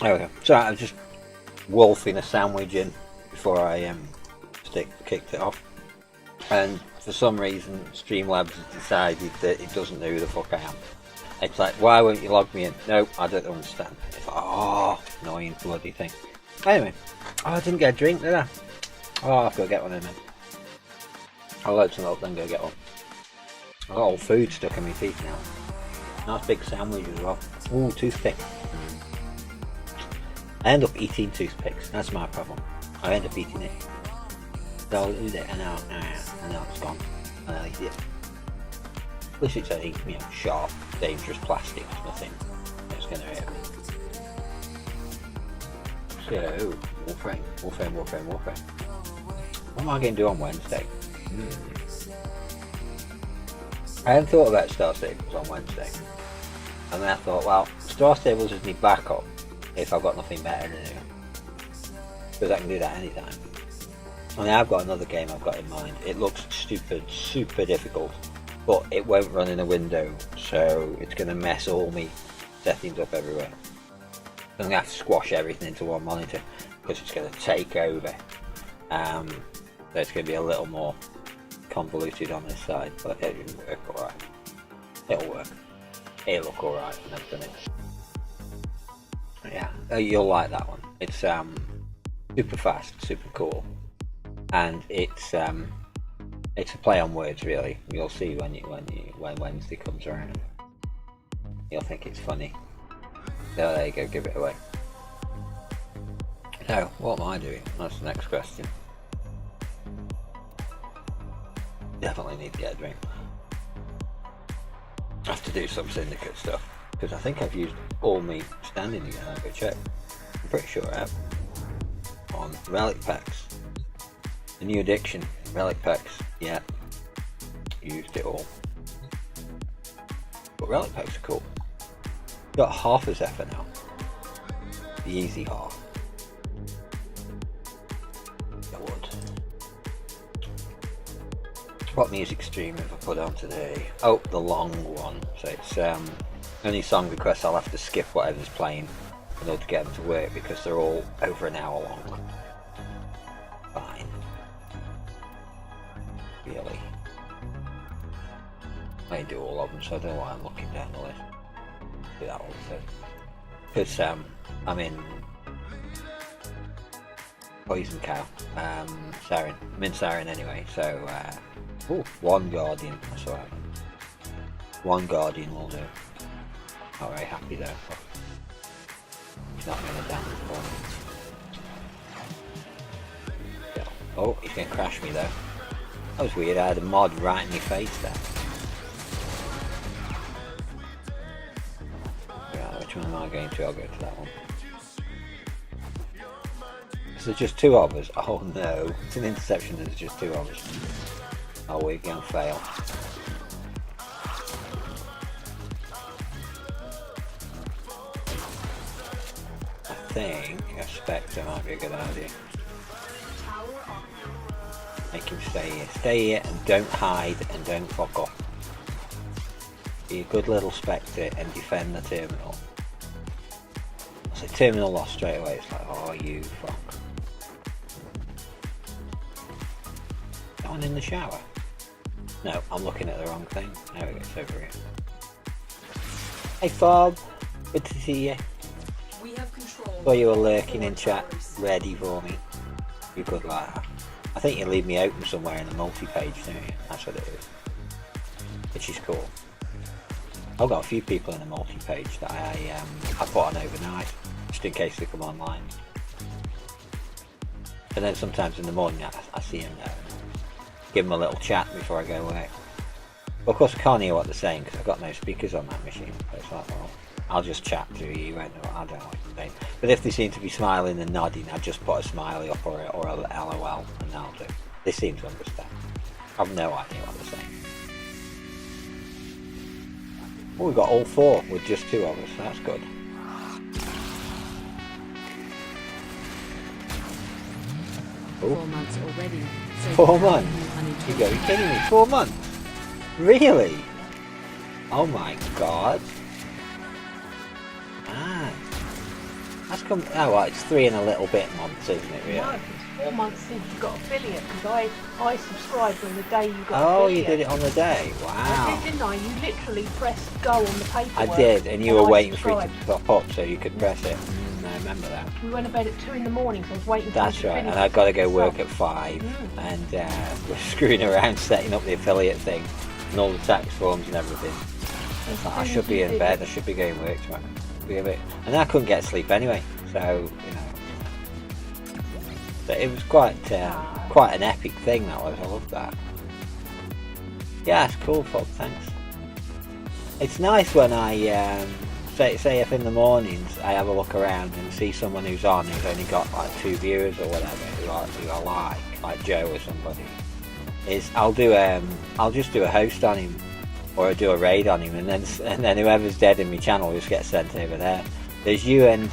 There we go. So I was just wolfing a sandwich in before I kicked it off, and for some reason Streamlabs has decided that it doesn't know who the fuck I am. It's like, why won't you log me in? No, I don't understand. It's like, oh, annoying bloody thing. Anyway, I didn't get a drink, did I? Oh, I've got to get one in then. I'll load some up, then go get one. I've got all food stuck in my teeth now. Nice big sandwich as well. Ooh, toothpick. I end up eating toothpicks. That's my problem. I end up eating it. So I'll eat it and now it's gone. And I'll eat it. At least it's a sharp, dangerous plastic. Nothing that's going to hurt me. So, Warframe. What am I going to do on Wednesday? I hadn't thought about Star Stables on Wednesday. And then I thought, well, Star Stables is my backup if I've got nothing better to do. Because I can do that anytime. And I've got another game I've got in mind. It looks super difficult. But it won't run in a window, so it's going to mess all my settings up everywhere. I'm going to have to squash everything into one monitor because it's going to take over. So it's going to be a little more convoluted on this side, but it'll work alright. It'll work. It'll look alright when I've done it. Yeah, you'll like that one. It's super fast, super cool, and it's a play on words really. You'll see when Wednesday comes around. You'll think it's funny. So there you go, give it away. So, what am I doing? That's the next question. Definitely need to get a drink. I have to do some syndicate stuff, because I think I've used all my standing again. I'll go check. I'm pretty sure I have. On relic packs. The new addiction, relic packs, yeah. Used it all. But relic packs are cool. Got half a Zephyr now. The easy half. I would. What music stream have I put on today? Oh, the long one. So it's any song requests I'll have to skip whatever's playing in order to get them to work because they're all over an hour long. Fine. Really. I didn't do all of them, so I don't know why I'm looking down the list. Do that also. Because I'm in Poison Cow, Siren. I'm in Siren anyway, so one Guardian, that's alright. One Guardian will do. Not very happy though. He's not going to damage for me. Oh, he's going to crash me though. That was weird, I had a mod right in my face there. Yeah, which one am I going to? I'll go to that one. So there's just two of us. Oh no, it's an interception, there's just two of us. Oh, we're going to fail. I think a Spectre might be a good idea. Make him stay here. Stay here and don't hide and don't fuck off. Be a good little Spectre and defend the terminal. I say terminal lost straight away, it's like, oh you fuck. Someone in the shower? No, I'm looking at the wrong thing. There we go, it's over here. Hey Fob, good to see you. Saw you were lurking in chat, ready for me. You good like that. I think you leave me open somewhere in the multi-page, don't you? That's what it is. Which is cool. I've got a few people in the multi-page that I put on overnight, just in case they come online. And then sometimes in the morning I see them there. Give them a little chat before I go away. But of course I can't hear what they're saying because I've got no speakers on that machine. So it's like, well, I'll just chat to you, you won't know what I don't know what you're saying. But if they seem to be smiling and nodding, I just put a smiley up or a LOL and that'll do. They seem to understand. I've no idea what they're saying. Well, we've got all four with just two of us, so that's good. Ooh. 4 months already. 4 months? You gotta be kidding me, 4 months? Really? Oh my god. Ah. That's come, oh well, it's 3 and a little bit months, isn't it really? No, it's 4 months since you got affiliate, because I subscribed on the day you got Oh, affiliate. you did it on the day? I Wow. did, didn't I? You literally pressed go on the paperwork. I did, and you were I waiting for it subscribed. to pop up so you could press it. I remember that. We went to bed at 2 in the morning, so I was waiting for That's you to right, finish and I've got to go stuff. work at 5, and we're screwing around setting up the affiliate thing, and all the tax forms and everything. As I soon should as be you in did bed, it. I should be going to work tomorrow. Be a bit, and I couldn't get sleep anyway, so, you know. But it was quite an epic thing, that was, I love that. Yeah, it's cool, Fob, thanks. It's nice when I, say if in the mornings I have a look around and see someone who's on who's only got like 2 viewers or whatever, who I like Joe or somebody, is I'll just do a host on him, or I'll do a raid on him, and then whoever's dead in my channel just gets sent over there. There's you and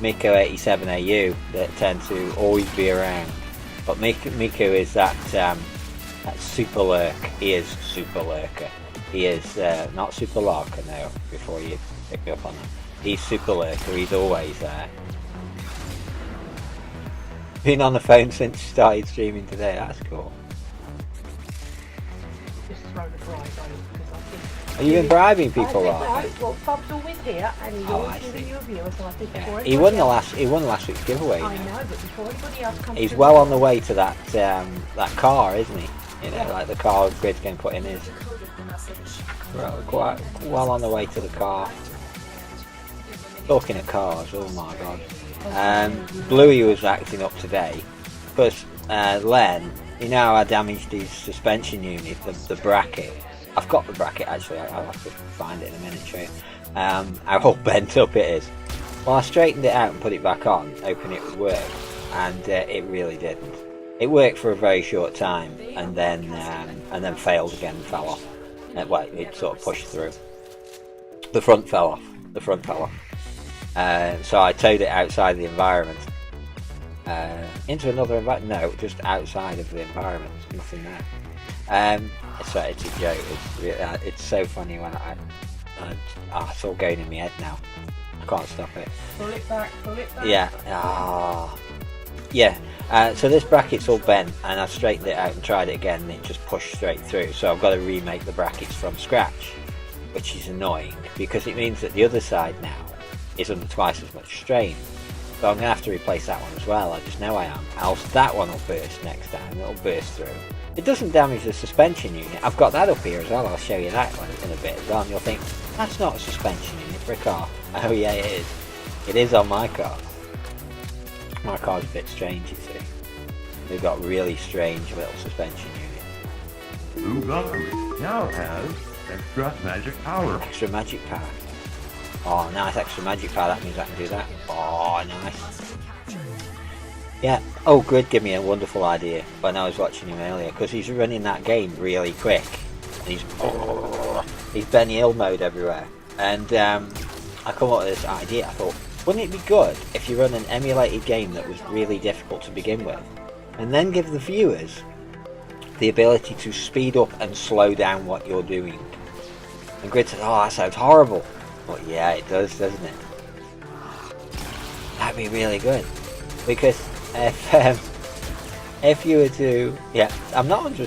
Miko87AU that tend to always be around, but Miko is that super lurk. He is super lurker. He is not super lurker now. Before you pick me up on that, he's super lurker. He's always there. Been on the phone since started streaming today. That's cool. Just throw the bribe over, because I think... Are you been bribing people I like? think, well, Bob's always here, and he's Oh, always I giving see. you a viewer, so I think before He won anybody the last week's giveaway. else... I now. know, but before anybody else comes He's through- well on the way to that car, isn't he? You know, like the car Grid's going to put in his. Right, quite well on the way to the car. Talking of cars, oh my god. Bluey was acting up today because Len, you know how I damaged his suspension unit, the bracket. I've got the bracket actually, I'll have to find it in a minute, show you. How all bent up it is. Well, I straightened it out and put it back on, hoping it would work, and it really didn't. It worked for a very short time, and then failed again and fell off. Well, it sort of pushed through. The front fell off. So I towed it outside the environment. Into another environment? No, just outside of the environment. There's nothing there. It's a joke. It's so funny when it's all going in my head now. can't stop it. Pull it back, pull it back. Yeah. Yeah. So this bracket's all bent, and I've straightened it out and tried it again, and it just pushed straight through. So I've got to remake the brackets from scratch, which is annoying because it means that the other side now is under twice as much strain. So I'm going to have to replace that one as well. I just know I am. Else that one will burst next time. It'll burst through. It doesn't damage the suspension unit. I've got that up here as well. I'll show you that one in a bit as well. And you'll think, that's not a suspension unit for a car. Oh yeah, it is. It is on my car. My car's a bit strange, you see. They've got really strange little suspension units. Bugatti now has extra magic power. Extra magic power. Oh, nice, extra magic power. That means I can do that. Oh, nice. Yeah. Oh, Grid gave me a wonderful idea when I was watching him earlier, because he's running that game really quick. And he's Benny Hill mode everywhere. And I come up with this idea. I thought, wouldn't it be good if you run an emulated game that was really difficult to begin with, and then give the viewers the ability to speed up and slow down what you're doing? And Grid said, oh, that sounds horrible. But yeah, it does, doesn't it? That'd be really good. Because if you were to... Yeah, I'm not under...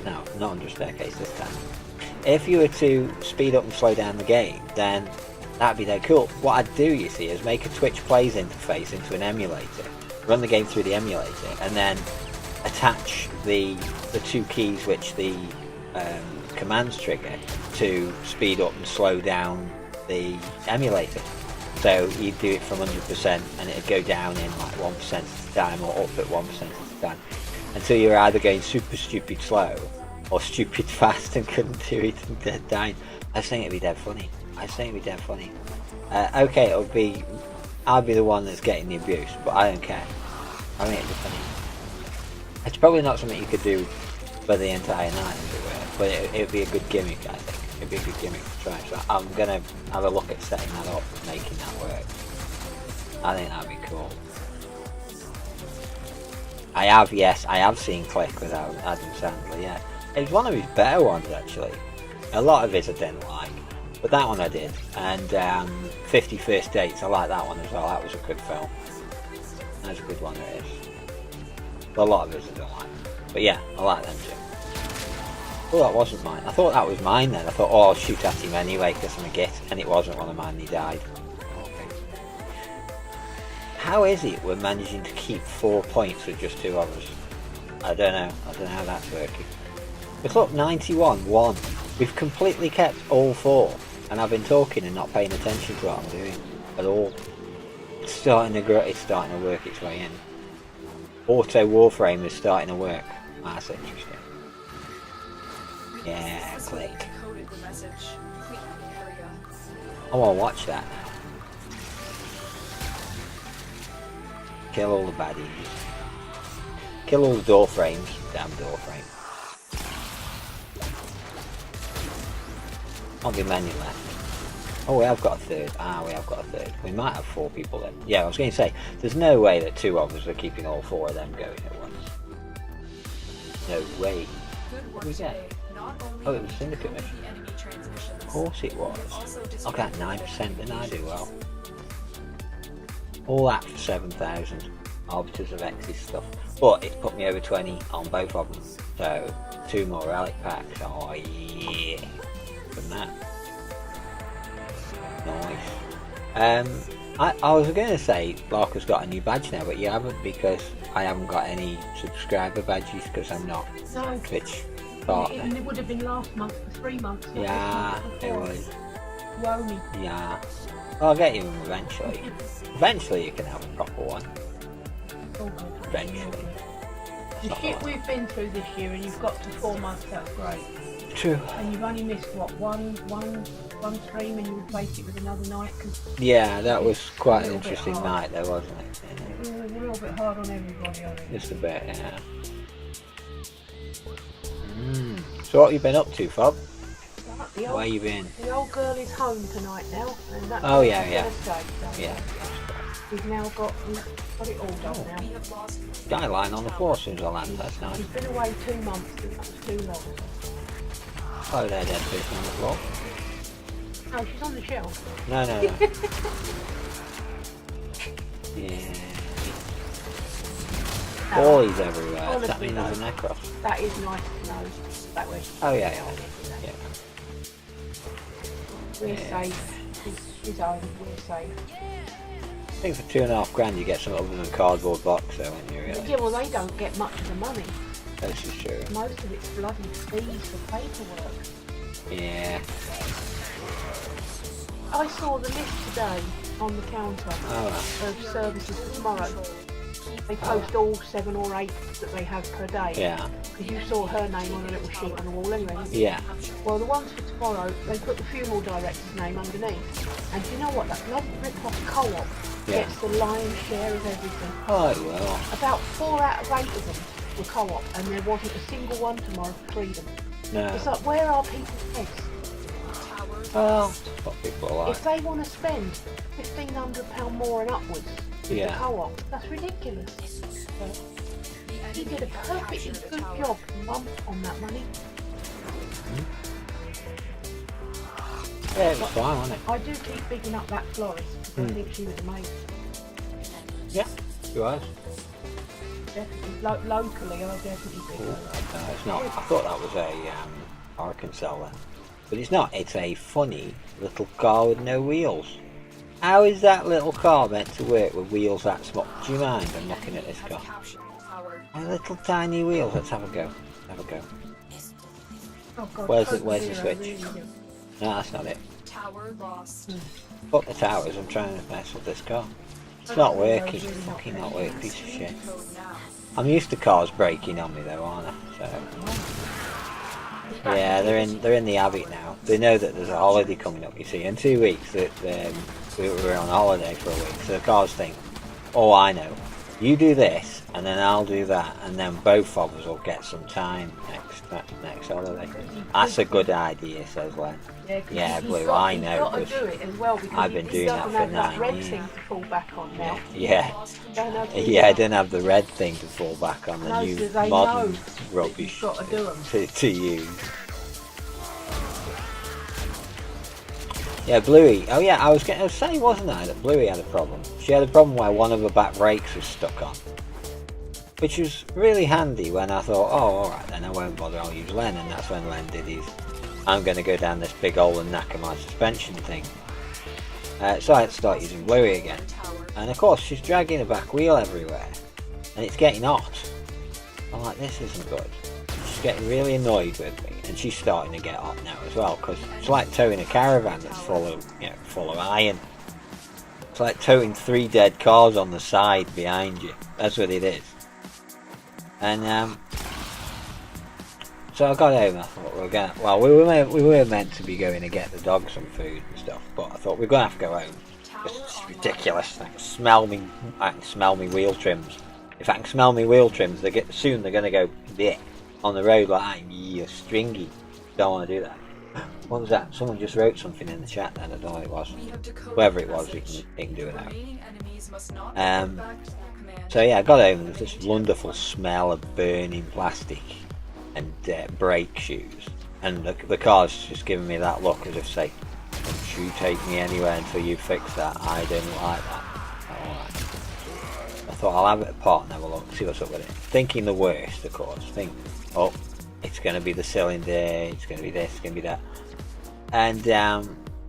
No, not under staircase this time. If you were to speed up and slow down the game, then that'd be dead cool. What I'd do, you see, is make a Twitch Plays interface into an emulator, run the game through the emulator, and then attach the two keys which the commands trigger to speed up and slow down the emulator. So you'd do it from 100% and it'd go down in like 1% at a time, or up at 1% at a time, until you're either going super stupid slow or stupid fast and couldn't do it and dead dying. I was saying it'd be dead funny. Okay, I'll be the one that's getting the abuse, but I don't care. I think it'd be funny. It's probably not something you could do for the entire night, as it were, but it'd be a good gimmick, I think. It'd be a good gimmick to try. So I'm gonna have a look at setting that up, making that work. I think that'd be cool. I have seen Click without Adam Sandler, yeah. It's one of his better ones, actually. A lot of his I didn't like, but that one I did. And 50 First Dates, I like that one as well. That was a good film. That's a good one, it is. But a lot of his I don't like. But yeah, I like them too. Oh, that wasn't mine. I thought that was mine then. I thought, oh, I'll shoot at him anyway because I'm a git. And it wasn't one of mine, he died. Okay. How is it we're managing to keep 4 points with just two of us? I don't know how that's working. But look, 91-1. We've completely kept all four. And I've been talking and not paying attention to what I'm doing at all. It's starting to work its way in. Auto Warframe is starting to work. That's interesting. Yeah, Click. I want to watch that now. Kill all the baddies. Kill all the door frames. Damn door frame. Not be many left. Oh, we have got a third. We have got a third. We might have 4 people then. Yeah, I was going to say, there's no way that 2 of us are keeping all 4 of them going at once. No way. What did we get? Oh, it was Syndicate mission. Of course it was. I got 9%, didn't I do well? All that for 7,000. Arbiters of X's stuff. But it's put me over 20 on both of them. So, 2 more relic packs. Oh yeah. From that. Nice. I was going to say Larker's got a new badge now, but you haven't, because I haven't got any subscriber badges because I'm not Twitch partner. It would have been last month for 3 months. Yeah, it was. You owe me. Yeah. I'll get you them eventually. Eventually you can have a proper one. Eventually. The shit we've been through this year, and you've got to 4 months, that's great. True. And you've only missed what, one stream, and you replaced it with another night. Yeah, that was quite an interesting night though, wasn't it? Yeah. It was a little bit hard on everybody, I think. Just a bit, yeah. So what have you been up to, Fob? Where you been? The old girl is home tonight now, and that's yeah. Stay, so Yeah. We've got it all done now. Skyline on the floor as soon as I land, that's nice. He's been away 2 months, and that was too long. Oh, there, dead fish on the floor. No, she's on the shelf. No. Yeah. Boys everywhere. Does that mean there's a necros? That is nice to know. That way. Oh yeah. We're safe. She's home. We're safe. I think for £2.5 you get something other than a cardboard box though, when you really. Yeah, well they don't get much of the money. This is true. Most of it's bloody fees for paperwork. Yeah. I saw the list today on the counter of services for tomorrow. They post all 7 or 8 that they have per day. Yeah. Because you saw her name on a little sheet on the wall anyway, didn't you? Yeah. Well, the ones for tomorrow, they put the funeral director's name underneath. And do you know what? That bloody rip-off co-op gets the lion's share of everything. Oh well. About 4 out of 8 of them were co-op, and there wasn't a single one tomorrow for freedom. No. It's like, where are people's heads? Well, that's what people are like. If they want to spend £1,500 more and upwards with the co-op, that's ridiculous. He did a perfectly good job, Mum, on that money. Yeah, it was fine, wasn't it? I do keep bigging up that florist because I think she was amazing. Yeah, she was. Definitely. Locally, I definitely think No, it's not. I thought that was a Arkansas then. But it's not. It's a funny little car with no wheels. How is that little car meant to work with wheels that small? Do you mind? I'm looking at this car. My little tiny wheels. Let's have a go. Have a go. Oh God, Where's the Zero switch? really good. No, that's not it. Tower lost. Fuck the towers. I'm trying to mess with this car. It's not working. It's fucking not working. Piece of shit. I'm used to cars breaking on me though, aren't I? So. Yeah, they're in the habit now. They know that there's a holiday coming up. You see, in 2 weeks that we were on holiday for a week, so the cars think, "Oh, I know. You do this, and then I'll do that, and then both of us will get some time next holiday." That's a good idea, says Len. Yeah, Blue, I know. You've got to do it as well because I've been doing that for 9 that red years. thing to fall back on now. Yeah. I don't have the red thing to fall back on, the No, new so they modern know rubbish you've got to do 'em. to use. Yeah, Bluey. Oh yeah, I was going to say, wasn't I, that Bluey had a problem. She had a problem where one of her back brakes was stuck on. Which was really handy when I thought, oh, alright then, I won't bother, I'll use Len. And that's when Len did his, I'm going to go down this big hole and knacker my suspension thing. So I had to start using Bluey again. And of course, she's dragging her back wheel everywhere. And it's getting hot. I'm like, this isn't good. She's getting really annoyed with me. And she's starting to get hot now as well, because it's like towing a caravan that's full of iron. It's like towing 3 dead cars on the side behind you. That's what it is. And so I got home and I thought we were meant to be going to get the dog some food and stuff, but I thought we're gonna have to go home. It's ridiculous. I can smell me wheel trims. If I can smell me wheel trims, soon they're gonna go bleh on the road like stringy. Don't want to do that. What was that? Someone just wrote something in the chat then. I don't know what it was. Whoever it was, you can do it now. So yeah, I got home and there's this wonderful smell of burning plastic and brake shoes. And the car's just giving me that look as if say, don't you take me anywhere until you fix that. I don't like that. Alright. I thought I'll have it apart and have a look, see what's up with it. Thinking the worst, of course. Oh, it's going to be the cylinder, it's going to be this, it's going to be that. And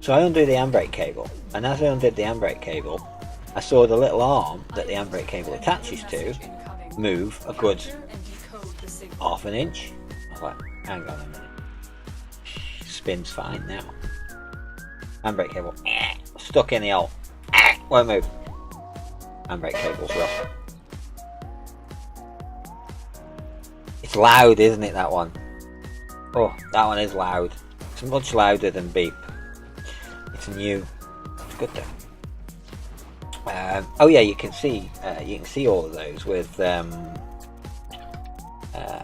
so I undid the handbrake cable. And as I undid the handbrake cable, I saw the little arm that the handbrake cable attaches to move a good half an inch. I was like, hang on a minute. Spins fine now. Handbrake cable stuck in the hole. Won't move. Handbrake cable's rough. It's loud, isn't it, that one? Oh, that one is loud. It's much louder than beep. It's new. It's good though. Oh yeah, you can see all of those with I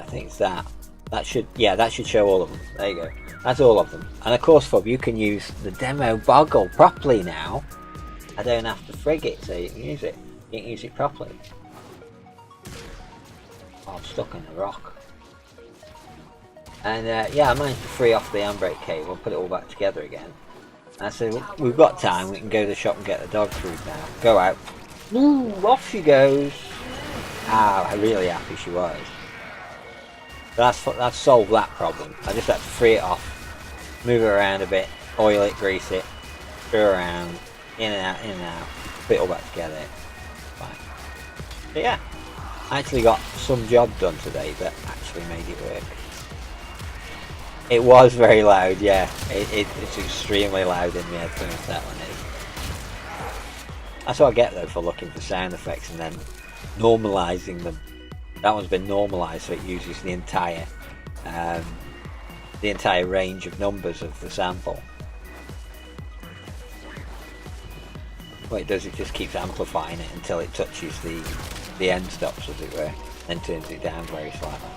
think it's that should show all of them. There you go, that's all of them. And of course, Fob, you can use the demo boggle properly now. I don't have to frig it, so you can use it properly. Oh, I'm stuck in a rock. And yeah, I managed to free off the handbrake cable and put it all back together again. I said, well, we've got time, we can go to the shop and get the dog food now. Go out. Ooh, off she goes. Ah, I'm really happy she was. That's solved that problem. I just had to free it off, move it around a bit, oil it, grease it, screw around, in and out, put it all back together. Fine. But yeah, I actually got some job done today that actually made it work. It was very loud, yeah. It's extremely loud in the headphones, that one is. That's what I get though for looking for sound effects and then normalising them. That one's been normalised so it uses the entire range of numbers of the sample. What it does, it just keeps amplifying it until it touches the end stops, as it were, then turns it down very slightly.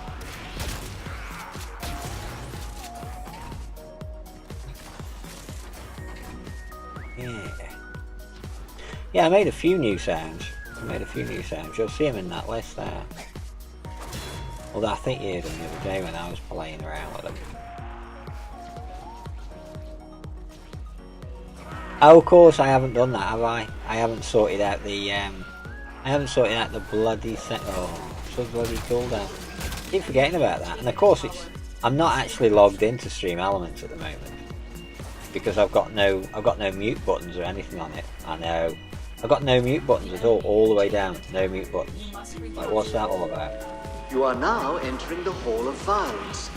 Yeah, I made a few new sounds. You'll see them in that list there. Although I think you heard them the other day when I was playing around with them. Oh, of course, I haven't done that, have I? I haven't sorted out the bloody set. Oh, so bloody cooldown. I keep forgetting about that. And of course, I'm not actually logged into Stream Elements at the moment because I've got no mute buttons or anything on it. I know. I've got no mute buttons at all the way down. No mute buttons. Like, what's that all about? You are now entering the Hall of Violence.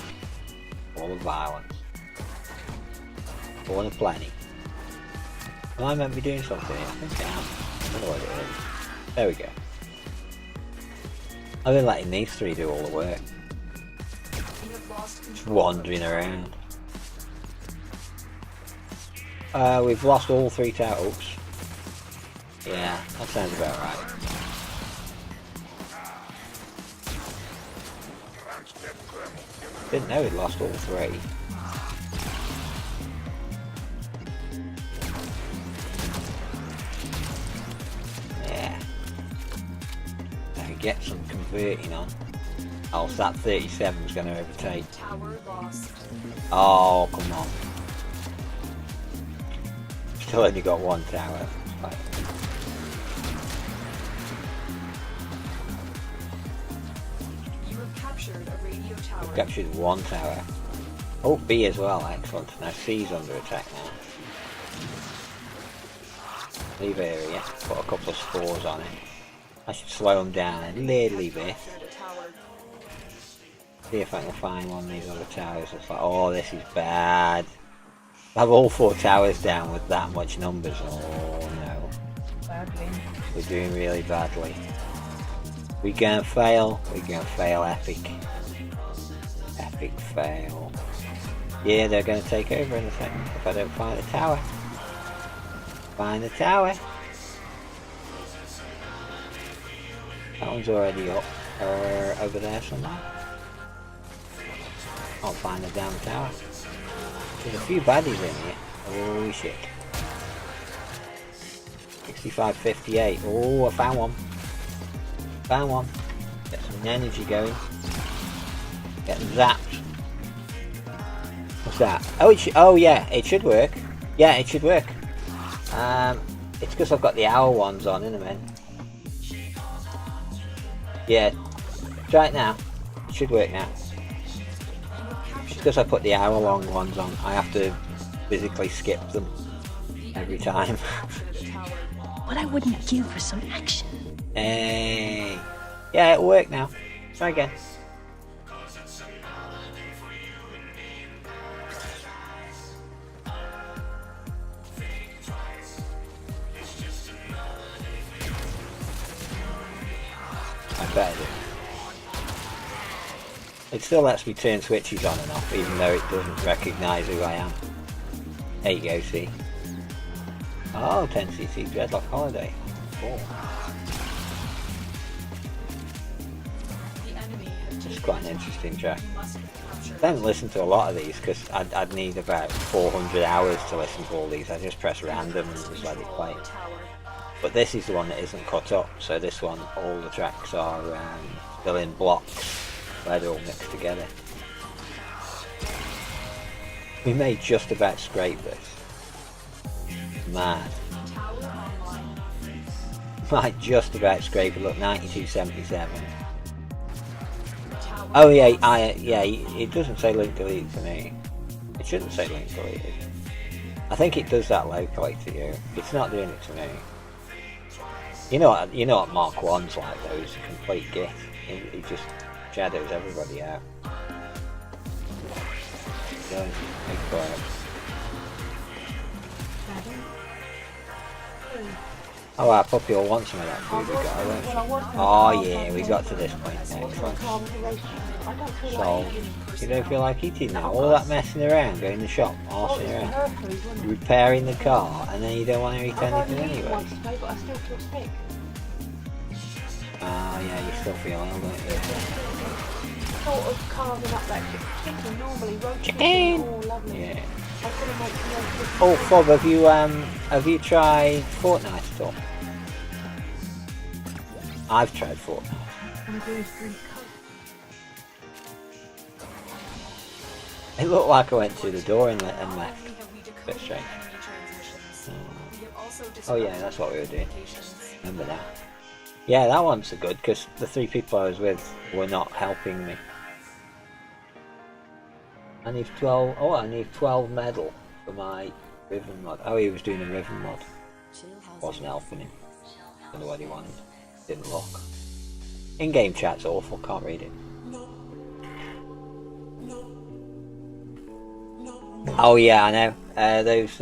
Hall of Violence. Hall of Plenty. Am I meant to be doing something here? I think I am. I don't know what it is. There we go. I've been letting these three do all the work. Just wandering around. We've lost all 3 towels. Yeah, that sounds about right. Didn't know we'd lost all 3. Yeah. I can get some converting on. Oh, so that 37 is going to overtake. Oh, come on. Still only got 1 tower. Right. We've captured 1 tower. Oh, B as well, excellent. Now C's under attack now. Leave area, put a couple of spores on it. I should slow them down a little bit. See if I can find one of these other towers that's like, oh, this is bad. I have all 4 towers down with that much numbers. Oh no. Badly. We're doing really badly. We're gonna fail. We're gonna fail epic. Epic fail. Yeah, they're gonna take over in a second if I don't find the tower. Find the tower. That one's already up. Or over there somewhere. I'll find the damn tower. There's a few baddies in here. Holy shit. 65-58. Oh, I found one. Found one. Get some energy going. Getting zapped. What's that? Oh, oh yeah, it should work. Yeah, it should work. It's because I've got the hour ones on in a minute. Yeah, try it now. It should work now. It's because I put the hour long ones on. I have to physically skip them every time. What I wouldn't give for some action. Hey. Yeah, it'll work now. Try again. I better do. It still lets me turn switches on and off, even though it doesn't recognise who I am. There you go, see. Oh, 10cc Dreadlock Holiday. Cool. It's quite an interesting track. I haven't listened to a lot of these because I'd need about 400 hours to listen to all these. I just press random and just let it play. But this is the one that isn't cut up, so this one, all the tracks are still in blocks where they're all mixed together. We may just about scrape this. mad. Might just about scrape it. Look, 92.77. Oh yeah, yeah. It doesn't say link deleted for me. It shouldn't say link deleted. I think it does that locally to you. It's not doing it to me. You know what Mark 1's like though. He's a complete git. He just shadows everybody out. Don't big quiet. Oh, our puppy will want some of that food we got, won't she? Oh yeah, we got to this point now. So, you don't feel like eating now? All that messing around, going to the shop, arsing around, repairing the car, and then you don't want to eat anything anyway. Ah, yeah, you still feel ill, don't you? Sort of carving up that chicken normally, roast chicken! Oh, lovely. Yeah. I couldn't make Oh, Fob, have you tried Fortnite at all? I've tried Fortnite. It looked like I went through the door and left. A bit strange. Oh yeah, that's what we were doing. Remember that? Yeah, that one's good because the 3 people I was with were not helping me. I need 12. Oh, I need 12 medal for my Riven mod. Oh, he was doing a Riven mod. Wasn't helping him. Don't know what he wanted. Didn't look. In-game chat's awful. Can't read it. Oh yeah, I know. Those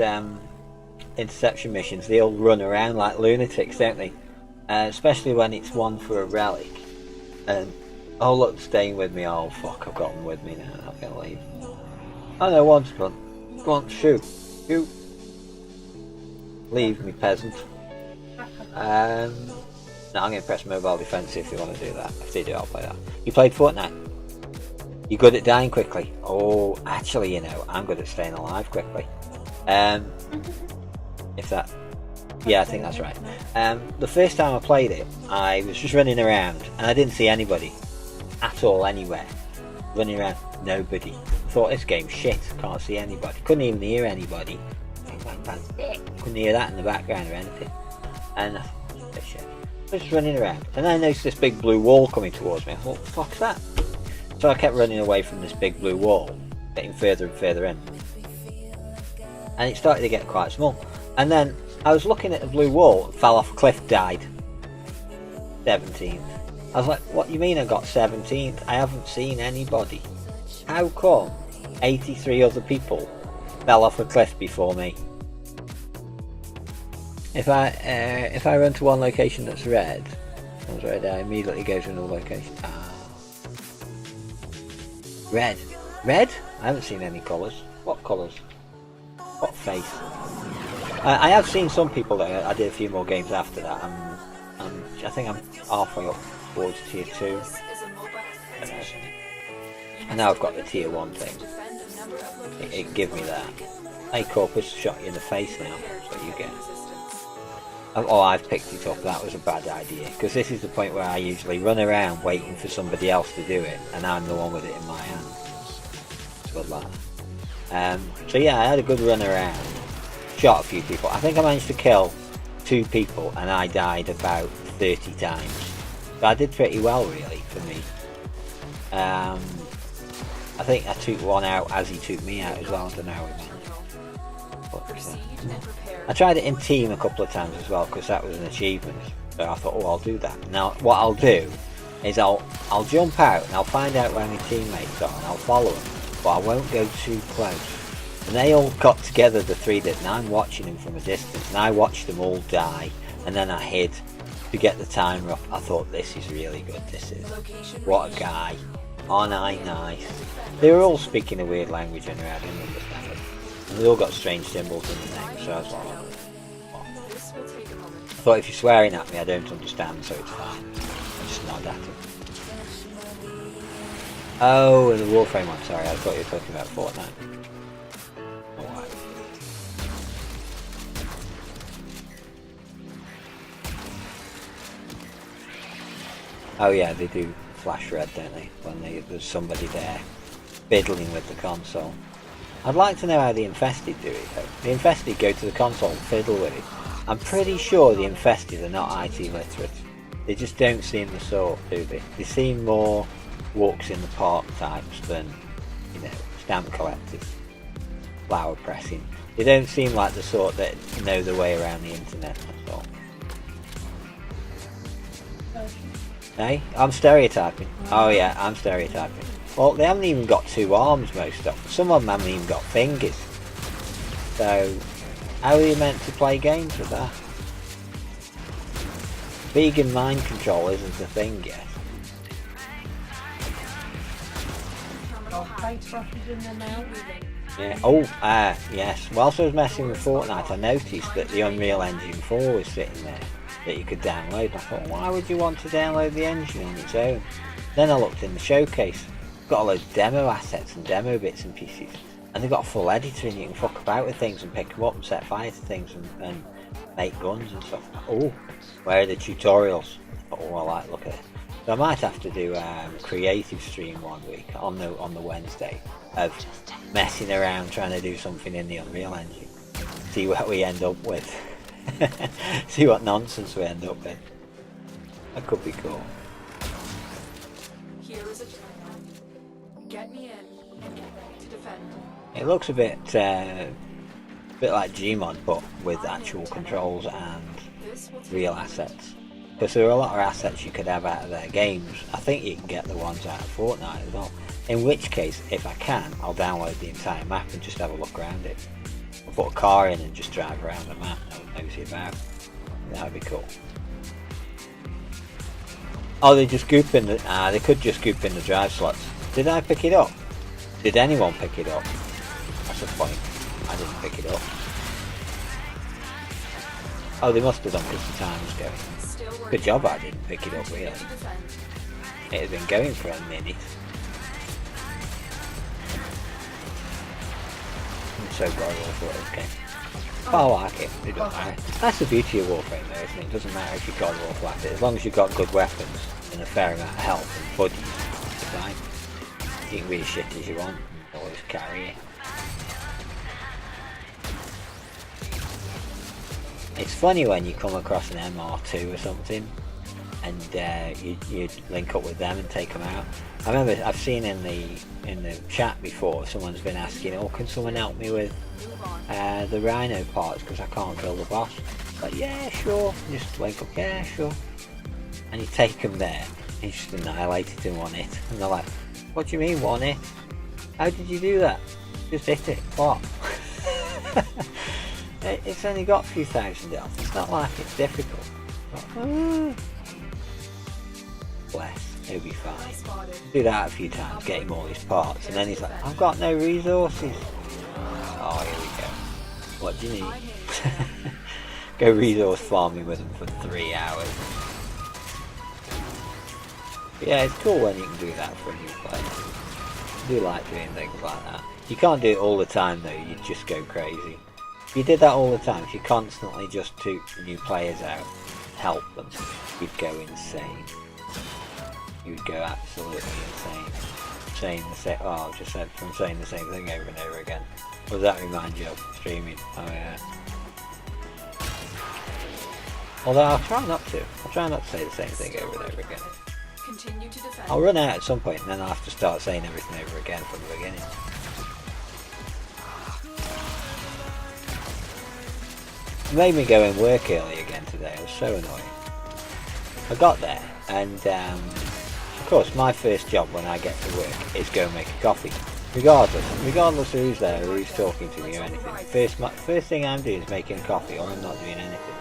interception missions, they all run around like lunatics, don't they? Especially when it's one for a relic. And oh look, staying with me. Oh fuck, I've got them with me now. I'm gonna leave. Oh no, one's gone. Go on, shoot. Shoot. Leave me, peasant. No, I'm going to press mobile defense if you want to do that. If they do, I'll play that. You played Fortnite? You good at dying quickly? Oh, actually, you know, I'm good at staying alive quickly. If that... Yeah, I think that's right. The first time I played it, I was just running around, and I didn't see anybody. At all, anywhere. Running around, nobody. I thought, this game's shit, can't see anybody. Couldn't even hear anybody. Couldn't hear that in the background or anything. And I thought, this shit. I was just running around, and then I noticed this big blue wall coming towards me. I thought, what the fuck's that? So I kept running away from this big blue wall, getting further and further in. And it started to get quite small. And then I was looking at the blue wall, fell off a cliff, died. 17th. I was like, what do you mean I got 17th? I haven't seen anybody. How come 83 other people fell off a cliff before me? If I run to one location that's red, I immediately go to another location. Ah. Red. Red? I haven't seen any colours. What colours? What face? I have seen some people there. I did a few more games after that. I think I'm halfway up towards tier 2. And now I've got the tier 1 thing. It give me that. Hey Corpus, shot you in the face now. That's what you get. Oh, I've picked it up. That was a bad idea. Because this is the point where I usually run around waiting for somebody else to do it. And I'm the one with it in my hand. It's good like. So yeah, I had a good run around. Shot a few people. I think I managed to kill 2 people and I died about 30 times. So I did pretty well really for me. I think I took one out as he took me out as well. I don't know how it went. I tried it in team a couple of times as well because that was an achievement. So I thought, oh, I'll do that. Now what I'll do is I'll jump out and I'll find out where my teammates are and I'll follow them, but I won't go too close. And they all got together, the 3 did, and I'm watching them from a distance, and I watched them all die, and then I hid to get the timer up. I thought, this is really good, this is. What a guy. Aren't I nice? They were all speaking a weird language and I didn't understand it. And they all got strange symbols in the name, so I was like, oh. I thought, if you're swearing at me, I don't understand, so it's fine. I just nod at him. Oh, the Warframe one, sorry, I thought you were talking about Fortnite. Oh yeah, they do flash red, don't they? When there's somebody there fiddling with the console. I'd like to know how the Infested do it though. The Infested go to the console and fiddle with it. I'm pretty sure the Infested are not IT literate. They just don't seem the sort, do they? They seem more walks in the park types than, you know, stamp collectors, flower pressing. They don't seem like the sort that know the way around the internet, that's all. Hey, I'm stereotyping. Oh yeah, I'm stereotyping. Well, they haven't even got 2 arms, most of them. Some of them haven't even got fingers. So, how are you meant to play games with that? Vegan mind control isn't a thing yet. Paintbrushes in their mouth. Yeah. Oh, yes. Whilst I was messing with Fortnite, I noticed that the Unreal Engine 4 was sitting there that you could download. I thought, why would you want to download the engine on its own? Then I looked in the showcase. Got a load of demo assets and demo bits and pieces, and they've got a full editor and you can fuck about with things and pick them up and set fire to things and make guns and stuff. Oh, where are the tutorials? Oh, I like look at it. So I might have to do a creative stream one week on the Wednesday of messing around trying to do something in the Unreal Engine. See what we end up with. See what nonsense we end up with. That could be cool. Here is a turn. Get me in and get ready to defend. It looks a bit like Gmod, but with actual controls and real assets. Because there are a lot of assets you could have out of their games. I think you can get the ones out of Fortnite as well. In which case, if I can, I'll download the entire map and just have a look around it. I'll put a car in and just drive around the map and nosy about. That would be cool. Oh, they just goop in the... they could just goop in the drive slots. Did I pick it up? Did anyone pick it up? That's the point. I didn't pick it up. Oh, they must have done because the time was going. Good job I didn't pick it up, really. It has been going for a minute. I'm so god awful at this game. I like it, it doesn't matter. That's the beauty of Warframe though, isn't it? It doesn't matter if you're god awful at it. As long as you've got good weapons and a fair amount of health and buddies, it's fine. You can be as shit as you want and always carry it. It's funny when you come across an MR2 or something and you link up with them and take them out. I remember I've seen in the chat before someone's been asking, oh, can someone help me with the Rhino parts because I can't kill the boss. Like, yeah, sure. Just link up, yeah, sure. And you take them there and you just annihilate it in one hit. And they're like, what do you mean one hit? How did you do that? Just hit it. What? It's only got a few thousand health. It's not like it's difficult. Bless, he'll be fine. Do that a few times, get him all his parts, and then he's like, I've got no resources. Oh, here we go. What do you need? Go resource farming with them for 3 hours. But yeah, it's cool when you can do that for a new player. I do like doing things like that. You can't do it all the time though, you'd just go crazy. If you did that all the time, if you constantly just took new players out, help them, you'd go insane. You'd go absolutely insane. Saying the same, oh, I've just said from saying the same thing over and over again. What does that remind you of? Streaming? Oh yeah. Although I'll try not to. I'll try not to say the same thing over and over again. Continue to defend. I'll run out at some point and then I'll have to start saying everything over again from the beginning. It made me go and work early again today. I was so annoying. I got there and of course my first job when I get to work is go and make a coffee. Regardless of who's there or who's talking to me or anything. First thing I'm doing is making a coffee or I'm not doing anything.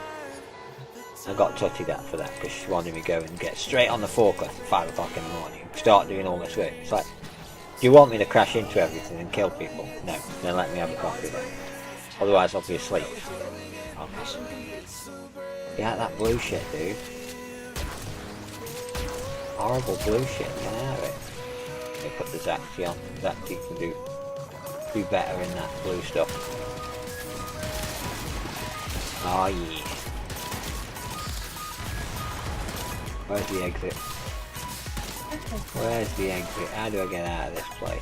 I got tutted at for that because she wanted me to go and get straight on the forklift at 5 o'clock in the morning. Start doing all this work. It's like, do you want me to crash into everything and kill people? No, then let me have a coffee then. Otherwise I'll be asleep. Okay. Yeah, that blue shit, dude. Horrible blue shit, get out of it. They put the Zaxi on. Zaxi can do better in that blue stuff. Oh yeah. Where's the exit? Where's the exit? How do I get out of this place?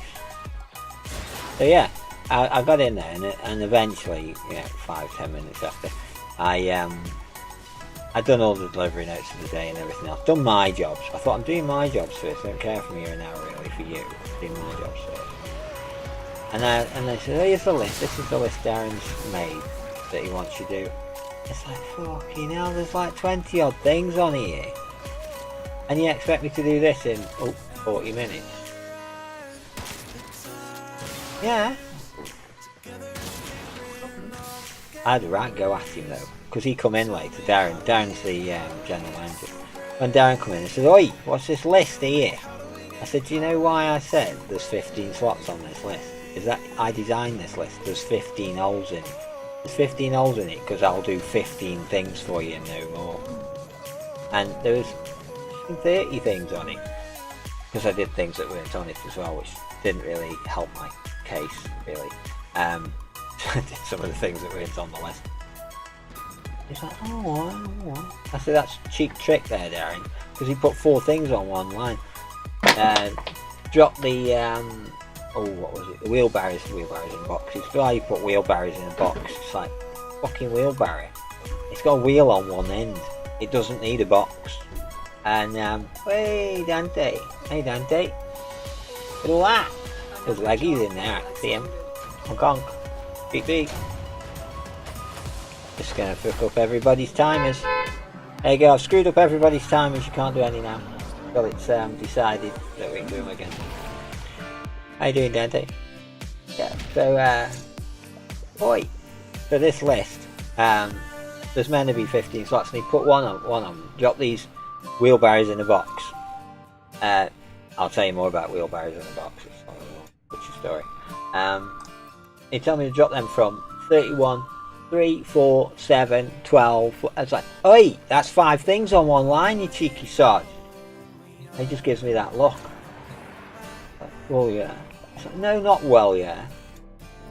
So yeah, I got in there, and eventually, 5-10 minutes after, I'd done all the delivery notes for the day and everything else. Done my jobs. I thought, I'm doing my jobs first. I don't care from here and now, really, for you. I'm doing my jobs first. And they said, oh, here's the list. This is the list Darren's made that he wants you to do. It's like, fucking hell, there's like 20 odd things on here. And you expect me to do this in 40 minutes? Yeah. I had a right go at him though, because he come in later. Darren's the general manager. When Darren come in, he said, oi, what's this list here? I said, do you know why I said there's 15 slots on this list? Is that I designed this list. There's 15 holes in it. There's 15 holes in it because I'll do 15 things for you and no more. And there was 30 things on it, because I did things that weren't on it as well, which didn't really help my case, really. I did some of the things that weren't on the list. He's like, oh, I said, that's a cheap trick there, Darren, because he put 4 things on one line. Drop the, what was it? The wheelbarrows in boxes. So how you put wheelbarrows in a box? It's like, fucking wheelbarrow. It's got a wheel on one end. It doesn't need a box. And, hey Dante. Hey Dante. Look at all that. There's leggies in there, I can see him. Honk honk. Beep beep. Just gonna fuck up everybody's timers. There you go, I've screwed up everybody's timers, you can't do any now. Well, it's decided that we can do them again. How you doing, Dante? Yeah, so, oi! So this list, there's meant to be 15 slots, and he put one on them. Drop these wheelbarrows in a box. I'll tell you more about wheelbarrows in a box, it's not a story. He told me to drop them from 31, 3, 4, 7, 12. I was like, oi, that's 5 things on one line, you cheeky sod. He just gives me that look. Like, well, yeah. Like, no, not well, yeah.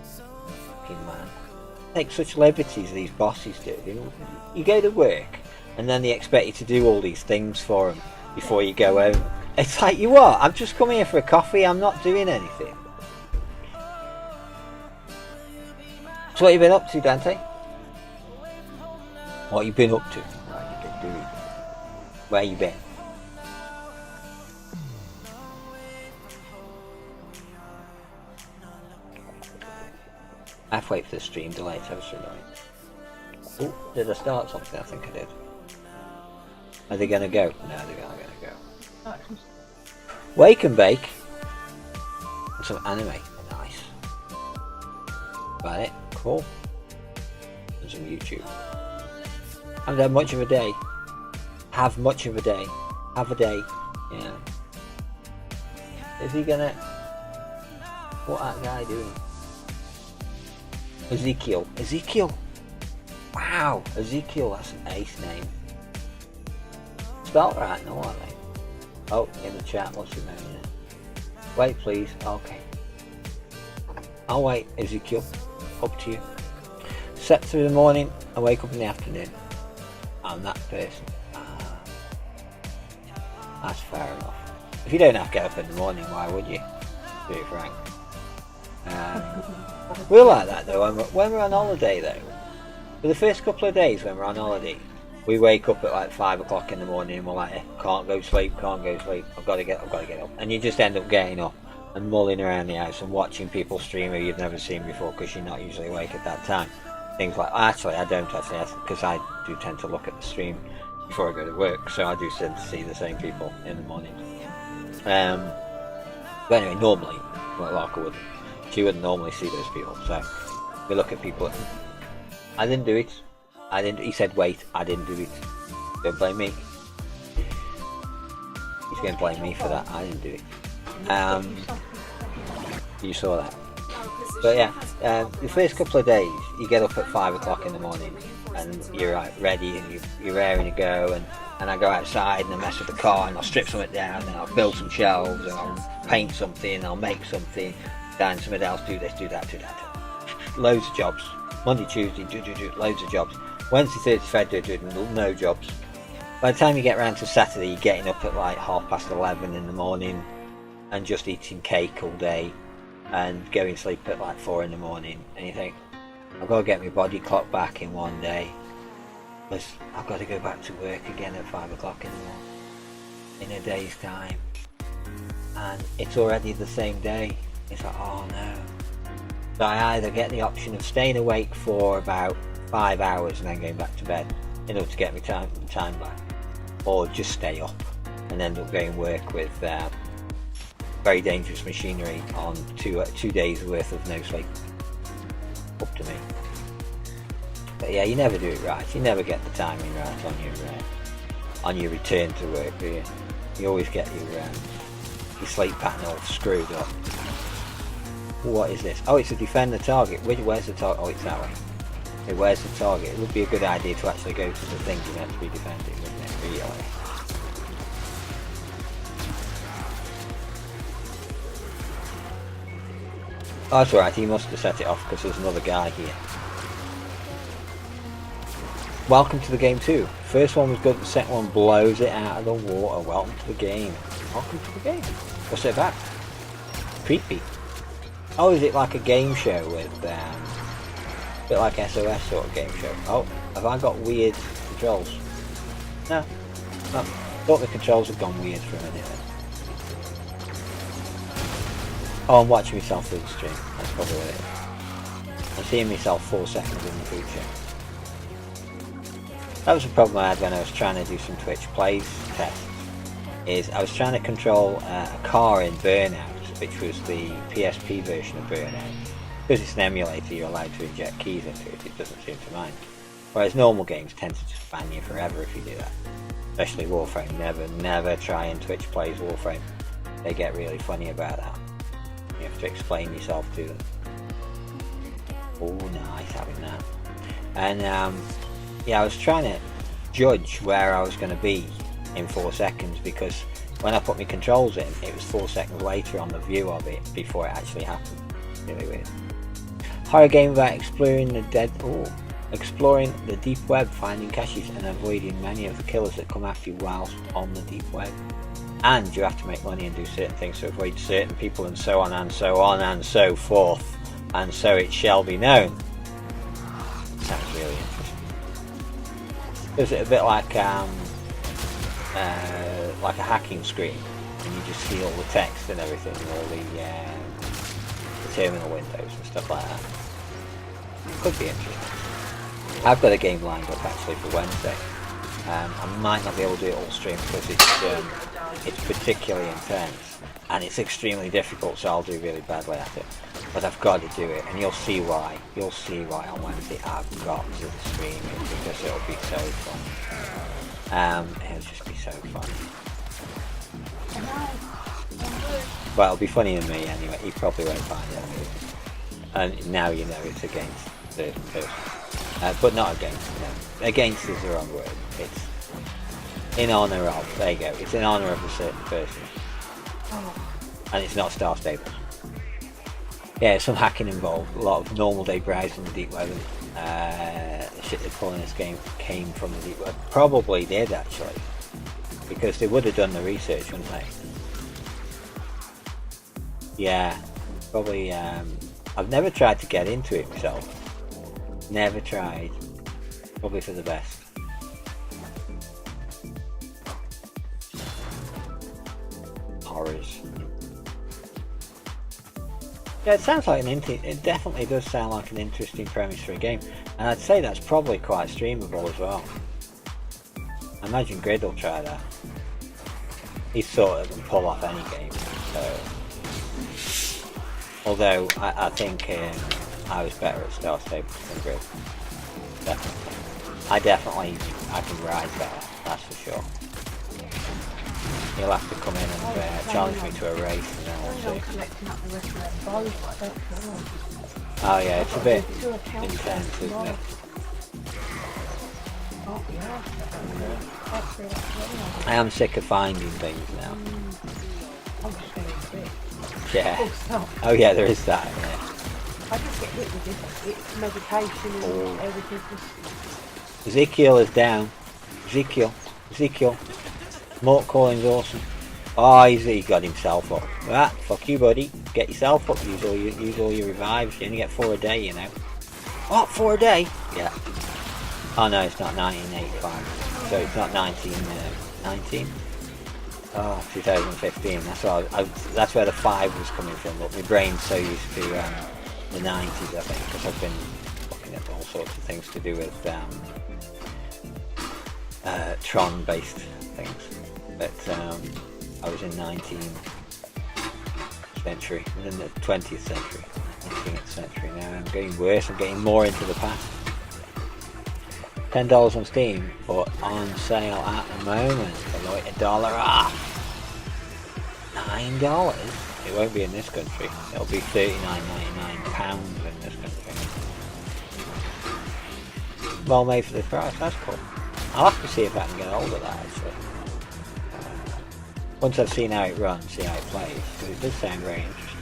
Fucking man. Take such liberties, these bosses do. You go to work, and then they expect you to do all these things for them before you go home. It's like, you what? I've just come here for a coffee, I'm not doing anything. So what have you been up to, Dante? What have you been up to? What have you been doing? Where you been? Halfway for the stream delay, so it's annoying. Oh, did I start something? I think I did. Are they gonna go? No, they're not gonna go. Wake and bake. And some anime. Nice. Got it. Cool. And some YouTube. Haven't had much of a day. Have much of a day. Have a day. Yeah. Is he gonna... What that guy doing? Ezekiel. Wow. Ezekiel, that's an ace name. Spelled right, no, aren't they? Oh, in the chat, what's your name? Wait, please. Okay. I'll wait, Ezekiel. Up to you. Set through the morning and wake up in the afternoon. I'm that person. That's fair enough. If you don't have to get up in the morning, why would you? To be frank. We're like that though, when we're on holiday though. For the first couple of days when we're on holiday, we wake up at like 5 o'clock in the morning and we're like, can't go to sleep, I've got to get up. And you just end up getting up and mulling around the house and watching people stream who you've never seen before because you're not usually awake at that time. Things like, actually I don't actually, because I do tend to look at the stream before I go to work, so I do tend to see the same people in the morning. But anyway, normally, well, Larka wouldn't. She wouldn't normally see those people, so we look at people. I didn't do it. He said wait, I didn't do it. Don't blame me. He's going to blame me for that. I didn't do it. You saw that. But yeah, the first couple of days, you get up at 5 o'clock in the morning and you're like, ready and you're raring to go, and I go outside and I mess with the car and I'll strip something down and I'll build some shelves and I'll paint something, I'll make something, down something else, do this, do that. Loads of jobs. Monday, Tuesday, do loads of jobs. Wednesday, Thursday, Friday, do no jobs. By the time you get around to Saturday, you're getting up at like 11:30 in the morning and just eating cake all day and going to sleep at like 4 in the morning, and you think, I've got to get my body clock back in one day, because I've got to go back to work again at 5 o'clock in the morning, in a day's time, and it's already the same day. It's like, oh no. So I either get the option of staying awake for about 5 hours and then going back to bed in order to get my time back, or just stay up and end up going work with very dangerous machinery on 2 days worth of no sleep. Up to me. But yeah, you never do it right. You never get the timing right on your return to work, do you? You always get your sleep pattern all screwed up. What is this? Oh, it's a defend the target. Where's the target? Oh, it's that way. Okay, where's the target? It would be a good idea to actually go to the thing you're meant to be defending, wouldn't it? Really? Oh, that's alright, he must have set it off because there's another guy here. Welcome to the game too. First one was good, the second one blows it out of the water. Welcome to the game. Welcome to the game. What's it about? Creepy. Oh, is it like a game show with, a bit like SOS sort of game show? Oh, have I got weird controls? No. I thought the controls had gone weird for a minute then. Oh, I'm watching myself through the stream. That's probably what it is. I'm seeing myself 4 seconds in the future. That was the problem I had when I was trying to do some Twitch plays tests. Is I was trying to control a car in Burnout, which was the PSP version of Burnout. Because it's an emulator, you're allowed to inject keys into it. It doesn't seem to mind. Whereas normal games tend to just ban you forever if you do that. Especially Warframe. Never try and Twitch plays Warframe. They get really funny about that. You have to explain yourself to them. Oh, nice having that. And yeah, I was trying to judge where I was going to be in 4 seconds, because when I put my controls in, it was 4 seconds later on the view of it before it actually happened. Really weird. Horror game about exploring the deep web, finding caches and avoiding many of the killers that come after you whilst on the deep web. And you have to make money and do certain things to avoid certain people, and so on and so on and so forth, and so it shall be known. Sounds really interesting. Is it a bit like a hacking screen, and you just see all the text and everything, all the terminal windows and stuff like that? Could be interesting. I've got a game lined up actually for Wednesday. I might not be able to do it all stream because it's particularly intense and it's extremely difficult, so I'll do really badly at it. But I've got to do it, and you'll see why. You'll see why on Wednesday I've got to stream it, because it'll be so fun. It'll just be so fun. Well, it'll be funnier than me anyway. You probably won't find it. And now you know it's against the person. But not against, no. Against is the wrong word. It's in honour of. There you go. It's in honour of a certain person. And it's not Star Stable. Yeah, some hacking involved. A lot of normal day browsing the deep web. The shit they pull in this game came from the deep web. Probably did actually. Because they would have done the research, wouldn't they? Yeah. Probably, I've never tried to get into it myself. Never tried. Probably for the best. Horrors. Yeah, it sounds like it definitely does sound like an interesting premise for a game, and I'd say that's probably quite streamable as well. I imagine Grid will try that. He's sort of can pull off any game. So, although I think I was better at Star Stable than Grid. Definitely. I can ride better, that's for sure. You'll have to come in and challenge me to a race, and then we'll see. Oh yeah, it's a bit intense, isn't it? I am sick of finding things now. Yeah. Oh yeah, there is that in it. I just get hit with it. It's medication and everything. Ezekiel is down. Ezekiel. Mort Calling's awesome. Oh, he got himself up. Ah, fuck you, buddy. Get yourself up. Use all your revives. You only get 4 a day, you know. What, 4 a day? Yeah. Oh no, it's not 1985. So it's not 19. Oh, 2015. That's where the 5 was coming from. But my brain's so used to the 90s, I think, because I've been looking at all sorts of things to do with Tron-based things. But I was in 19th century, and in the 20th century, 19th century. Now I'm getting worse. I'm getting more into the past. $10 on Steam, but on sale at the moment for like $1 off. $9. It won't be in this country. It'll be £39.99 in this country. Well made for the price. That's cool. I'll have to see if I can get hold of that actually. Once I've seen how it runs, see how it plays, because it does sound very interesting.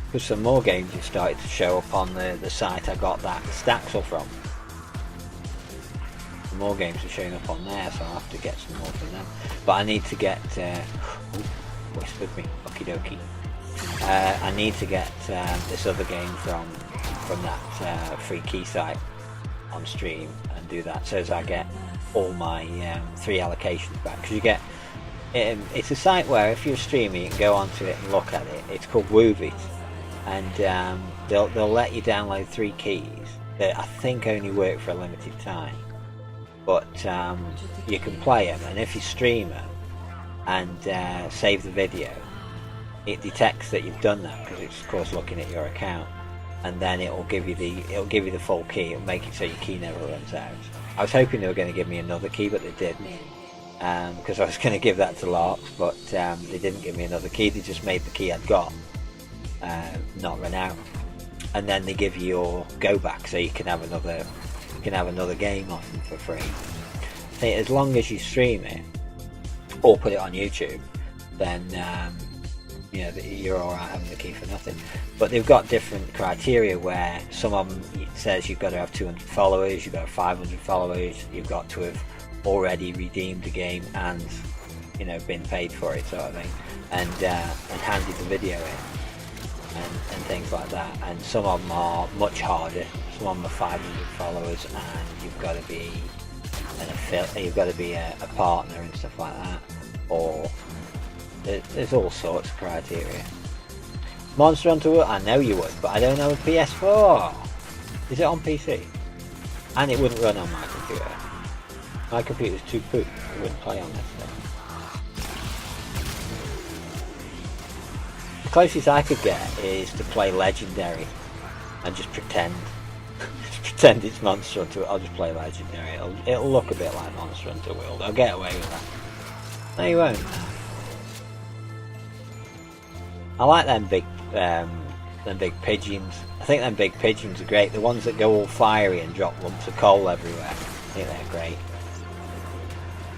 Because some more games have started to show up on the site I got that stacks up from. Some more games are showing up on there, so I'll have to get some more from them. But I need to get... whispered me, okie dokie. I need to get this other game from that free key site on stream and do that, so as I get all my 3 allocations back. Because you get... it's a site where if you're streaming you can go onto it and look at it. It's called Woovit, and they'll let you download 3 keys that I think only work for a limited time, but you can play them, and if you stream them and save the video, it detects that you've done that, because it's of course looking at your account, and then it'll give you the full key. It'll make it so your key never runs out. I was hoping they were going to give me another key, but they didn't. Because I was going to give that to Larks, but they didn't give me another key. They just made the key I'd got not run out, and then they give you your go back, so you can have another game on for free. I think as long as you stream it or put it on YouTube, then you're all right having the key for nothing. But they've got different criteria where some of them it says you've got to have 200 followers, you've got to have 500 followers, you've got to have already redeemed the game and been paid for it, sort of thing, and handed the video in and things like that. And some of them are much harder. Some of them are 500 followers, and you've got to be an affiliate, you've got to be a partner and stuff like that, or there's all sorts of criteria. Monster Hunter World, I know you would, but I don't know a PS4. Is it on PC? And it wouldn't run on my computer. My computer's too poop. It wouldn't play on this thing. The closest I could get is to play Legendary and just pretend. Just pretend it's Monster Hunter. I'll just play Legendary. It'll look a bit like Monster Hunter World. I'll get away with that. No, you won't. I like them big pigeons. I think them big pigeons are great. The ones that go all fiery and drop lumps of coal everywhere. I think they're great.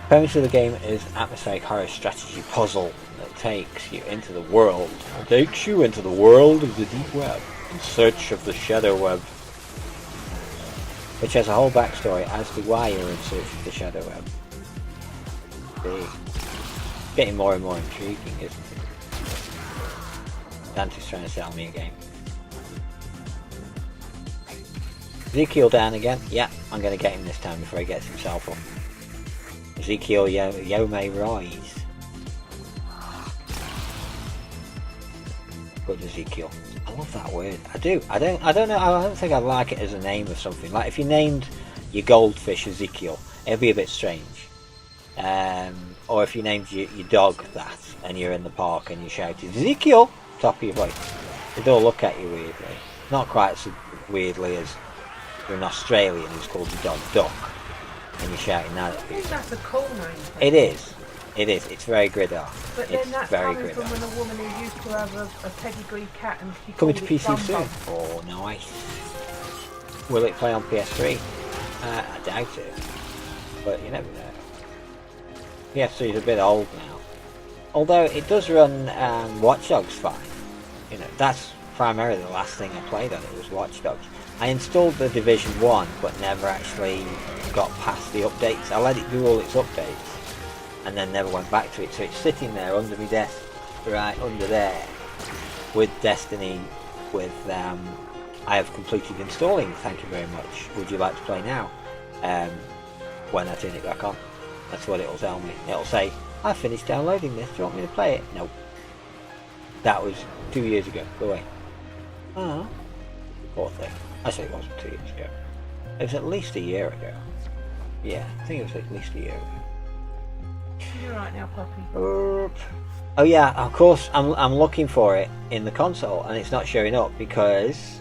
The premise of the game is atmospheric horror strategy puzzle that takes you into the world of the deep web in search of the shadow web, which has a whole backstory as to why you're in search of the shadow web. It's getting more and more intriguing, isn't it? Dante's trying to sell me a game. Ezekiel down again. Yeah, I'm going to get him this time before he gets himself up. Ezekiel Yo may rise. Good Ezekiel. I love that word. I do. I don't know. I don't think I'd like it as a name of something. Like if you named your goldfish Ezekiel, it'd be a bit strange. Or if you named your dog that, and you're in the park and you shouted Ezekiel, top of your voice, they'd all look at you weirdly. Not quite so weirdly as you're an Australian who's called your dog Duck, and you're shouting that at people. I think that's a cool name. It is. It's very gridar. But then it's that's very coming gridar. from a woman who used to have a pedigree cat and she Coming to called it PC soon. Dumbo. Oh, nice. Will it play on PS3? I doubt it. But you never know. PS3 is a bit old now. Although it does run Watch Dogs fine. That's primarily the last thing I played on it was Watch Dogs. I installed the Division 1, but never actually got past the updates. I let it do all its updates, and then never went back to it. So it's sitting there under my desk, right under there, with Destiny, with I have completed installing. Thank you very much. Would you like to play now? When I turn it back on, that's what it'll tell me. It'll say, I finished downloading this. Do you want me to play it? Nope. That was 2 years ago. Go away. Oh, poor thing. Actually, it wasn't 2 years ago. It was at least a year ago. Yeah, I think it was at least a year ago. You're right now, puppy. Oh yeah, of course. I'm looking for it in the console, and it's not showing up because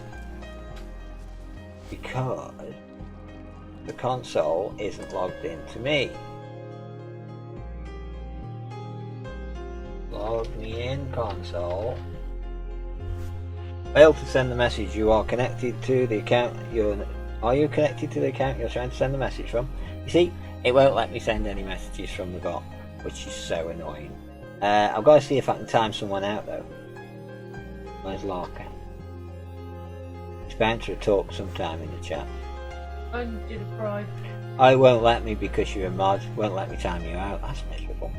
the console isn't logged into me. Log me in, console. Failed to send the message. You are connected to the account. Are you connected to the account you're trying to send the message from? You see, it won't let me send any messages from the bot, which is so annoying. I've got to see if I can time someone out though. Where's Larka? It's bound to talk sometime in the chat. I did a private. Oh, it won't let me because you're a mod. Won't let me time you out. That's miserable.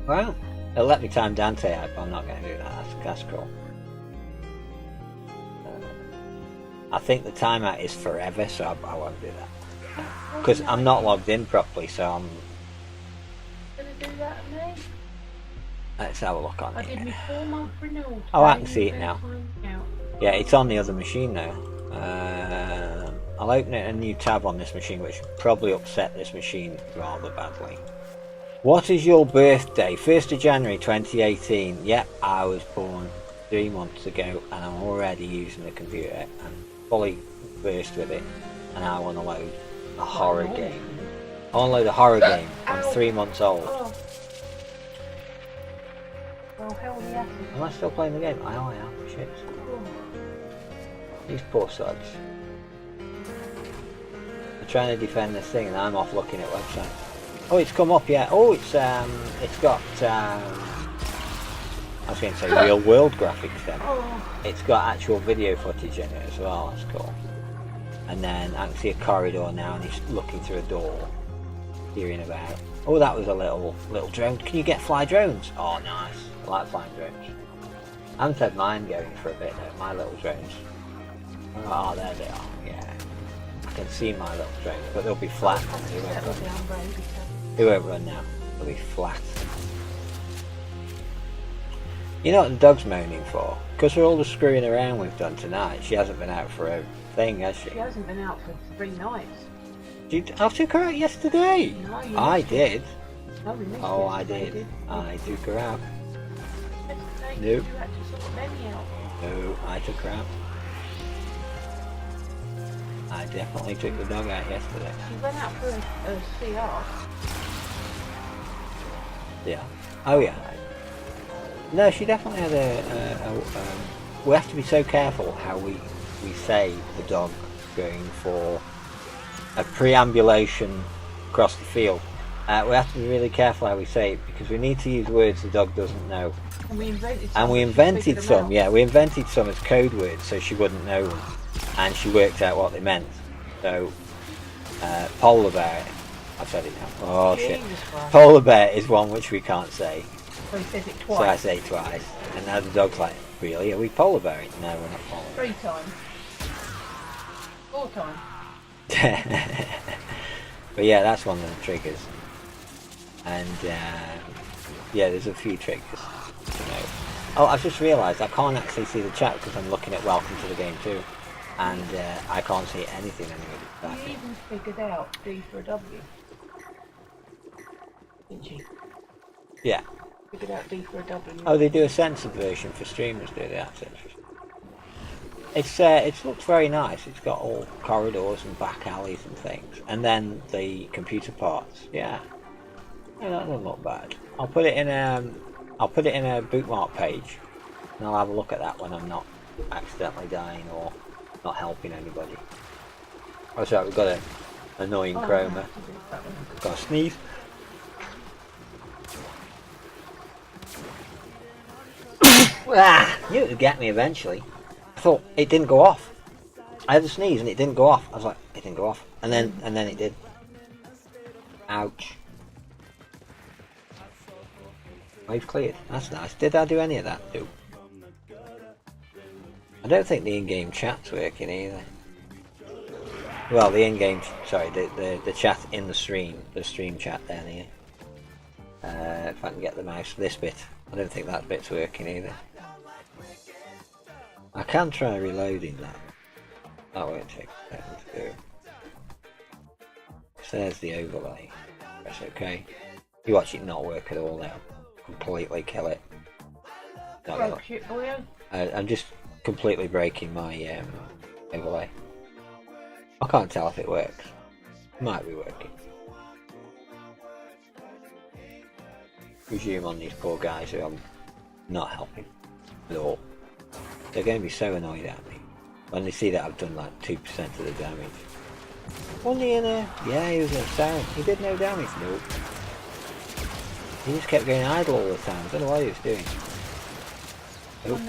Well, it'll let me time Dante out, but I'm not going to do that. That's cool. I think the timeout is forever, so I won't do that. Because I'm not logged in properly, so I'm... Gonna do that to me? Let's have a look on I it. did my 4-month renewal. Oh, I can see it now. Out. Yeah, it's on the other machine now. I'll open a new tab on this machine, which will probably upset this machine rather badly. What is your birthday? 1st of January 2018. Yep, I was born 3 months ago, and I'm already using the computer and fully versed with it. And I want to load a horror game. I want to load a horror game. I'm 3 months old. Oh. Well, hell yes. Am I still playing the game? I am. Shit. These poor sods. They're trying to defend this thing, and I'm off looking at websites. Oh, it's come up, yeah. Oh, it's got I was going to say real world graphics then. It's got actual video footage in it as well. That's cool. And then I can see a corridor now, and he's looking through a door, peering about. Oh, that was a little drone. Can you get fly drones? Oh, nice. I like flying drones. I haven't had mine going for a bit though. My little drones. Oh, there they are. Yeah, I can see my little drones, but they'll be flat. They won't run now. They'll be flat. You know what the dog's moaning for? Because of all the screwing around we've done tonight, she hasn't been out for a thing, has she? She hasn't been out for 3 nights. I took her out yesterday. No, you I did. No, we missed Oh, I yesterday, did. I took her out. Yesterday, Nope. You had to sort Lenny out. No, I took her out. I definitely took the dog out yesterday. She went out for a CR. Yeah. Oh yeah. No, she definitely had we have to be so careful how we say the dog going for a preambulation across the field. We have to be really careful how we say it because we need to use words the dog doesn't know. And we invented some. And we invented some, yeah, we invented some as code words so she wouldn't know them. And she worked out what they meant. So, polar bear, I've said it now. Oh shit. Polar bear is one which we can't say. So he says it So I twice. say it twice. And now the dog's like, really? Are we polar bearing? No, we're not polar 3 times. 4 times. bearing. But yeah, that's one of the triggers. And yeah, there's a few triggers. You know. Oh, I've just realised I can't actually see the chat because I'm looking at Welcome to the Game too. And I can't see anything anyway. You even figured out D for a W. Didn't you? Yeah. Figured out D for a W. Oh, they do a censored version for streamers, do they? That's interesting. It looks very nice. It's got all corridors and back alleys and things, and then the computer parts. Yeah, that doesn't look bad. I'll put it in a bookmark page, and I'll have a look at that when I'm not accidentally dying or not helping anybody. Oh, sorry, we've got an annoying chroma. Got a sneeze. Knew it would get me eventually. I thought it didn't go off. I had a sneeze and it didn't go off. I was like, it didn't go off, and then it did. Ouch. Wave cleared. That's nice. Did I do any of that too? I don't think the in-game chat's working either. Well, the in-game, sorry, the chat in the stream chat down here. If I can get the mouse, this bit. I don't think that bit's working either. I can try reloading that. That won't take a second to do. So there's the overlay. That's okay. You watch it not work at all now. Completely kill it. No, I'm just completely breaking my overlay. I can't tell if it works. It might be working. Resume on these poor guys who I'm not helping at all. They're going to be so annoyed at me when they see that I've done like 2% of the damage. Wasn't he in there? Yeah, he was in a sound. He did no damage. Nope. He just kept going idle all the time. I don't know what he was doing. Nope.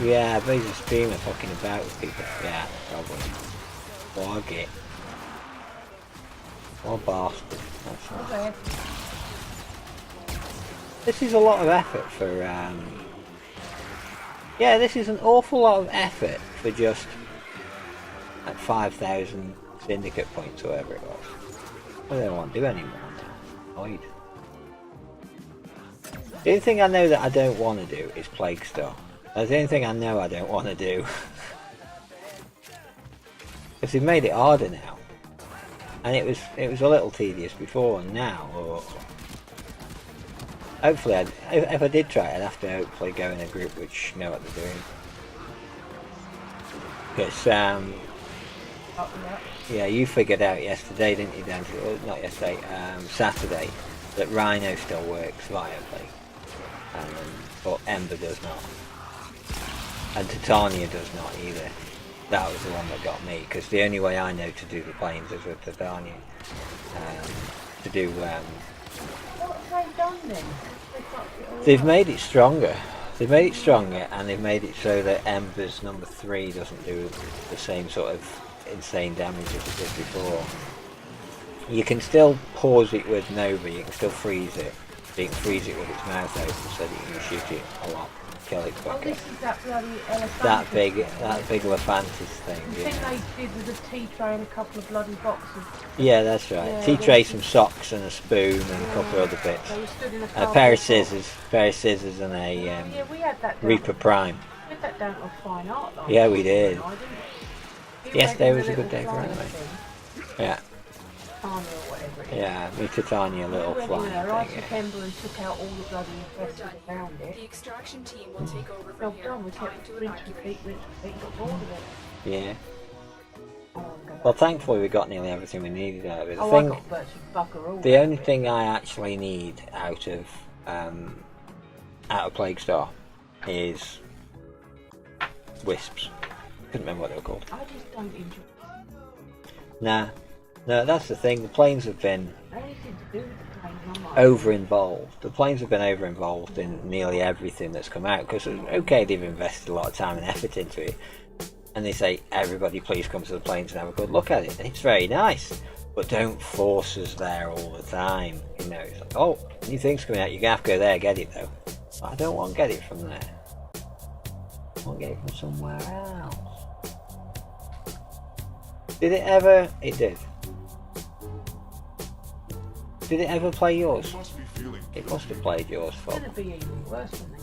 Yeah, but he's a streamer fucking about with people. Yeah, probably. Log it. What a bastard. That's right. This is a lot of effort for, yeah, this is an awful lot of effort for just like 5,000 syndicate points or whatever it was. I don't want to do anymore now. Annoyed. The only thing I know that I don't want to do is Plague Star. That's the only thing I know I don't want to do. Because they've made it harder now. And it was a little tedious before, and now, hopefully, if I did try it, I'd have to hopefully go in a group which know what they're doing. Because, yeah, you figured out yesterday, didn't you, Dan? Not yesterday, Saturday, that Rhino still works viably. But Ember does not. And Titania does not either. That was the one that got me, because the only way I know to do the planes is with Titania. To do, What have they done then? They've made it stronger. They've made it stronger, and they've made it so that Ember's number 3 doesn't do the same sort of insane damage as it did before. You can still pause it with Nova, you can still freeze it. You can freeze it with its mouth open so that you can shoot it a lot, kill it quicker. This is that bloody That big Lephantis thing. I think they did with a T-tray and a couple of bloody boxes. Yeah, that's right. Yeah, T-tray, some socks and a spoon and a couple of other bits. They were stood in A pair of scissors and a yeah, we had that Reaper Prime. We had that down to a fine art line. Yeah, we did. You Yesterday made was a little good day for flying anime. thing, Yeah, Tanya or whatever it is. yeah, me Titania little Already flying there, I thing. took Ember and took out all the bloody infestors around The it. extraction team will take over Job from here. done, we Trying kept to rinse, evacuate. repeat, got bored of it. Yeah. Oh, I'm gonna- Well, thankfully we got nearly everything we needed out of it. I got virtually bugger all. The only thing I actually need out of Plague Star is wisps. Couldn't remember what they were called. I just don't enjoy Nah, no, that's the thing. The planes have been anything to do with the plane. I'm like, over-involved. The planes have been over-involved in nearly everything that's come out. Because okay, they've invested a lot of time and effort into it, and they say everybody please come to the planes and have a good look at it. And it's very nice, but don't force us there all the time. You know, it's like, oh, new thing's coming out. You have to go there, get it though. I don't want to get it from there. I want to get it from somewhere else. Did it ever? It did. Did it ever play yours? It must have played yours, it's Fob. going to be even worse than that.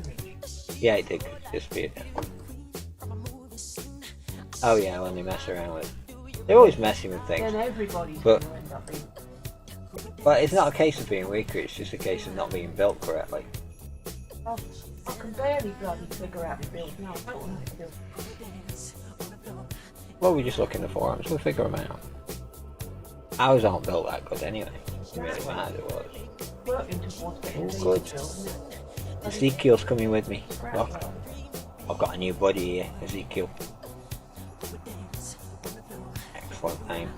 Damage. Yeah, it did just be it. Oh yeah, when they mess around with it. They're always messing with Then things. everybody's But- going to end up being. But it's not a case of being weaker, it's just a case of not being built correctly. I can barely bloody figure out the build now. I don't know how to build. Well, we just look in the forums, we'll figure them out. Ours aren't built that good anyway. It really matters it was. Working towards getting Oh, these good. built, isn't it? Ezekiel's coming with me. Look, I've got a new buddy here, Ezekiel. Excellent name.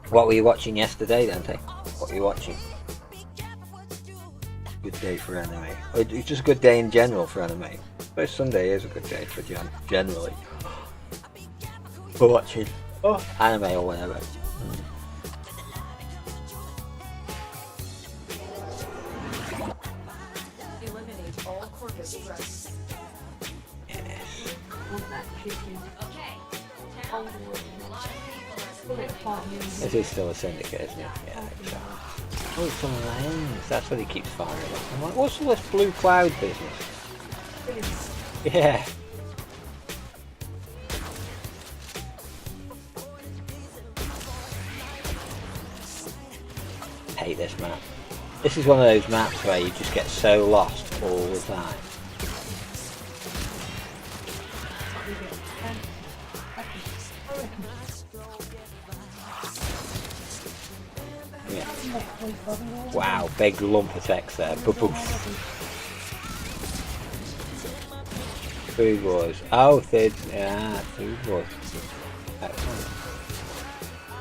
What were you watching yesterday, Dante? What were you watching? Good day for anime. It's just a good day in general for anime. But Sunday is a good day for generally for watching anime or whatever. Eliminate all corpus threats. Want that chicken. Hold pull it apart and then- This is still a syndicate, isn't it? Yeah, I think so. Oh, it's on lens. That's what he keeps firing at. I'm like, what's all this blue cloud business? Yeah. Hate this map. This is one of those maps where you just get so lost all the time. Yeah. Wow, big lump of text there. Food Wars. Oh, third. Yeah, Food Wars. Excellent.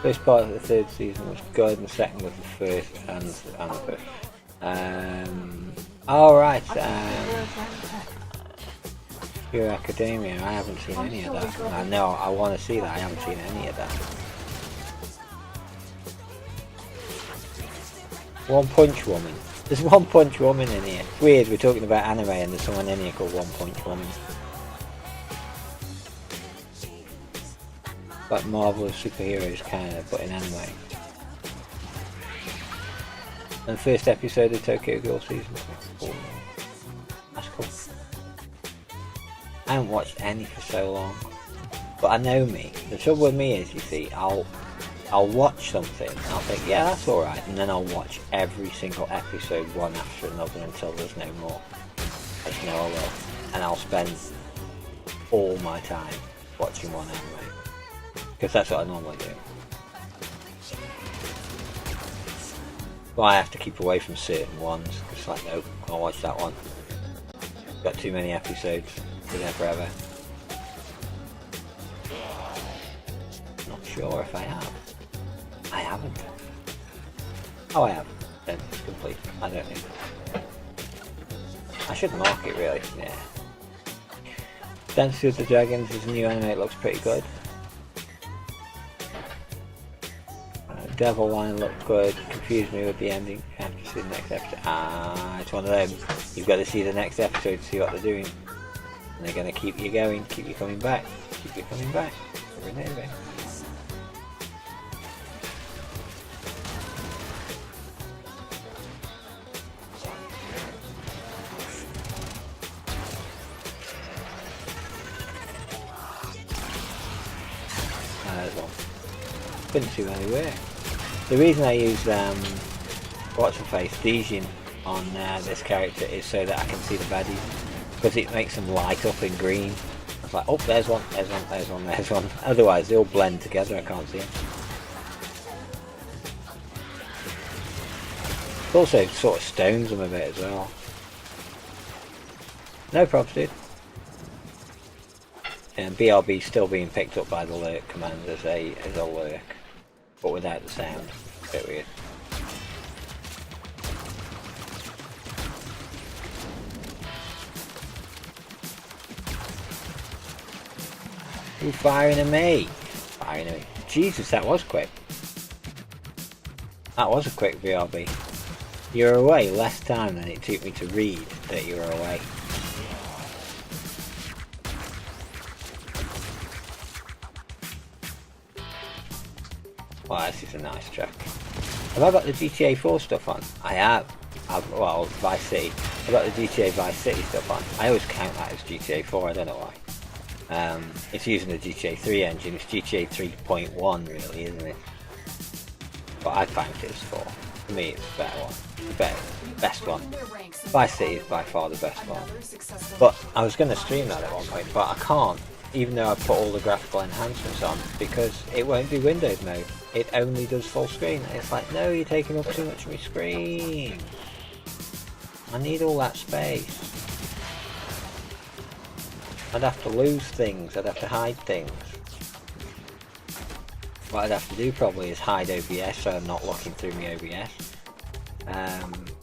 First part of the third season was good, and the second was the first, and the first. All right. Your Academia. I haven't seen any of that. I know. I want to see that. I haven't seen any of that. One Punch Woman. There's One Punch Woman in here. Weird. We're talking about anime, and there's someone in here called One Punch Woman. Like Marvel superheroes kind of, but in anime. And the first episode of Tokyo Ghoul season 2. Oh, that's cool. I haven't watched any for so long, but I know me. The trouble with me is, you see, I'll watch something and I'll think, yeah, that's alright, and then I'll watch every single episode one after another until there's no more. There's no other, and I'll spend all my time watching one anime. Because that's what I normally do. But I have to keep away from certain ones. It's like, nope, I'll watch that one. Got too many episodes. Been there forever. Not sure if I have. I haven't. Oh, I have. Then it's complete. I don't think. I should mark it really. Yeah. Dance with the Dragons is a new anime. It looks pretty good. Devil Line looked good, confused me with the ending. I have to see the next episode. It's one of them. You've got to see the next episode to see what they're doing. And they're going to keep you going, keep you coming back, keep you coming back. Over and over. There's one. Couldn't see where they were. The reason I use what's her face, Dijin on this character is so that I can see the baddies, because it makes them light up in green. It's like, oh, there's one, there's one, there's one, there's one. Otherwise they all blend together, I can't see them. It also sort of stones them a bit as well. No props, dude. And BRB still being picked up by the lurk command as a lurk, but without the sound. A bit weird. Who firing at me? Firing at me. Jesus, that was quick. That was a quick BRB. You're away less time than it took me to read that you were away. Wow, this is a nice track. Have I got the GTA 4 stuff on? I have. Well, Vice City. I've got the GTA Vice City stuff on. I always count that as GTA 4, I don't know why. It's using the GTA 3 engine. It's GTA 3.1 really, isn't it? But I found it as 4. For me, it's the better one. The best one. Vice City is by far the best one. But I was going to stream that at one point, but I can't. Even though I put all the graphical enhancements on, because it won't do Windows mode. It only does full screen. It's like, no, you're taking up too much of my screen. I need all that space. I'd have to lose things. I'd have to hide things. What I'd have to do probably is hide OBS so I'm not looking through my OBS.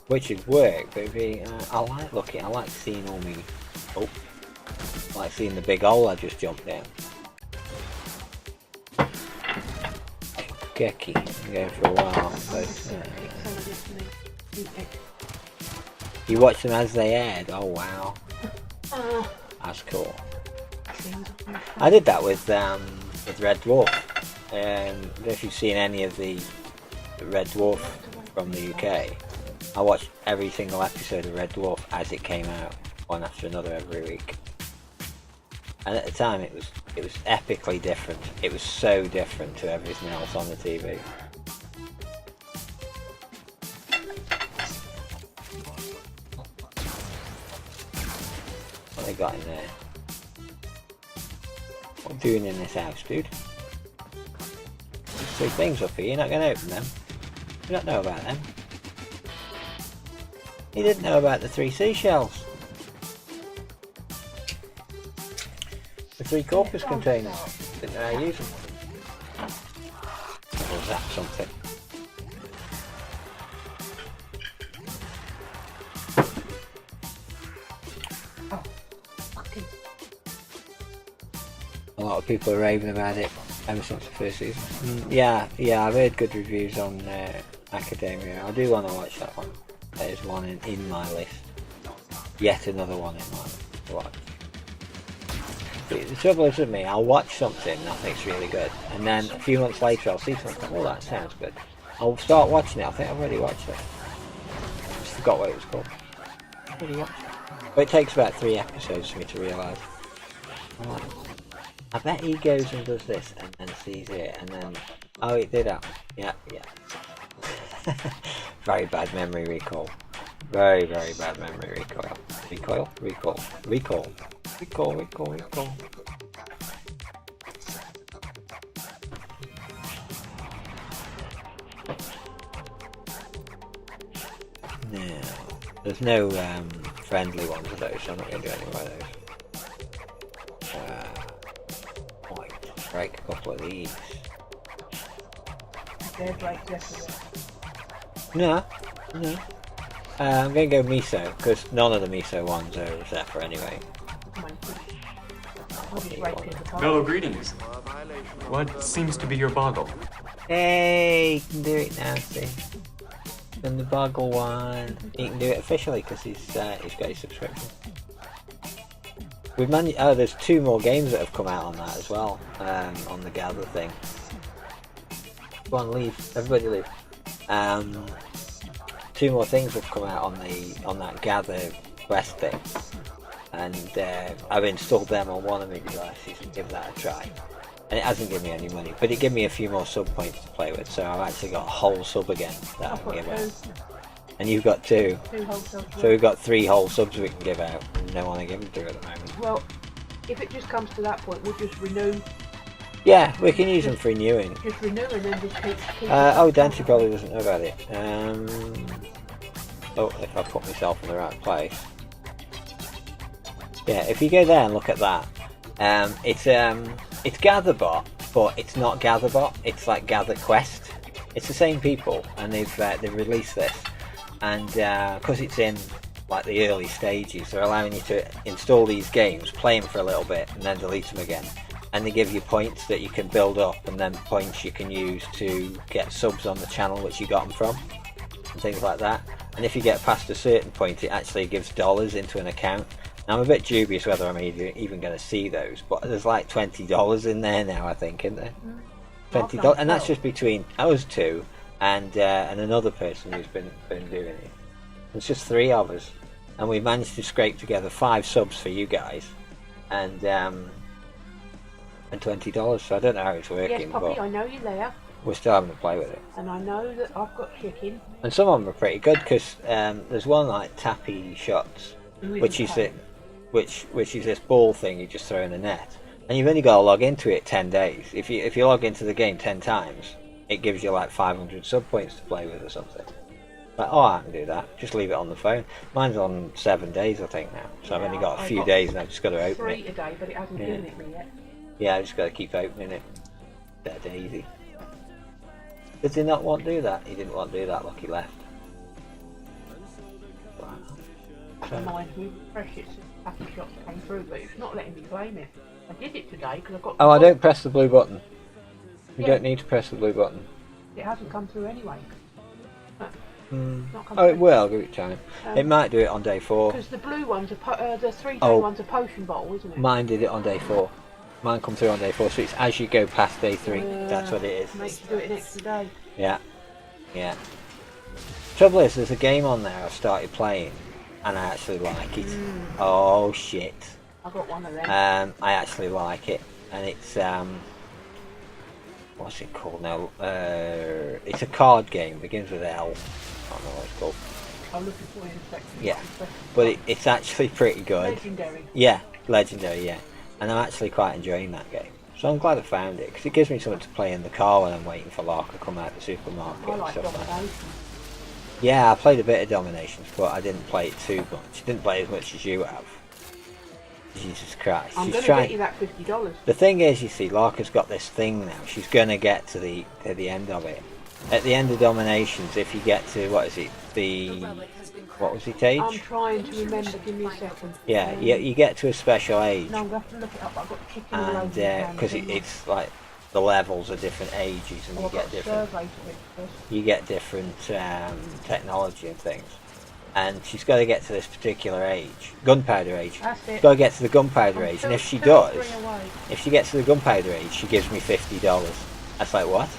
Which would work, but it'd be, I like looking, I like seeing all my... Oh, like seeing the big hole I just jumped down. Geki, I'm going for a while. You watch them as they aired? Oh wow. That's cool. I did that with Red Dwarf. I don't know if you've seen any of the Red Dwarf from the UK. I watched every single episode of Red Dwarf as it came out, one after another every week. And at the time it was epically different. It was so different to everything else on the TV. What they got in there? What are you doing in this house, dude? There's 3 things up here, you're not going to open them? You don't know about them? You didn't know about the 3 seashells? The 3 corpus containers. Didn't know how to use them. Or was that something? A lot of people are raving about it ever since the first season. Yeah, I've heard good reviews on Academia. I do want to watch that one. There's one in my list. Yet another one in my list to watch. The trouble is with me, I'll watch something I think's really good, and then a few months later I'll see something, oh that sounds good. I'll start watching it, I think I've already watched it. I just forgot what it was called. I've already watched it. But it takes about 3 episodes for me to realise. Right. I bet he goes and does this and then sees it and then... Oh, it did happen. Yeah. Very bad memory recall. Very, very bad memory recoil. Recall. Now, there's no friendly ones of those, so I'm not going to do any more of those. Might break a couple of these. No. I'm going to go miso, because none of the miso ones are Zephyr anyway. Fellow greetings. What seems to be your boggle? Hey, you can do it now, see. And the boggle one, you can do it officially because he's got his subscription. We've managed. Oh, there's 2 more games that have come out on that as well. On the Gather thing. Go on, leave. Everybody leave. 2 more things have come out on that Gather quest thing, and I've installed them on one of my devices and give that a try. And it hasn't given me any money, but it gave me a few more sub points to play with, so I've actually got a whole sub again that I can give out. And you've got 2. 2 whole subs. So we've got 3 whole subs we can give out, and no one to give them to at the moment. Well, if it just comes to that point, we'll just renew. Yeah, we can use them for renewing. Just renew and then just keep oh, Dante probably doesn't know about it. Oh, if I put myself in the right place. Yeah, if you go there and look at that, it's GatherBot, but it's not GatherBot. It's like GatherQuest. It's the same people, and they've released this, and because it's in like the early stages, they're allowing you to install these games, play them for a little bit, and then delete them again. And they give you points that you can build up, and then points you can use to get subs on the channel which you got them from, and things like that. And if you get past a certain point, it actually gives dollars into an account. Now, I'm a bit dubious whether I'm even going to see those, but there's like $20 in there now, I think, isn't there? $20, and that's just between us 2 and another person who's been doing it. It's just 3 of us, and we managed to scrape together 5 subs for you guys, and $20. So I don't know how it's working. Yes, Poppy, but I know you're there, we're still having to play with it. and I know that I've got chicken. And some of them are pretty good because there's one like Tappy Shots, which is this ball thing you just throw in a net, and you've only got to log into it 10 days. If you log into the game 10 times, it gives you like 500 sub points to play with or something. Like, oh, I can do that. Just leave it on the phone. Mine's on 7 days, I think now. So I've only got a few days, and I've just got to open 3 it. today, but it hasn't given it me yet. Yeah, I just got to keep opening it. Dead easy. Did he not want to do that? He didn't want to do that. Lucky left. Wow. Never mind, we refresh it. happy shots came through, but it's not letting me claim it. I did it today because I got. Oh, I don't press the blue button. You Yeah. don't need to press the blue button. It hasn't come through anyway. Not come Oh, it through. will. Give it time. It might do it on day 4. Because the blue one's the 3-day Oh. one's a potion bottle, isn't it? Mine did it on day 4. Mine come through on day 4, so it's as you go past day 3. That's what it is. Makes you do it an extra day. Yeah. Yeah. Trouble is, there's a game on there I've started playing, and I actually like it. Oh shit. I got one of them. I actually like it, and it's what's it called now? It's a card game. Begins with L. I don't know what it's called. I'll look it for you in a second. Yeah, but it's actually pretty good. Legendary. Yeah, legendary. Yeah, and I'm actually quite enjoying that game. So I'm glad I found it because it gives me something to play in the car when I'm waiting for Lark to come out of the supermarket I and like stuff like that. domination. Yeah, I played a bit of Dominations, but I didn't play it too much. Didn't play as much as you have. Jesus Christ. I'm She's going to trying. get you that $50. The thing is, you see, Larka's got this thing now. She's going to get to the end of it. At the end of Dominations, if you get to, what is it, what was it, age? I'm trying to remember. Give me a second. Yeah, you get to a special age, No, I'm going to have to look it up. I've got chicken all over and the hand, because haven't I? it's like the levels are different ages, and Oh, you I've get got a different. survey to read first. You get different technology and things. And she's got to get to this particular age, gunpowder age. That's it. Got to get to the gunpowder I'm age, and if she two or does, three away. if she gets to the gunpowder age, she gives me $50. That's like what?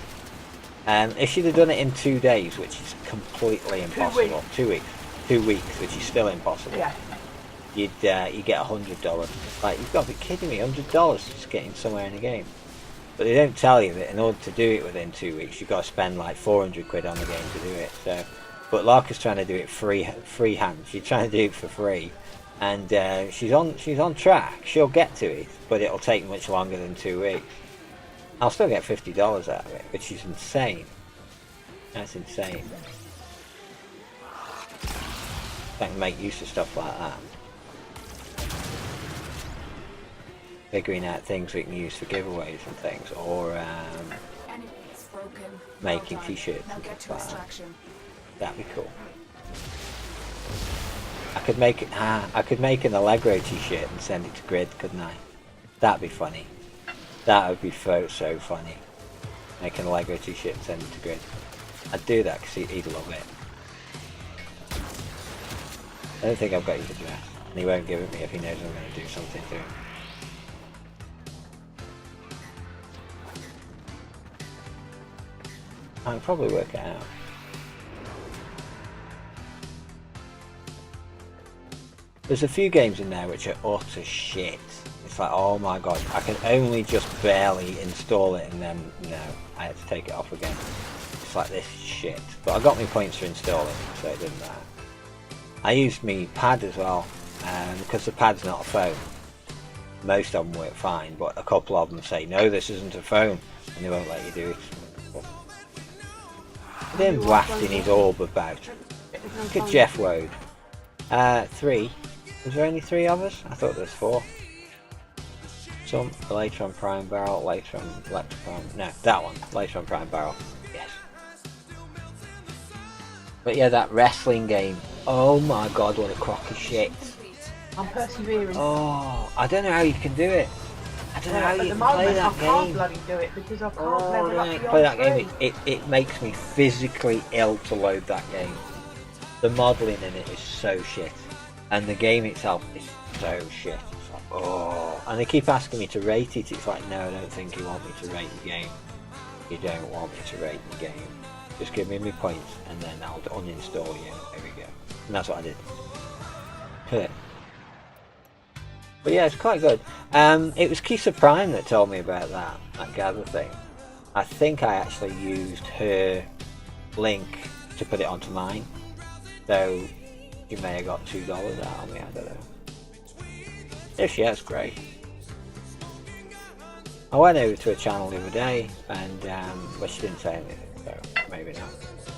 If she'd have done it in 2 days, which is completely impossible, 2 weeks, 2 weeks, which is still impossible. Yeah. You get $100. Like, you've got to be kidding me, $100 just getting somewhere in the game. But they don't tell you that in order to do it within 2 weeks, you've got to spend like 400 quid on the game to do it. So, but Larka's trying to do it free hand. She's trying to do it for free, and she's on track. She'll get to it, but it'll take much longer than 2 weeks. I'll still get $50 out of it, which is insane. That's insane. I can make use of stuff like that. Figuring out things we can use for giveaways and things, or making t-shirts and stuff like that. That'd be cool. I could make an Allegro t-shirt and send it to Grid, couldn't I? That'd be funny. That would be so funny. Make an Allegro t-shirt and send it to Grid. I'd do that because he'd love it. I don't think I've got his address, and he won't give it me if he knows I'm going to do something to him. I can probably work it out. There's a few games in there which are utter shit. It's like, oh my god, I can only just barely install it, and then no, I had to take it off again. It's like this shit. But I got my points for installing, so it didn't matter. I used my pad as well, because the pad's not a phone. Most of them work fine, but a couple of them say, no, this isn't a phone, and they won't let you do it. Then wafting his orb about. Look at Jeff Wode. 3. Was there only 3 of us? I thought there was 4. Some later on Prime Barrel, later on Electron. No, that one. Later on Prime Barrel. Yes. But yeah, that wrestling game. Oh my god, what a crock of shit. I'm persevering. Oh, I don't know how you can do it. I don't know how At you the can moment, play I that can't game. bloody do it because I can't Oh, level up right, the play that old game. screen. It makes me physically ill to load that game. The modelling in it is so shit, and the game itself is so shit. It's like, oh, and they keep asking me to rate it. It's like, no, I don't think you want me to rate the game. You don't want me to rate the game. Just give me my points, and then I'll uninstall you. There we go. And that's what I did. But yeah, it's quite good. It was Kisa Prime that told me about that Gather thing. I think I actually used her link to put it onto mine. So you may have got $2 out of me, I don't know. If she has, great. I went over to her channel the other day, and well, she didn't say anything, so maybe not.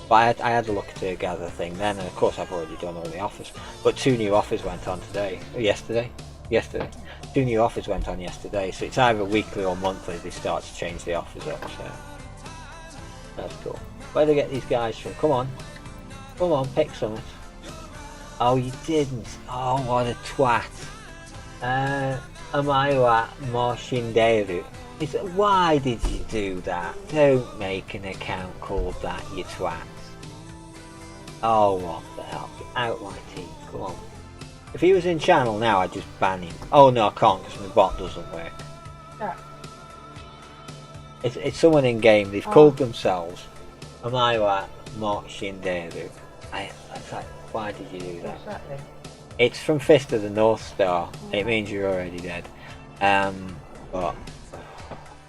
But I had a look at her Gather thing then, and of course I've already done all the offers. But 2 new offers went on yesterday. 2 new offers went on yesterday, so it's either weekly or monthly they start to change the offers up, so that's cool. Where do they get these guys from? Come on, pick some. Oh, you didn't. Oh, what a twat. Am I like Marshinderu? He said, why did you do that? Don't make an account called that, you twat. Oh, what the hell? Get out my team, come on. If he was in channel now, I'd just ban him. Oh no, I can't because my bot doesn't work. Yeah. It's someone in game, they've called themselves Am I like Marshinderu? It's like, why did you do that? What's that then? It's from Fist of the North Star. It means you're already dead. But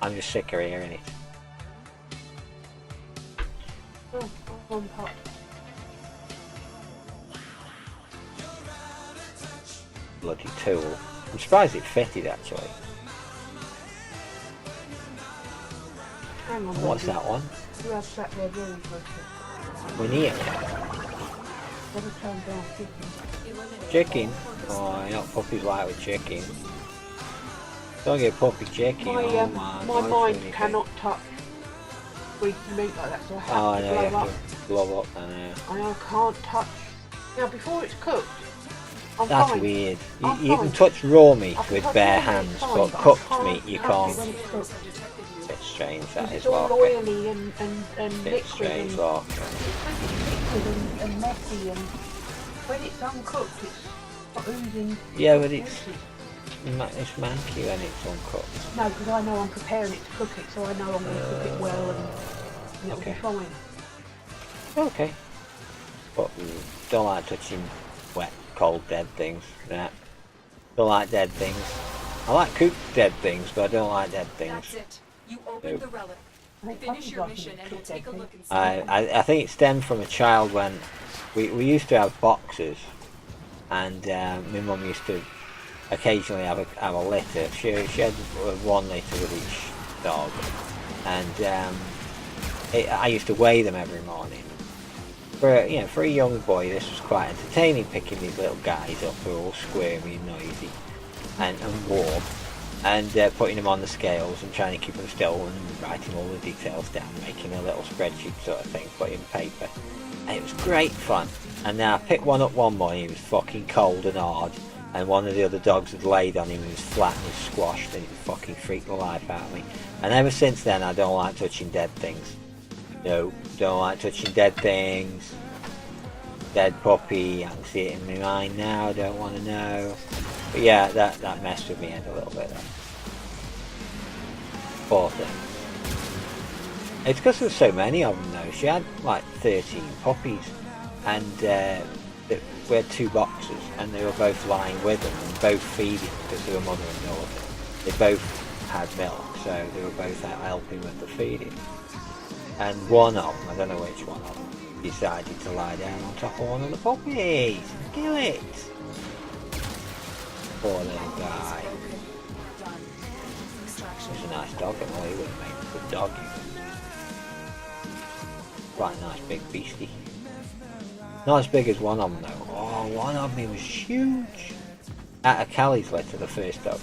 I'm just sick of hearing it. Oh, one pot. Bloody tool. I'm surprised it fitted actually. Hang on, What's baby. that one? You have sat there very quickly. We're near. Never turn down chicken. Chicken? Oh, you know what puppies like with chicken. Don't get puppy chicken. My mind cannot touch greasy meat like that, so I have Oh, I to know, you blow have up. to blow up. I know. I can't touch. Now, before it's cooked, I'm That's fine. weird. I'm You fine. can touch raw meat I can with touch bare raw meat, hands, fine, but I cooked can't meat you touch it can't. when it's cooked. Bit strange that It's is, all Lark. oily and Bit liquid strange, and, Lark. liquid and messy, and when it's uncooked, it's not oozing. Yeah, but it's juices. it's manky when it's uncooked. No, because I know I'm preparing it to cook it, so I know I'm going to cook it well and it'll Okay. be fine. Okay. But don't like touching wet, cold, dead things. Nah. Don't like dead things. I like cooked dead things, but I don't like dead things. That's it. You opened the relic. I think Finish Puppy your doesn't mission and cook we'll take a that look and see. I think it stemmed from a child when we used to have boxes, and my mum used to occasionally have a litter. She had 1 litter with each dog, and I used to weigh them every morning. For a young boy, this was quite entertaining, picking these little guys up who are all squirmy and noisy and warm, and putting them on the scales and trying to keep them still and writing all the details down, making a little spreadsheet sort of thing, put in paper. And it was great fun. And then I picked one up one morning, he was fucking cold and hard, and one of the other dogs had laid on him, he was flat and he was squashed, and it fucking freaked the life out of me. And ever since then I don't like touching dead things. No, don't like touching dead things. Dead puppy, I can see it in my mind now, don't want to know. But yeah, that messed with me head a little bit. Poor thing. It's because there's so many of them though. She had like 13 puppies, and we had 2 boxes, and they were both lying with them and both feeding because they were mother and daughter. They both had milk, so they were both out helping with the feeding. And one of them, I don't know which one of them, decided to lie down on top of one of the puppies and kill it. Poor little guy. He's a nice dog, and he would make a good dog. Quite a nice big beastie. Not as big as one of them though. Oh, one of them was huge. Out of Callie's litter, the first dog.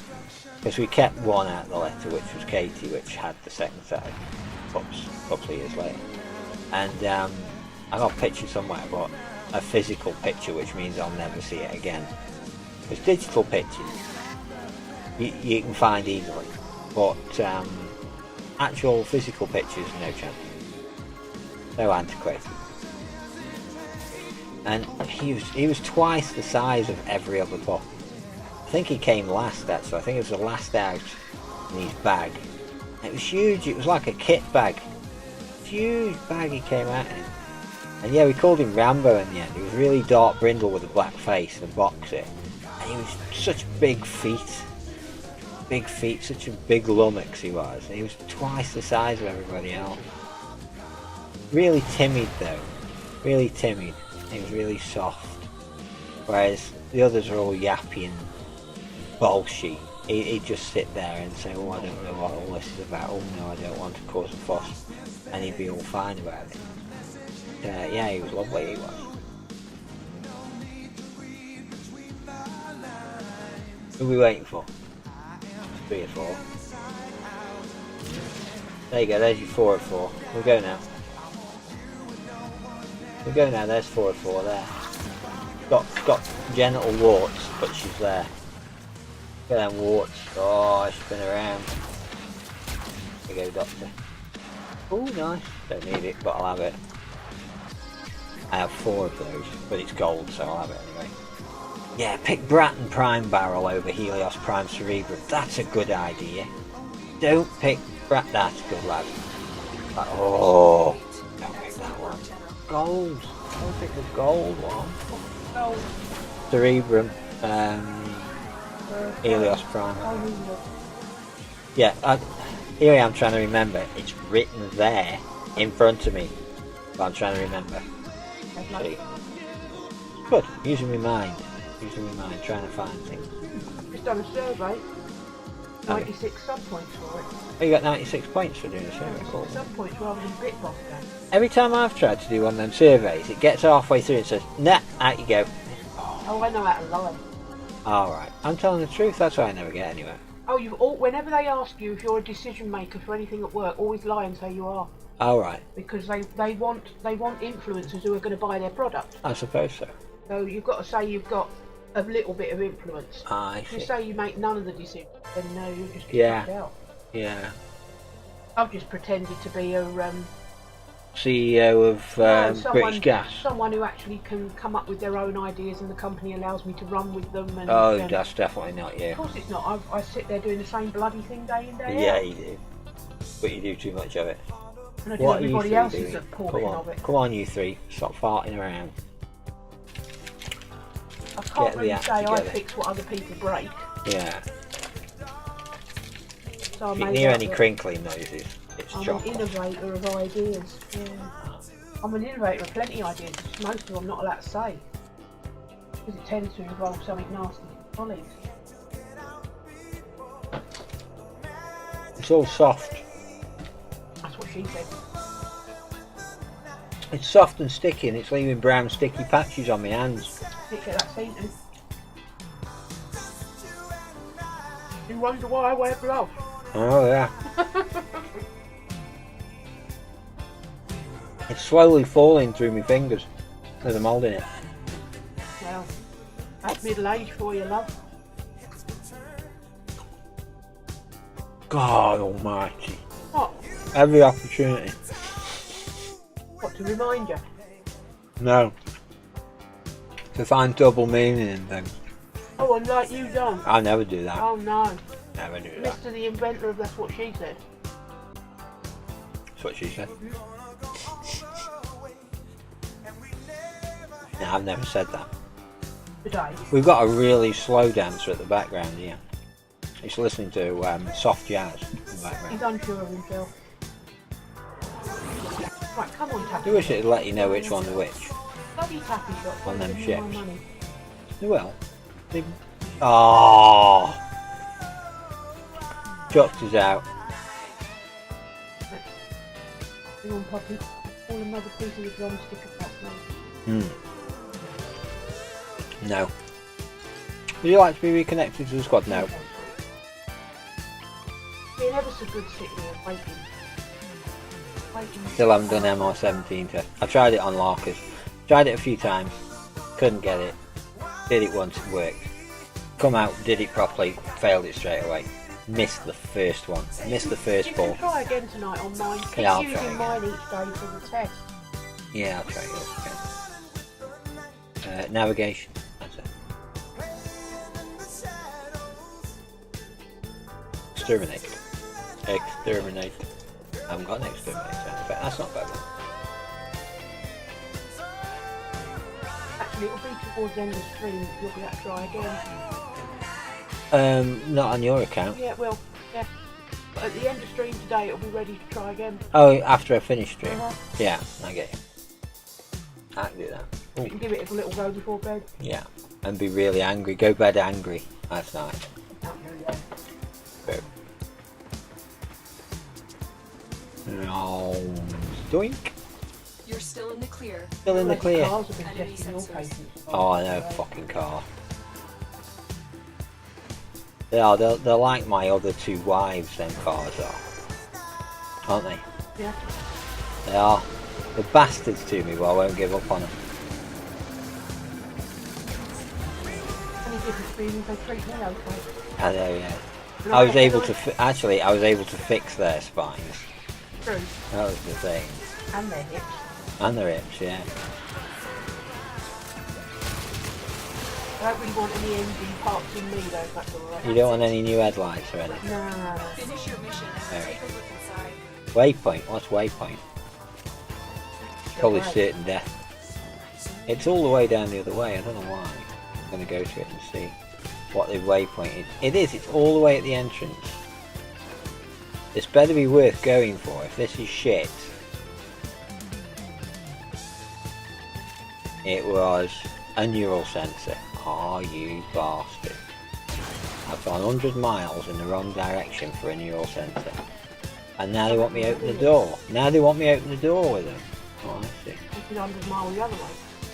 Because we kept one out of the litter, which was Katie, which had the second set of pups a couple of years later. And I got a picture somewhere, but a physical picture, which means I'll never see it again. Because digital pictures you can find easily, but actual physical pictures, no chance. So antiquated. And he was twice the size of every other pup. I think he came last actually. I think it was the last out in his bag. It was huge. It was like a kit bag. Huge bag he came out in. And yeah, we called him Rambo in the end. He was really dark brindle with a black face and boxer. And he was such big feet. Big feet, such a big lummox he was. And he was twice the size of everybody else. Really timid though. Really timid. He was really soft. Whereas the others are all yappy and bolshy. He'd just sit there and say, oh, I don't know what all this is about. Oh no, I don't want to cause a fuss. And he'd be all fine about it. Yeah, he was lovely, he was. Who are we waiting for? 3 or 4. There you go, there's your 4 or 4. We'll go now. We'll go now, there's 4 or 4 there. Got genital warts, but she's there. Look at them warts. Oh, spin around. There you go, Doctor. Oh, nice. Don't need it, but I'll have it. I have 4 of those, but it's gold, so I'll have it anyway. Yeah, pick Bratton Prime Barrel over Helios Prime Cerebrum. That's a good idea. Don't pick Brat. That's good, lad. Oh, don't pick that one. Gold. Don't pick the gold one. Gold. Cerebrum. Helios Prime. Yeah, here I am trying to remember. It's written there in front of me, but I'm trying to remember. See? Good. Using my mind. Trying to find things. Just done a survey. 96 sub points for it. Oh, you got 96 points for doing a survey. Cool. Sub points rather than bit box. Every time I've tried to do one of them surveys, it gets halfway through and says, nah, out you go. Oh, I know how to lie. Alright, I'm telling the truth, that's why I never get anywhere. Oh, whenever they ask you if you're a decision maker for anything at work, always lie and say you are. Alright. Because they want influencers who are going to buy their product. I suppose so. So you've got to say you've got a little bit of influence. I see. If you say you make none of the decisions, then no, you just get Yeah. kicked out. Yeah. I've just pretended to be a CEO of British Gas. Someone who actually can come up with their own ideas, and the company allows me to run with them. And, Oh, that's definitely not you. Of course it's not. I sit there doing the same bloody thing day in, day out. Yeah, you do. But you do too much of it. And I do What are you everybody three else's doing? portion of it. Come on, you three. Stop farting around. I can't the really act say I together. fix what other people break. Yeah. So I If you made hear out any that crinkling noises, it's I'm chocolate. an innovator of ideas. Yeah. I'm an innovator of plenty of ideas, which most of them I'm not allowed to say. Because it tends to involve something nasty to colleagues. It's all soft. That's what she said. It's soft and sticky, and it's leaving brown sticky patches on my hands. Didn't get that seen. You wonder why I wear gloves? Oh yeah. It's slowly falling through my fingers. There's a mould in it. Well, that's middle age for you, love. God almighty. What? Every opportunity. What, to remind you? No. To find double meaning in things. Oh, and like you don't. I'll never do that. Oh no. Never do that. Mr. the inventor of That's What She Said. That's what she said. No, I've never said that. Today. We've got a really slow dancer at the background here. He's listening to soft jazz in the background. He's unsure of himself. Right, come on, Tappy. I wish it'd let you know which one's which. Bloody Tappy shot. On them Give me my ships. money. Well. Oh. Chucked us out. Hang on, Poppy. All another piece of the drumstick apart now. No. Would you like to be reconnected to the squad? No. Being ever so good sitting here waiting. Still haven't done MR17 test. I tried it on Larkers. Tried it a few times. Couldn't get it. Did it once, it worked. Come out, did it properly, failed it straight away. Missed the first one. Missed the first You ball. can try again tonight on mine. Keep Yeah, I'll try using again. mine each day for the test. Yeah, I'll try it again. Navigation. That's it. Exterminate. Exterminate. I haven't got an exterminate sound effect. That's not bad. Actually, it'll be towards the end of the stream. You'll be able to try again. Not on your account. Yeah, well, yeah. But at the end of stream today, it'll be ready to try again. Oh, after I finish stream. Uh-huh. Yeah, I get you. I can do that. You can give it a little go before bed. Yeah, and be really angry. Go bed angry. That's nice. Boom. No. Doink. You're still in the clear. Still in the clear. Cars have been testing your patience. Oh, I know, fucking car. They are. They're like my other two wives. Them cars are, aren't they? Yeah. They are. They're bastards to me, but I won't give up on them. Any difference means they treat me okay. I know, yeah. And I was able reckon to actually I was able to fix their spines. True. That was the thing. And their hips. And their hips, yeah. I don't really want any engine parts in me though, if that's alright. You don't want any new headlights or anything. No. Finish your mission. Alright. Take a look inside. Waypoint, what's waypoint? Probably Right. certain death. It's all the way down the other way, I don't know why. I'm gonna go to it and see what the waypoint is. It is, it's all the way at the entrance. This better be worth going for. If this is shit. It was a neural sensor. Oh, you bastard. I've gone 100 miles in the wrong direction for a neural sensor. And now they want me open the door. Now they want me open the door with them. Oh, I see. You can 100 miles the other way.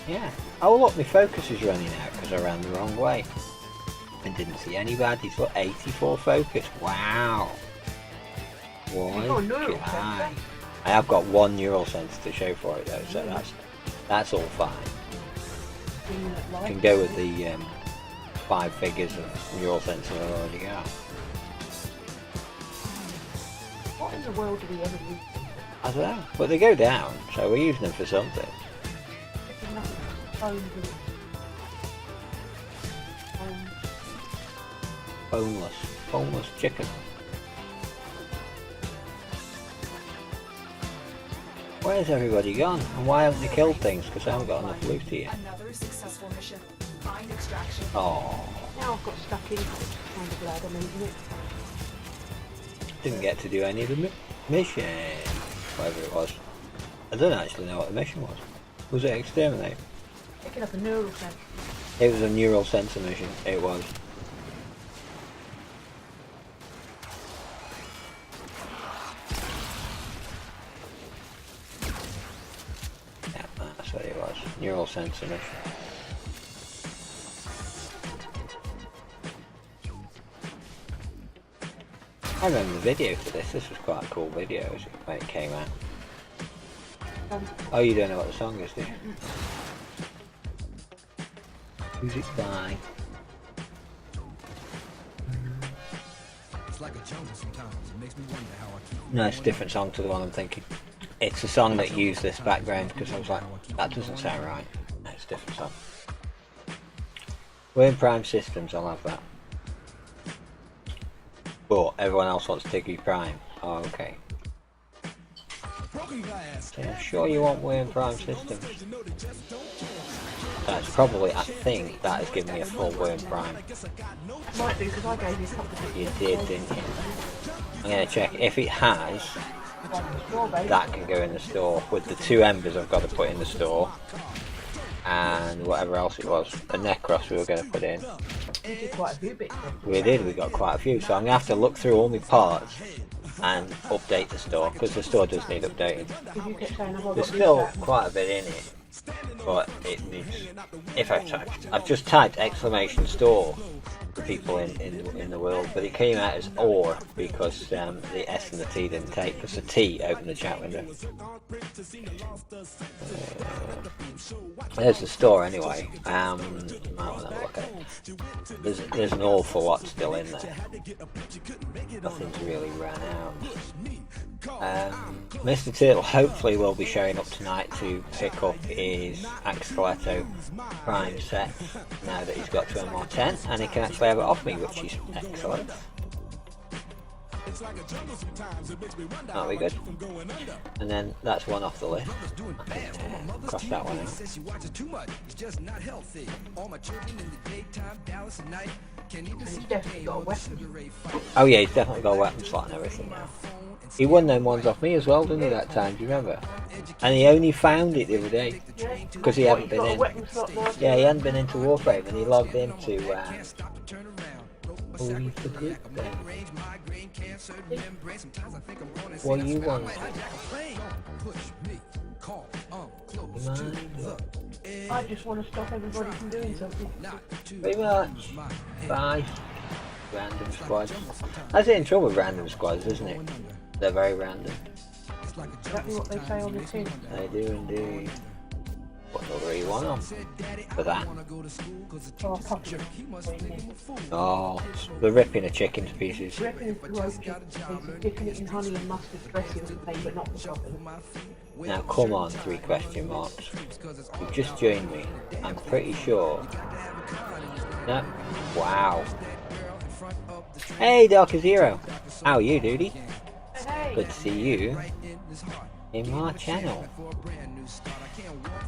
Yeah. Oh look, my focus is running out because I ran the wrong way. And didn't see any baddies. Look, 84 focus. Wow. One got a neural guy. sensor? I have got one neural sensor to show for it though, so that's all fine. I can go with the 5 figures of neural sensor I already got. What in the world do we ever use? I don't know, but they go down, so we're using them for something. There's nothing phones with it. Boneless chicken. Where's everybody gone? And why haven't they killed things? Because I haven't got enough loot here. Another successful mission. Find extraction. Oh, Now I've got stuck in it. I'm kind of glad I'm eating it. didn't get to do any of the mission. Whatever it was. I don't actually know what the mission was. Was it exterminate? Picking up a neural sensor. It was a neural sensor mission. It was. Yeah, that's what it was. Neural sensor mission. I remember the video for this. This was quite a cool video when it came out. Oh, you don't know what the song is, do you? Who's it by? No, it's a different song to the one I'm thinking. It's a song that used this background because I was like, that doesn't sound right. No, it's a different song. We're in Prime Systems, I'll have that. But everyone else wants Tiggy Prime. Oh, okay. So I'm sure you want We're in Prime Systems. That's probably, I think, that has given me a full We're in Prime. Might do because I gave you a couple of You did, didn't you? I'm going to check. If it has, that can go in the store. With the 2 embers I've got to put in the store. And whatever else it was. The Necros we were going to put in. We did quite a few bits then. We did, we got quite a few. So I'm going to have to look through all my parts and update the store. Because the store does need updating. Because you kept saying, I've got There's this, still that. quite a bit in it. But it needs... If I've just typed exclamation store for people in the world, but it came out as OR because the S and the T didn't take, because the T opened the chat window. There's the store anyway. Might want to have a look at it. There's an awful lot still in there. Nothing's really ran out. Mr. Turtle hopefully will be showing up tonight to pick up his Axcaleto Prime set now that he's got to MR10 and he can actually have it off me, which is excellent. That'll be good. And then that's one off the list. Cross that one out. And he's definitely got a weapon. Oh yeah, he's definitely got a weapon slot and everything now. He won them ones off me as well, didn't he, that time, do you remember? And he only found it the other day, because he hadn't been in. Yeah, he hadn't been into Warframe, and he logged into the group then. What you want? I just want to stop everybody from doing something. Pretty much. Bye. Random squads. That's it in trouble with random squads, isn't it? They're very random. Exactly what they say on the tin. They do indeed. What the 3-1 on for that. Oh, probably. Oh, they're ripping a chicken to pieces. Ripping roast chicken to pieces, dipping it in honey and mustard dressing and thing, but not for shopping. Now come on, 3 question marks. You've just joined me. I'm pretty sure. No. Wow. Hey, Darker Zero. How are you, duty? Hey! Good to see you in my channel.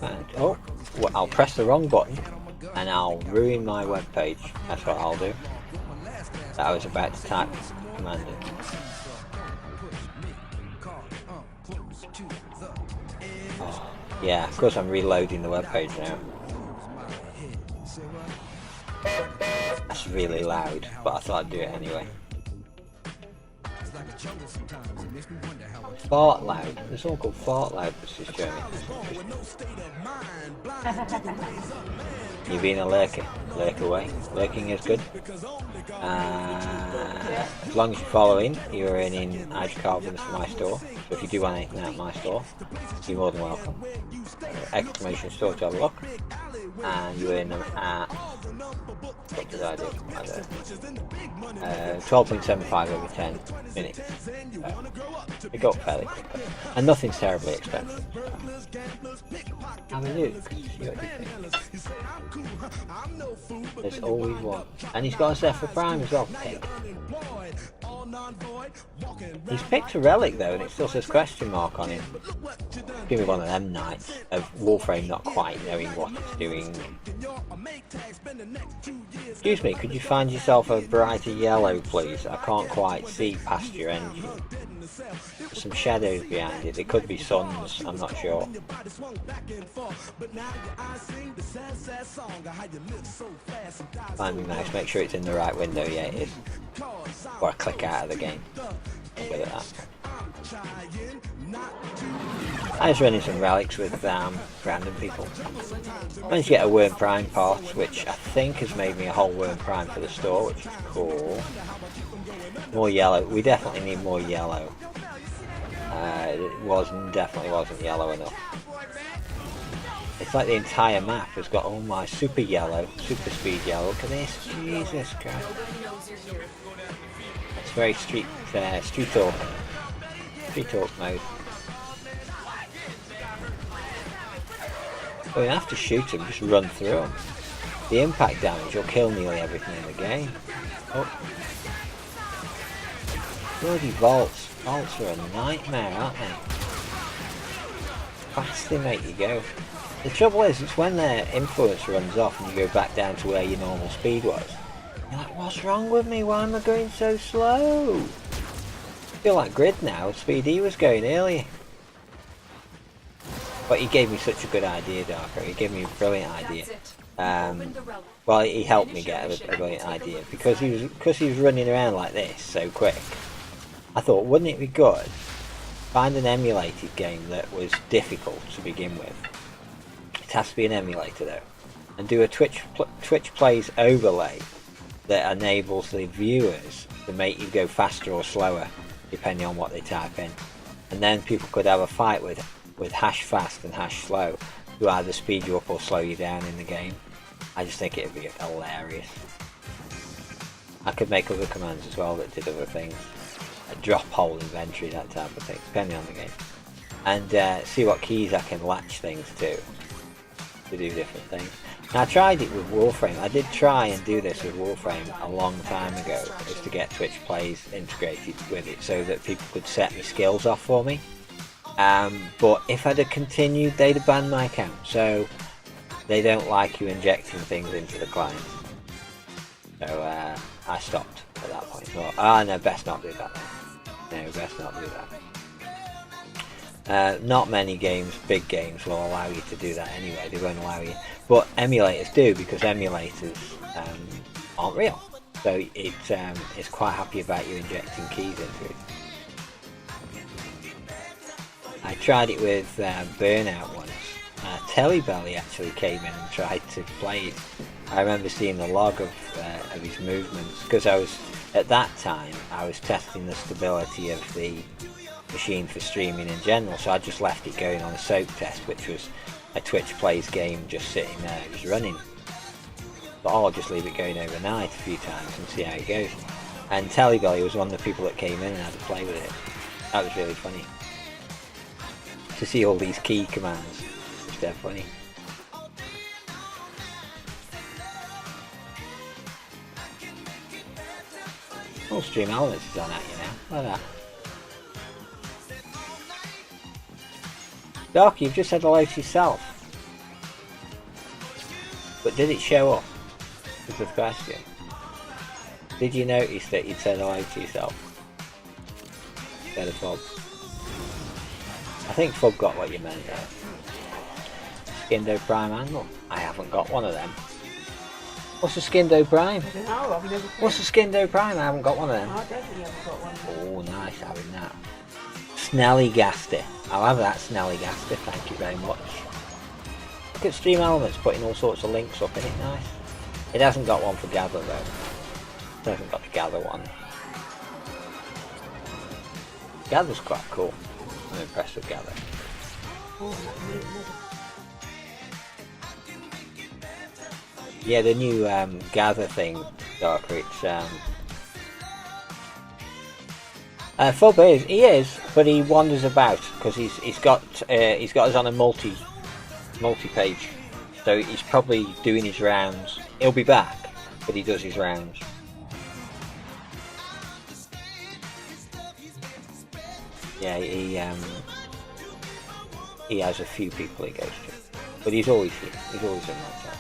And, oh, well, I'll press the wrong button and I'll ruin my webpage. That's what I'll do. That I was about to type command in. Oh, yeah, of course I'm reloading the webpage now. That's really loud, but I thought I'd do it anyway. Fart loud. There's someone called Fart loud that's just showing me. You being a lurker? Lurk away. Lurking is good. As long as you're following, you're earning hydrocarbons for my store. So if you do want anything out of my store, you're more than welcome. Exclamation store to have a look. And you earn them at, what did I do? 12.75 over 10 minutes. It got fairly quickly. And nothing's terribly expensive. Have a look. See what you think. There's always one. And he's got a Zephyr Prime as well. Pig. He's picked a relic though, and it still says question mark on him. Give me one of them nights of Warframe not quite knowing what it's doing. Excuse me, could you find yourself a brighter yellow please? I can't quite see past your engine. There's some shadows behind it. It could be suns, I'm not sure. Find me mouse, make sure it's in the right window. Yeah, it is. Or I click out of the game. I'm good at that. I was running some relics with random people. Managed to get a Worm Prime part, which I think has made me a whole Worm Prime for the store, which is cool. More yellow. We definitely need more yellow. It definitely wasn't yellow enough. It's like the entire map has got all my super yellow, super speed yellow. Look at this, Jesus Christ! It's very street talk mode. Well, you have to shoot him, just run through him. The impact damage will kill nearly everything in the game. Oh. Bloody vaults. Vaults are a nightmare, aren't they? Fast they make you go. The trouble is, it's when their influence runs off and you go back down to where your normal speed was. You're like, what's wrong with me? Why am I going so slow? I feel like Grid now. Speed he was going earlier. But he gave me such a good idea, Darker. He gave me a brilliant idea. Well, he helped me get a brilliant idea because he was running around like this so quick. I thought, wouldn't it be good? Find an emulated game that was difficult to begin with. It has to be an emulator though, and do a Twitch Plays overlay that enables the viewers to make you go faster or slower depending on what they type in, and then people could have a fight with hash fast and hash slow to either speed you up or slow you down in the game. I just think it would be hilarious. I could make other commands as well that did other things. A drop hole inventory, that type of thing, depending on the game. And see what keys I can latch things to do different things. Now I tried it with Warframe. I did try and do this with Warframe a long time ago, just to get Twitch Plays integrated with it so that people could set me skills off for me. But if I'd have continued, they'd have banned my account. So they don't like you injecting things into the client. So I stopped at that point. Thought, no, best not do that. No, best not do that. Not many games, big games, will allow you to do that anyway. They won't allow you. But emulators do, because emulators aren't real. So it's quite happy about you injecting keys into it. I tried it with Burnout once. Tellybelly actually came in and tried to play it. I remember seeing the log of his movements, because at that time I was testing the stability of the machine for streaming in general, so I just left it going on a soap test, which was a Twitch plays game just sitting there, just running. But I'll just leave it going overnight a few times and see how it goes. And Tellybelly was one of the people that came in and had to play with it. That was really funny. To see all these key commands. It's dead funny. Oh, Stream Elements is on at you now. Look at that. Doc, you've just said hello to yourself. But did it show up? Is the question. Did you notice that you'd said hello to yourself? Instead of Fob. I think Fob got what you meant there. Skindo Prime Angle. I haven't got one of them. What's a Skindo Prime? I don't know, I've never What's a Skindo Prime? I haven't got one of them. I definitely haven't got one. Oh, nice having that. Snellygaster. I'll have that Snellygaster, thank you very much. Look at Stream Elements putting all sorts of links up, isn't it nice? It hasn't got one for Gather though. It hasn't got the Gather one. Gather's quite cool. I'm impressed with Gather. Yeah, the new Gather thing, Darker, it's Fob he is, but he wanders about because he's got us on a multi-page, so he's probably doing his rounds. He'll be back, but he does his rounds. Yeah, he has a few people he goes to, but he's always here. He's always in my channel.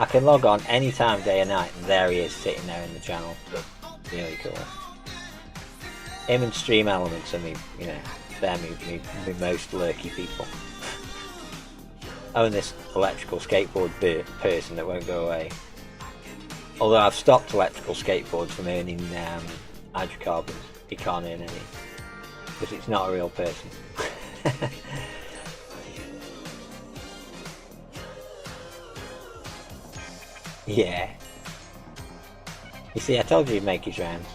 I can log on any time, day or night, and there he is sitting there in the channel. Really cool. Him and Stream Elements are me, you know, they're me most lurky people. Oh, and this electrical skateboard person that won't go away. Although I've stopped electrical skateboards from earning hydrocarbons, he can't earn any. Because it's not a real person. Yeah. You see, I told you he'd make his rounds.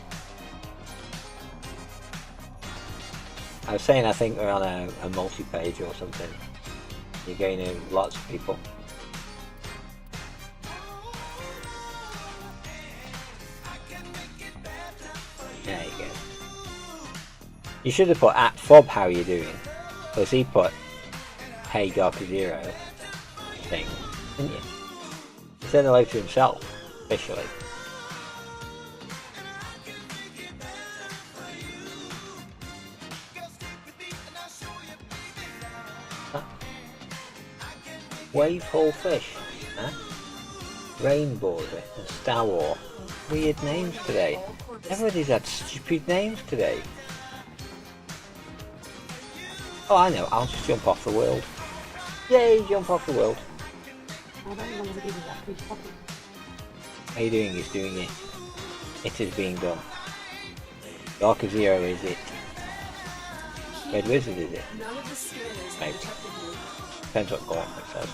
I was saying I think we're on a multi-page or something. You're going in lots of people. There you go. You should have put at Fob how you doing. Because he put hey Darker Zero thing, didn't you? He said hello to himself, officially. Wave Hole Fish, huh? Rainborder and Star War. Weird names today. Everybody's had stupid names today. Oh, I know, I'll just jump off the world. Yay, jump off the world. I don't know what it is, that piece of it. How you doing? He's doing it. It is being done. Darker Zero is it. Red Wizard is it? Maybe. Depends what Gauntlet says.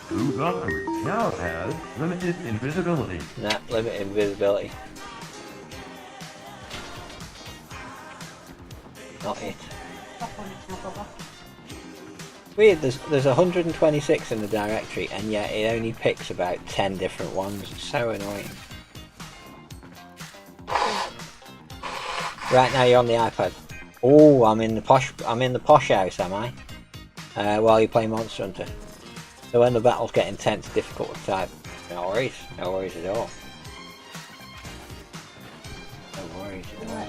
Blue Valkyrie now has limited invisibility. Nah, limited invisibility. Not it. Weird, there's 126 in the directory and yet it only picks about 10 different ones. It's so annoying. Right now you're on the iPad. Oh, I'm in the posh house, am I? While you play Monster Hunter. So when the battles get intense, difficult to type. No worries at all. No worries at all.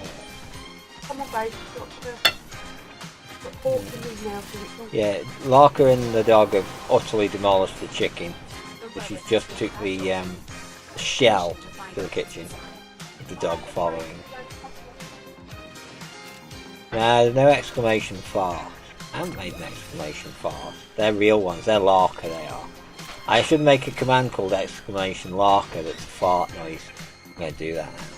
Come on guys, got 4 fingers now, so it's all... Yeah, Larker and the dog have utterly demolished the chicken. Which she's just took the shell to the kitchen. With the dog following. Nah, there's no exclamation fart. I haven't made an exclamation fart. They're real ones, they're Larker they are. I should make a command called exclamation Larker that's a fart noise. I'm going to do that now.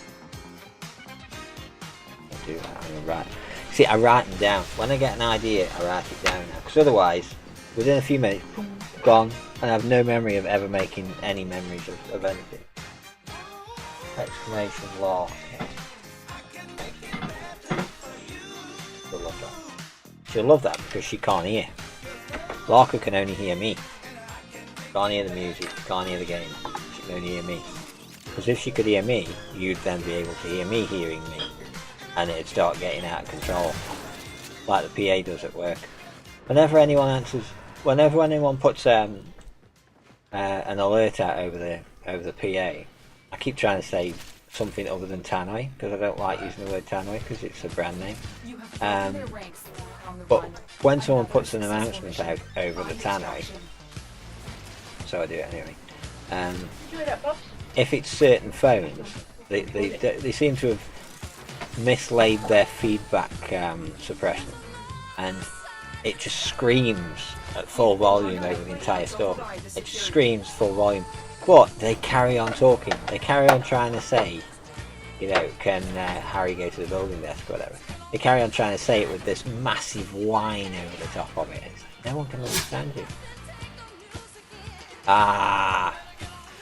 I'm going to write. See, I write them down. When I get an idea, I write it down now. Because otherwise, within a few minutes, gone. And I have no memory of ever making any memories of anything. Exclamation Larker. She'll love that because she can't hear. Larka can only hear me. Can't hear the music, can't hear the game. She can only hear me. Because if she could hear me, you'd then be able to hear me hearing me. And it'd start getting out of control. Like the PA does at work. Whenever anyone puts an alert out over the PA, I keep trying to say something other than tannoy, because I don't like using the word tannoy because it's a brand name. But when someone puts an announcement out over the tannoy, so I do it anyway. If it's certain phones, they seem to have mislaid their feedback suppression, and it just screams at full volume over the entire store. It just screams full volume. But they carry on talking. They carry on trying to say, you know, can Harry go to the building desk or whatever. They carry on trying to say it with this massive whine over the top of it. It's like, no one can understand you.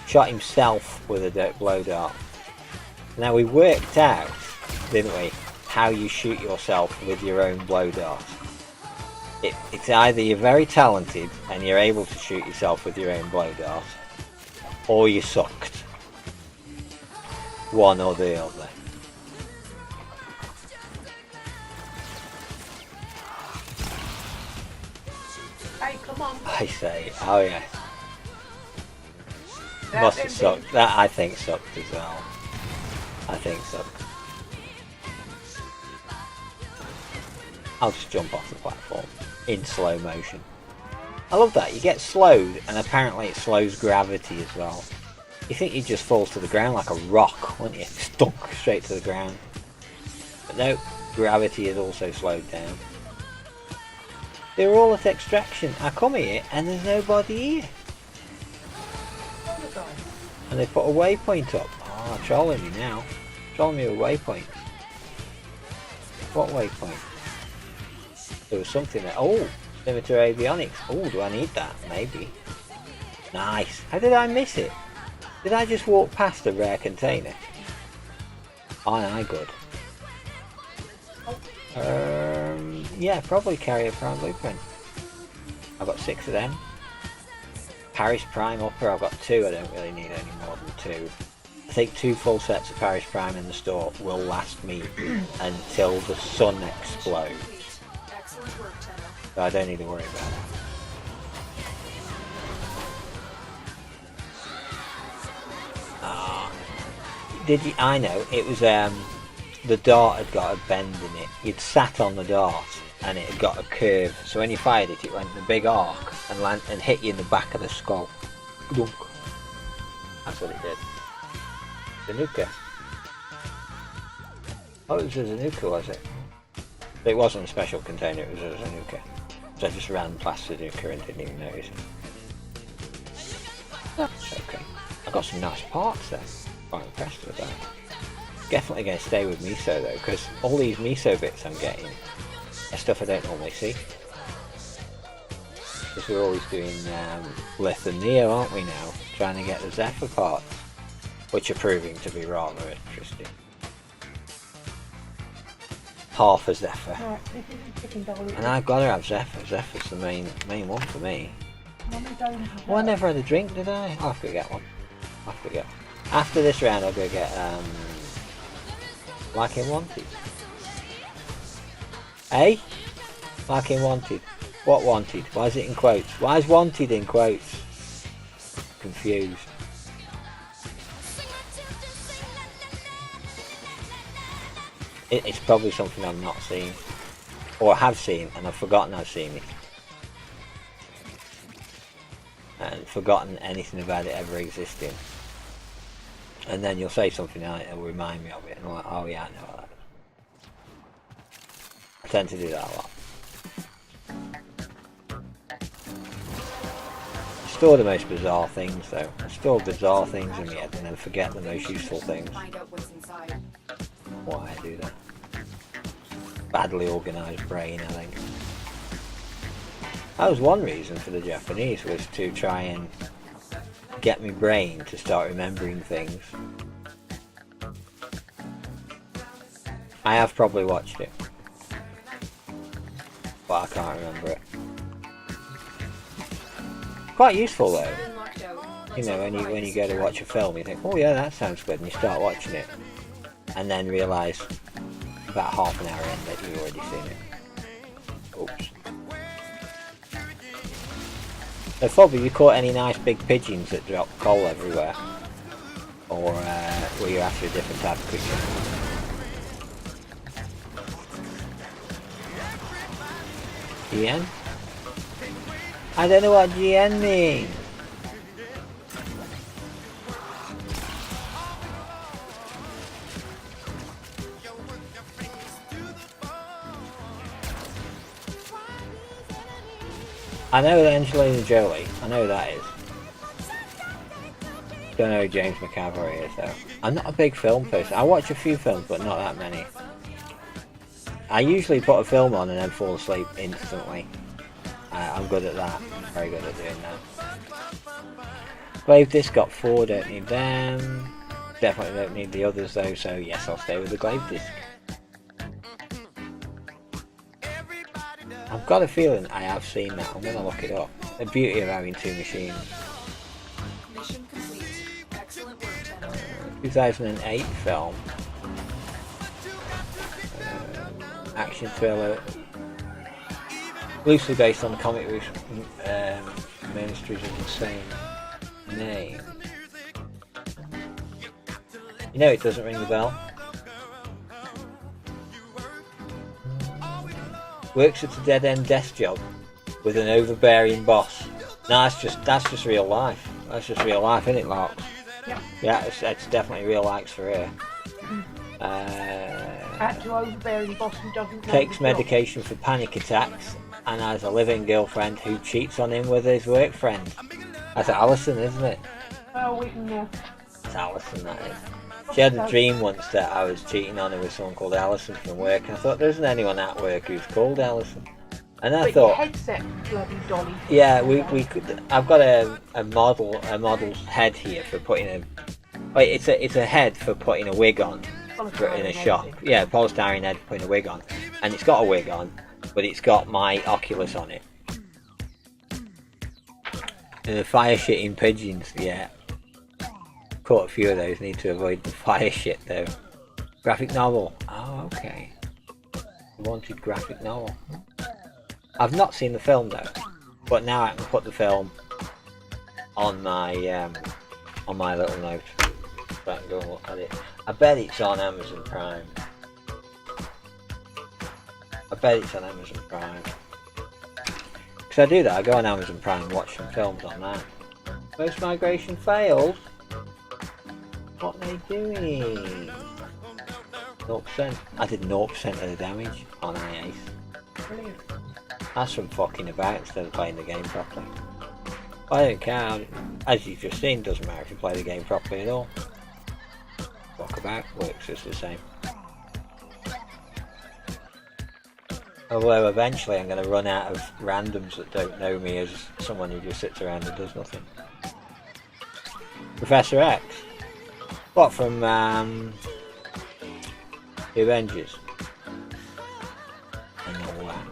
Shot himself with a blow dart. Now we worked out, didn't we, how you shoot yourself with your own blow dart. It's either you're very talented and you're able to shoot yourself with your own blow dart, or you sucked. One or the other. Hey, come on. I say, oh yeah. Must have sucked. That I think sucked as well. I think sucked. I'll just jump off the platform in slow motion. I love that. You get slowed, and apparently it slows gravity as well. You think you'd just fall to the ground like a rock, wouldn't you? Stunk straight to the ground. But no, gravity is also slowed down. They were all at extraction. I come here and there's nobody here. And they put a waypoint up. Oh, trolling me now. Trolling me with waypoint. What waypoint? There was something there. Oh, Scimitar Avionics. Oh, do I need that? Maybe. Nice. How did I miss it? Did I just walk past a rare container? Aye, good. Yeah, probably carry a prime blueprint. I've got 6 of them. Parish Prime upper, I've got 2. I don't really need any more than 2. I think 2 full sets of Parish Prime in the store will last me until the sun explodes. So I don't need to worry about it. Did you? I know, it was the dart had got a bend in it. You'd sat on the dart and it had got a curve, so when you fired it, it went in a big arc and hit you in the back of the skull. That's what it did. Zanuka. Oh, it was a Zanuka, was it? But it wasn't a special container, it was a Zanuka. So I just ran past Zanuka and didn't even notice it. That's okay. I got some nice parts there. Quite impressed with that. Definitely going to stay with Miso though, because all these Miso bits I'm getting are stuff I don't normally see. Because we're always doing Lith and Neo, aren't we now? Trying to get the Zephyr parts, which are proving to be rather interesting. Half a Zephyr. And I've got to have Zephyr. Zephyr's the main one for me. Oh, I never had a drink, did I? I'll have to get one. I'll have to get one. After this round I'll go get Like in Wanted. Hey? Like in Wanted. What Wanted? Why is it in quotes? Why is Wanted in quotes? Confused. It's probably something I've not seen. Or have seen and I've forgotten I've seen it. And forgotten anything about it ever existing. And then you'll say something and it'll remind me of it, and I'm like, oh yeah, I know that. I tend to do that a lot. I store the most bizarre things though. I store bizarre things in my head and then forget the most useful things. Why I do that? Badly organised brain, I think. That was one reason for the Japanese, was to try and get my brain to start remembering things. I have probably watched it, but but I can't remember it. Quite useful though. You know, when you go to watch a film, you think, oh yeah, that sounds good, and you start watching it, and then realise about half an hour in that you've already seen it. Oops. So Fob, have you caught any nice big pigeons that drop coal everywhere? Or were you after a different type of creature? GN? I don't know what GN means! I know Angelina Jolie, I know who that is. Don't know who James McAvoy is though. I'm not a big film person. I watch a few films but not that many. I usually put a film on and then fall asleep instantly. I'm good at that. I'm very good at doing that. Glaive Disc got 4, don't need them. Definitely don't need the others though, so yes, I'll stay with the Glaive Disc. I've got a feeling I have seen that. I'm going to look it up. The beauty of having two machines. Mission complete. Excellent work, gentlemen. 2008 film. Action thriller. Loosely based on the comic Ministries of the same name. You know it doesn't ring the bell. Works at a dead-end desk job with an overbearing boss. No, that's just real life. That's just real life, isn't it, Lark? Yep. Yeah, it's definitely real likes for her. At your overbearing boss who doesn't know Takes the job. medication for panic attacks and has a living girlfriend who cheats on him with his work friend. That's Alison, isn't it? Well, we can. It's Alison, that is. She had a dream once that I was cheating on her with someone called Alison from work. I thought, there isn't anyone at work who's called Alison. And I But thought, your headset, bloody dolly. yeah, we could. I've got a model's head here for putting a. Wait, it's a head for putting a wig on in a shop. Yeah, polystyrene head for putting a wig on, and it's got a wig on, but it's got my Oculus on it. And the fire shitting pigeons, yeah. Caught a few of those. Need to avoid the fire shit though. Graphic novel. Oh, okay. Wanted graphic novel. I've not seen the film though, but now I can put the film on my little note, so I can go and look at it. I bet it's on Amazon Prime. Because I do that. I go on Amazon Prime and watch some films on that. Post migration failed. What are they doing? 0%. I did 0% of the damage on IACE. Brilliant. That's from fucking about instead of playing the game properly. I don't care. As you've just seen, doesn't matter if you play the game properly at all. Fuck about, works just the same. Although eventually I'm going to run out of randoms that don't know me as someone who just sits around and does nothing. Professor X. What, from the Avengers? I know that.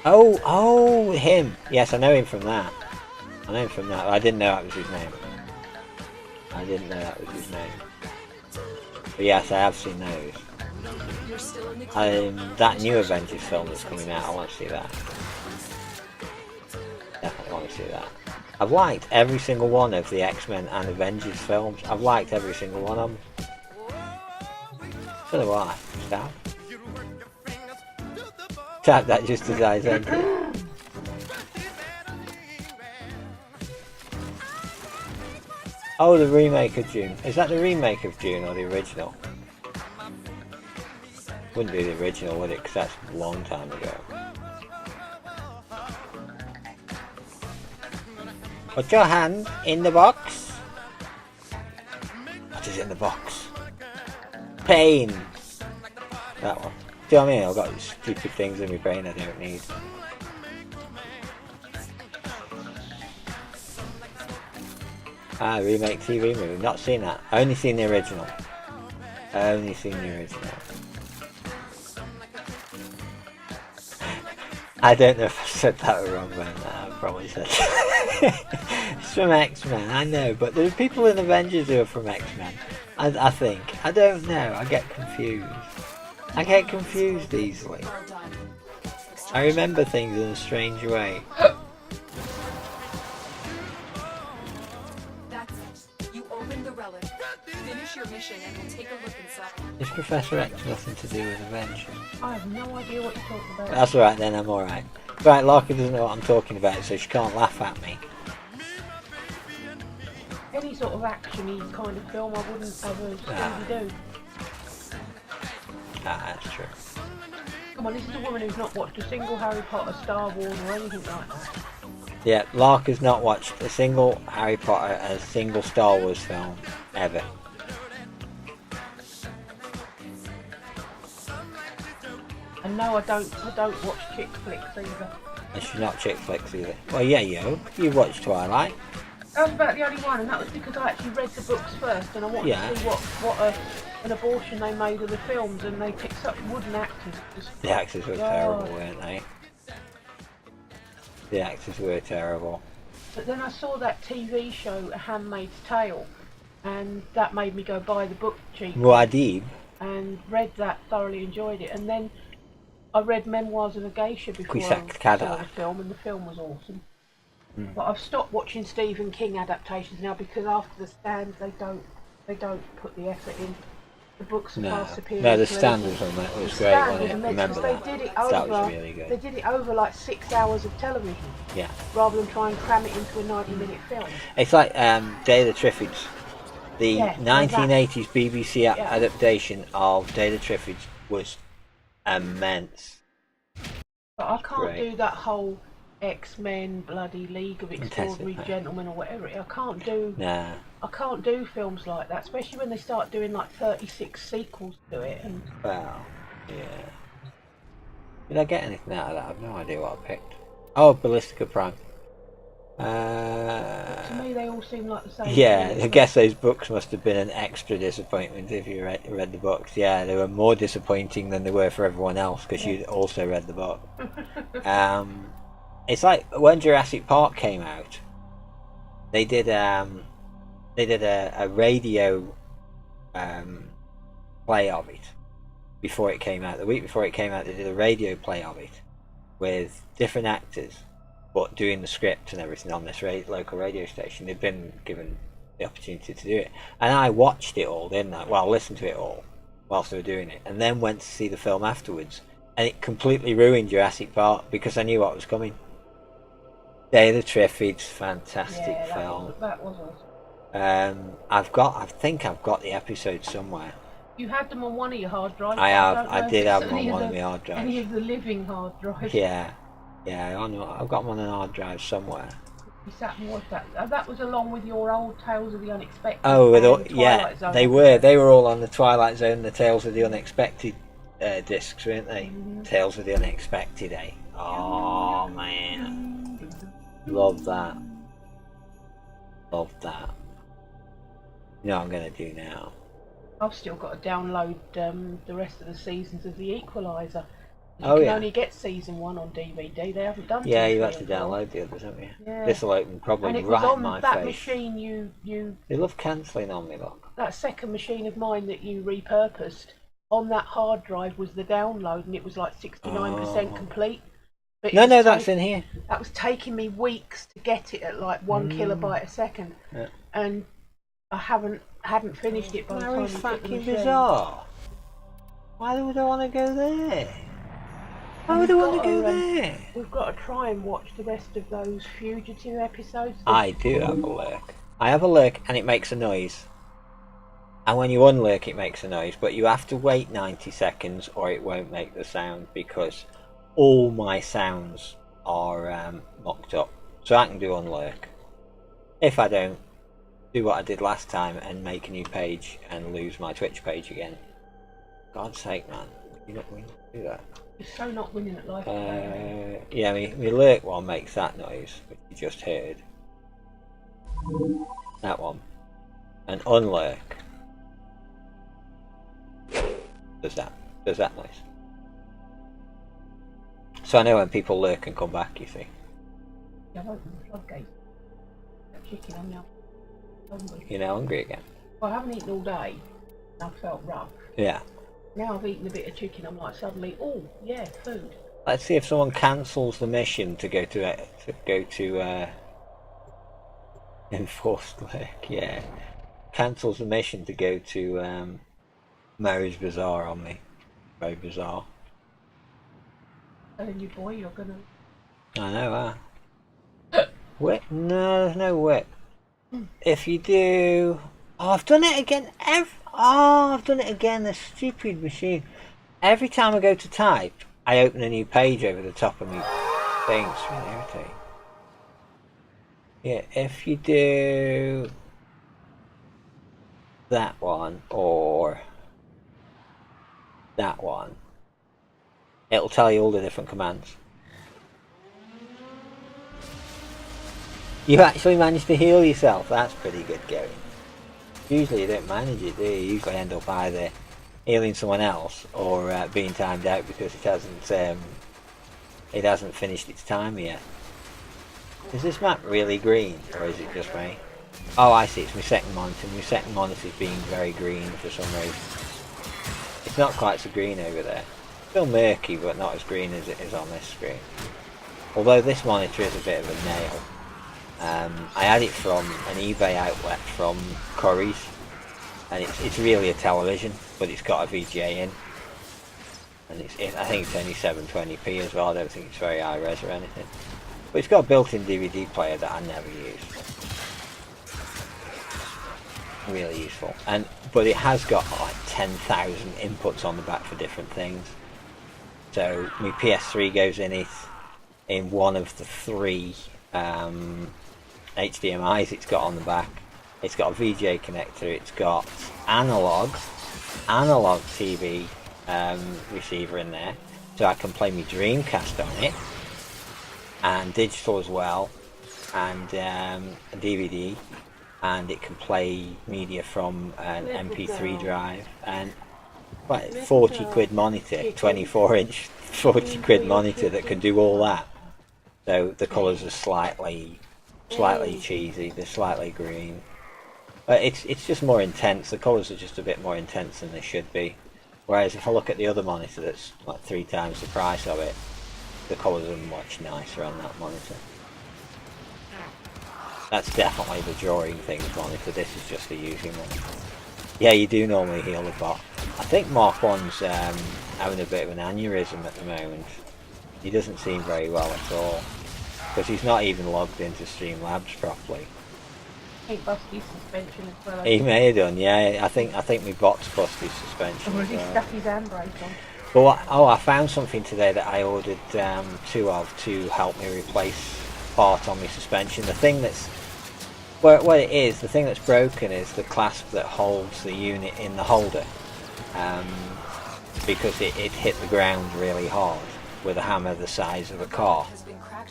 Oh, him! Yes, I know him from that. I didn't know that was his name. But yes, I have seen those. You're still in the That new Avengers film that's coming out, I want to see that. Definitely want to see that. I've liked every single one of the X-Men and Avengers films. I've liked every single one of them. Don't know why. Stab. Tap that just as I said. Oh, the remake of June. Is that the remake of June or the original? Wouldn't be the original, would it? Because that's a long time ago. Put your hand in the box. What is in the box? Pain. That one. Do you know what I mean? I've got these stupid things in my brain I don't need. Remake TV movie. Not seen that. Only seen the original. I don't know if I said that wrong, man. I probably said it's from X-Men, I know, but there are people in Avengers who are from X-Men. I think. I don't know. I get confused. I get confused easily. I remember things in a strange way. That's it. You open the relic. Finish your mission and we'll take a look inside. Is Professor X nothing to do with Avengers? I have no idea what you're talking about. That's alright then, I'm alright. Right, Larkin doesn't know what I'm talking about, so she can't laugh at me. Any sort of action-y kind of film, I wouldn't ever do. Ah, that's true. Come on, this is a woman who's not watched a single Harry Potter, Star Wars, or anything like that. Yeah, Lark has not watched a single Harry Potter and a single Star Wars film, ever. And no, I don't watch chick flicks either. And she's not chick flicks either. Well, yeah, you watched Twilight. That was about the only one, and that was because I actually read the books first, and I wanted to see what an abortion they made of the films, and they picked such wooden actors. The actors were terrible, weren't they? The actors were terrible. But then I saw that TV show, A Handmaid's Tale, and that made me go buy the book cheap. Muad'Dib. And read that, thoroughly enjoyed it, and then I read Memoirs of a Geisha before I saw the film, and the film was awesome. But I've stopped watching Stephen King adaptations now because after The Stand, they don't put the effort in. The books are far superior. No, The Stand was on that. It was great, wasn't it? I remember that. They did it over. That was really good. They did it over like 6 hours of television. Yeah. Rather than try and cram it into a 90-minute film. It's like Day of the Triffids. The 1980s BBC adaptation of Day of the Triffids was immense. But I can't do that whole X-Men bloody League of Extraordinary Gentlemen or whatever. I can't do. Nah. I can't do films like that, especially when they start doing like 36 sequels to it. And well, yeah. Did I get anything out of that? I've no idea what I picked. Oh, Ballistica Prime. To me, they all seem like the same. Yeah, I guess those books must have been an extra disappointment if you read the books. Yeah, they were more disappointing than they were for everyone else because you'd also read the book. It's like when Jurassic Park came out, they did a radio play of it before it came out. The week before it came out, they did a radio play of it with different actors, but doing the script and everything on this local radio station. They'd been given the opportunity to do it, and I watched it all, didn't I? Well, listened to it all whilst they were doing it, and then went to see the film afterwards, and it completely ruined Jurassic Park because I knew what was coming. Day of the Triffids, fantastic film. That was awesome. I think I've got the episode somewhere. You had them on one of your hard drives. I did have them on one of my hard drives. Any of the living hard drives. Yeah, I've got them on an hard drive somewhere. You sat and watched that. That was along with your old Tales of the Unexpected. Oh, Zone. they were all on the Twilight Zone, the Tales of the Unexpected discs, weren't they? Tales of the Unexpected, eh? Oh man. Love that. You know what I'm going to do now? I've still got to download the rest of the seasons of The Equalizer. You can only get season 1 on DVD. They haven't done. Yeah, you have to download the others, haven't you? Yeah. This will open probably and it right was in my on that face. machine you. They love cancelling on me, look. That second machine of mine that you repurposed, on that hard drive was the download, and it was like 69% complete. But No, that's in here. That was taking me weeks to get it at like 1 kilobyte a second, and I hadn't finished it by the time Very we took the fucking machine. bizarre. Why would I want to go there? Why would I want to go there? We've got to try and watch the rest of those Fugitive episodes. I do have a lurk. I have a lurk and it makes a noise. And when you unlurk it makes a noise, but you have to wait 90 seconds or it won't make the sound because all my sounds are mocked up. So I can do unlurk. If I don't, do what I did last time and make a new page and lose my Twitch page again. God's sake, man. You're not going to do that. You're so not winning at life. Yeah, my lurk one makes that noise, which you just heard. That one. And unlurk does that noise. So I know when people lurk and come back, you see. Yeah, I've opened the floodgate. That chicken, I'm now hungry. You're now hungry again. Well, I haven't eaten all day. I felt rough. Yeah. Now I've eaten a bit of chicken, I'm like suddenly, oh yeah, food. Let's see if someone cancels the mission to go to enforced lurk. Yeah. Cancels the mission to go to Mary's Bazaar on me. Very bizarre. Telling you, boy, you're gonna. I know, Whip? No, there's no whip. If you do... Oh, I've done it again. I've done it again, the stupid machine. Every time I go to type, I open a new page over the top of me thing. It's really irritating. Yeah, if you do that one, or that one, it'll tell you all the different commands. You actually managed to heal yourself. That's pretty good going. Usually you don't manage it, do you? You usually end up either healing someone else or being timed out because it hasn't finished its time yet. Is this map really green, or is it just me? Oh, I see. It's my second monitor. My second monitor's being very green for some reason. It's not quite so green over there. Still murky, but not as green as it is on this screen. Although this monitor is a bit of a nail. I had it from an eBay outlet from Curry's, and it's really a television, but it's got a VGA in, and I think it's only 720p as well. I don't think it's very high res or anything, but it's got a built-in DVD player that I never use. Really useful, but it has got like 10,000 inputs on the back for different things. So my PS3 goes in it in one of the three HDMI's it's got on the back. It's got a VGA connector, it's got analog TV receiver in there, so I can play my Dreamcast on it, and digital as well, and a DVD, and it can play media from an MP3 drive, and 40 quid monitor, 24-inch 40 quid monitor that can do all that. So the colours are slightly cheesy, they're slightly green. But it's just more intense, the colours are just a bit more intense than they should be. Whereas if I look at the other monitor that's like 3 times the price of it, the colours are much nicer on that monitor. That's definitely the drawing things monitor, this is just the using one. Yeah, you do normally heal the bot. I think Mark 1's having a bit of an aneurysm at the moment. He doesn't seem very well at all. Because he's not even logged into Streamlabs properly. He busted his suspension as well. He may have done, yeah. I think my bot's busted his suspension. Or has he stuck his handbrake on? But I found something today that I ordered 2 of to help me replace part on my suspension. The thing that's what it is, the thing that's broken is the clasp that holds the unit in the holder, because it hit the ground really hard with a hammer the size of a car,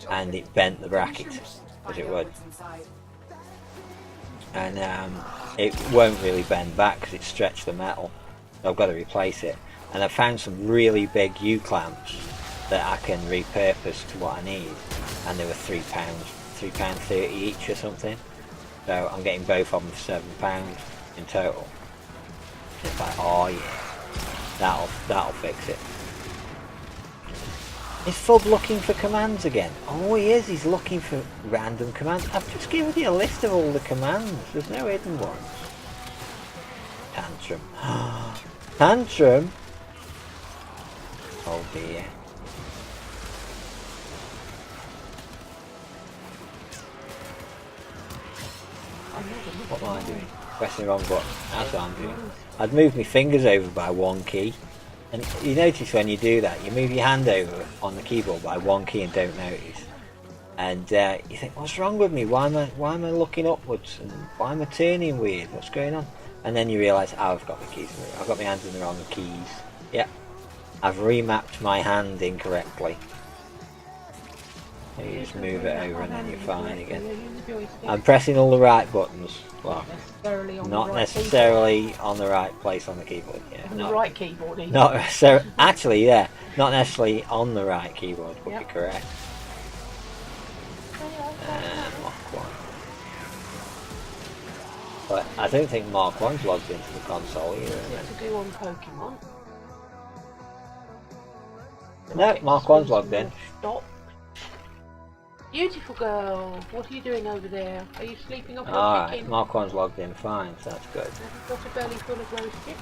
and it bent the bracket as it would, and it won't really bend back because it stretched the metal, so I've got to replace it. And I found some really big U-clamps that I can repurpose to what I need, and they were £3.30 each or something, so I'm getting both of them for £7 in total. It's like, oh yeah, that'll fix it. Is Fub looking for commands again? Oh, he is. He's looking for random commands. I've just given you a list of all the commands. There's no hidden ones. Tantrum. Tantrum? Oh dear. What am I doing? Pressing the wrong button. That's what I'm doing. I'd move my fingers over by one key. And you notice when you do that, you move your hand over on the keyboard by one key and don't notice. And you think, what's wrong with me? Why am I looking upwards? And why am I turning weird? What's going on? And then you realise, oh, I've got my keys. I've got my hands in the wrong keys. Yep. I've remapped my hand incorrectly. So you just move it over and then you're fine again. I'm pressing all the right buttons. Well, not necessarily on the right place on the keyboard. Yeah. on the right keyboard either. Not so actually, yeah, not necessarily on the right keyboard would be correct. Mark 1. But I don't think Mark 1's logged into the console either. To do on Pokemon. No, Mark 1's logged in. Stop. Beautiful girl, what are you doing over there? Are you sleeping off your Alright, chicken? Mark 1's logged in fine, so that's good. Have you got a belly full of roast chicken?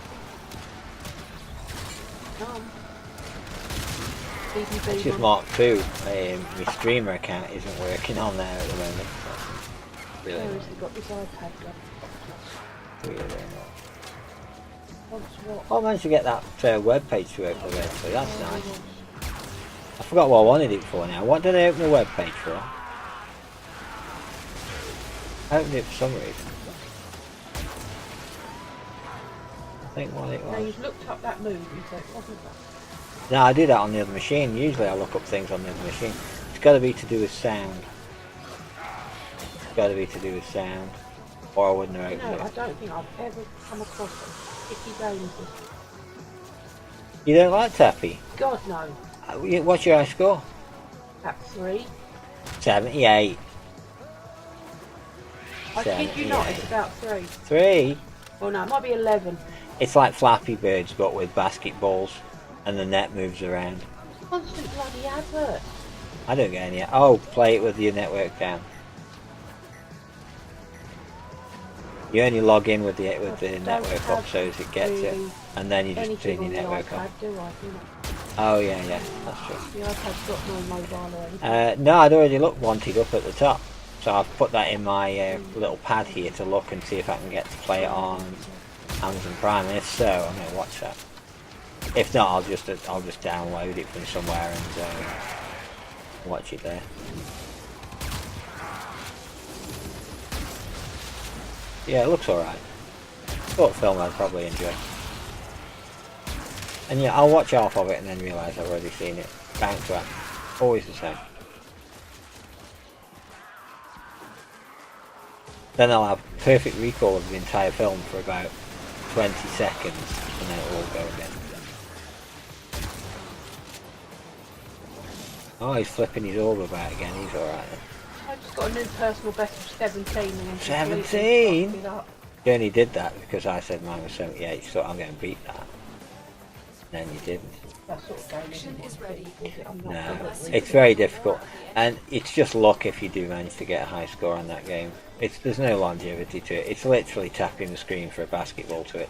It's just Mark 2. My streamer account isn't working on there at the moment. So really Where has he got this iPad gun? really annoying. Wants what? I managed to get that web page to open eventually, that's nice. I forgot what I wanted it for now. What did I open the web page for? I opened it for some reason. I think what it Now was. you've looked up that movie, so it wasn't that. No, I do that on the other machine. Usually I look up things on the other machine. It's got to be to do with sound. It's got to be to do with sound. Or I wouldn't have opened No, I it. don't think I've ever come across a sticky games. You don't like Tappy? God no. What's your high score? That's 3. 78. I kid you not, it's about 3. 3? Well no, it might be 11. It's like Flappy Birds but with basketballs and the net moves around. Constant bloody advert. I don't get any. Oh, play it with your network down. You only log in with the network up so as it gets it, and then you just turn your network on. Oh yeah, that's true. The iPad's got no mobile or anything. No, I'd already looked wanted up at the top, so I've put that in my little pad here to look and see if I can get to play it on Amazon Prime. And if so, I'm gonna watch that. If not, I'll just download it from somewhere and watch it there. Yeah, it looks alright. Short film I'd probably enjoy. And yeah, I'll watch half of it and then realise I've already seen it. Bounce back. Always the same. Then I'll have perfect recall of the entire film for about 20 seconds and then it'll all go again. Oh, he's flipping his orb about again, he's alright then. I just got a new personal best of 17 and then 17? fucked it up. You only did that because I said mine was 78, so I'm going to beat that. And then you didn't. That sort of game Mission is ready. I'm not No, good at it's very difficult. And it's just luck if you do manage to get a high score on that game. There's no longevity to it. It's literally tapping the screen for a basketball to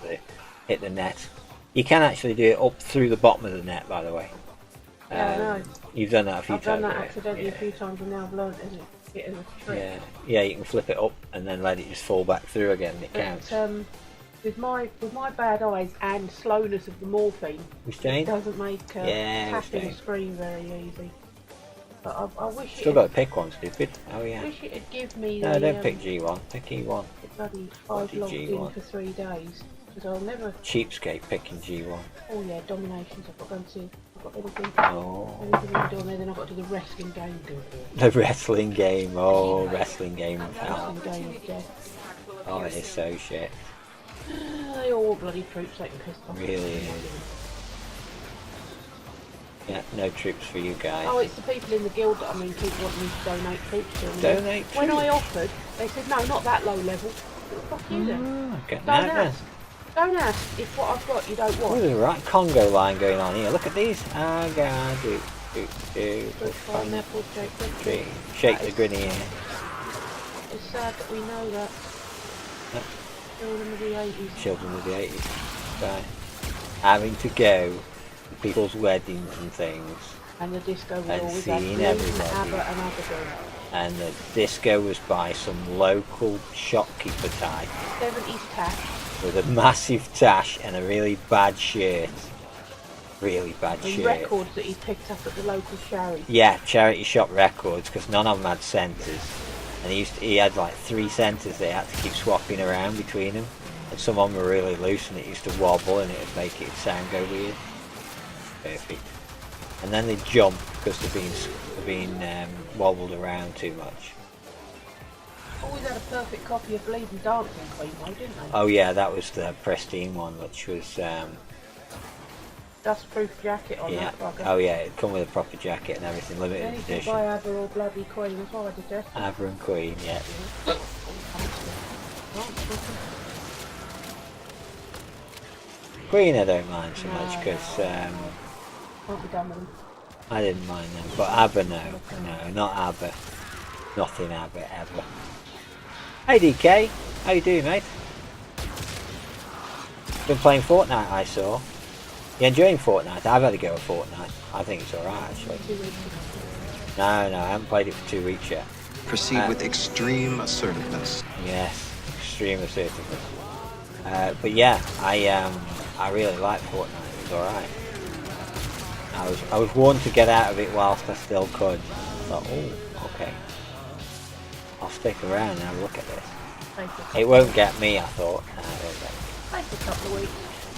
hit the net. You can actually do it up through the bottom of the net, by the way. Yeah, I know. You've done that a few I've done times. that right? accidentally Yeah. a few times and now I've learned it as a trick. Yeah, you can flip it up and then let it just fall back through again and it But, counts. with my bad eyes and slowness of the morphine, Restrain? it doesn't make Yeah, tapping a restrain. screen very easy. But I wish Still it got to pick one, stupid. Oh yeah. wish it'd give me No, the, don't pick G1. Pick E1. the bloody What I've did logged you in want? for 3 days. Because I'll never, Cheapskate picking G1. oh yeah, dominations, I've got to go and see, I've got anything Oh. to do on there, then I've got to do the wrestling game. The wrestling game. Oh, wrestling game of hell. Wrestling game of death. Oh, it is so shit. They all bloody troops taking pissed off. Really is. Yeah, no troops for you guys. Oh, it's the people in the guild that keep wanting me to donate troops to. And Donate when I troops? offered, they said, no, not that low level. What the fuck you then? Okay, Don't now then. ask. Don't ask if what I've got you don't Oh, want. there's a right Congo line going on here. Look at these. I gotta do. Pineapple shake the Tree. Shake the That is- grinny here. It's sad that we know that. Yep. Children of the 80s. Children of the 80s. Right. Having to go to people's weddings and things. And the disco was And always seeing had everybody. ABBA and Abigail. And the disco was by some local shopkeeper type 70s tax. with a massive tash and a really bad shirt. Really bad And shirt. records that he picked up at the local charity. Yeah, charity shop records, because none of them had centres. And he had like 3 centres they had to keep swapping around between them. And some of them were really loose and it used to wobble and it would make it sound go weird. Perfect. And then they jump because they're being wobbled around too much. Always had a perfect copy of Bleeding Dancing Queen though, didn't they? Oh yeah, that was the pristine one, which was dustproof jacket on Yeah. that bugger. Oh yeah, it come with a proper jacket and everything, limited Then you can edition. buy Abba or bloody Queen as well, I suggest. Abba and Queen, yeah. Queen I don't mind so much because Can't be done with them. I didn't mind them, but Abba no, not Abba, nothing Abba ever. Hey DK, how you doing, mate? Been playing Fortnite, I saw. You enjoying Fortnite? I've had to go with Fortnite. I think it's alright actually. No, I haven't played it for 2 weeks yet. Proceed with extreme assertiveness. Yes, extreme assertiveness. But yeah, I really like Fortnite. It was alright. I was warned to get out of it whilst I still could. I thought, oh, okay. I'll stick around and have a look at this. It won't get me, I thought. No, it won't get me. Take a couple of weeks.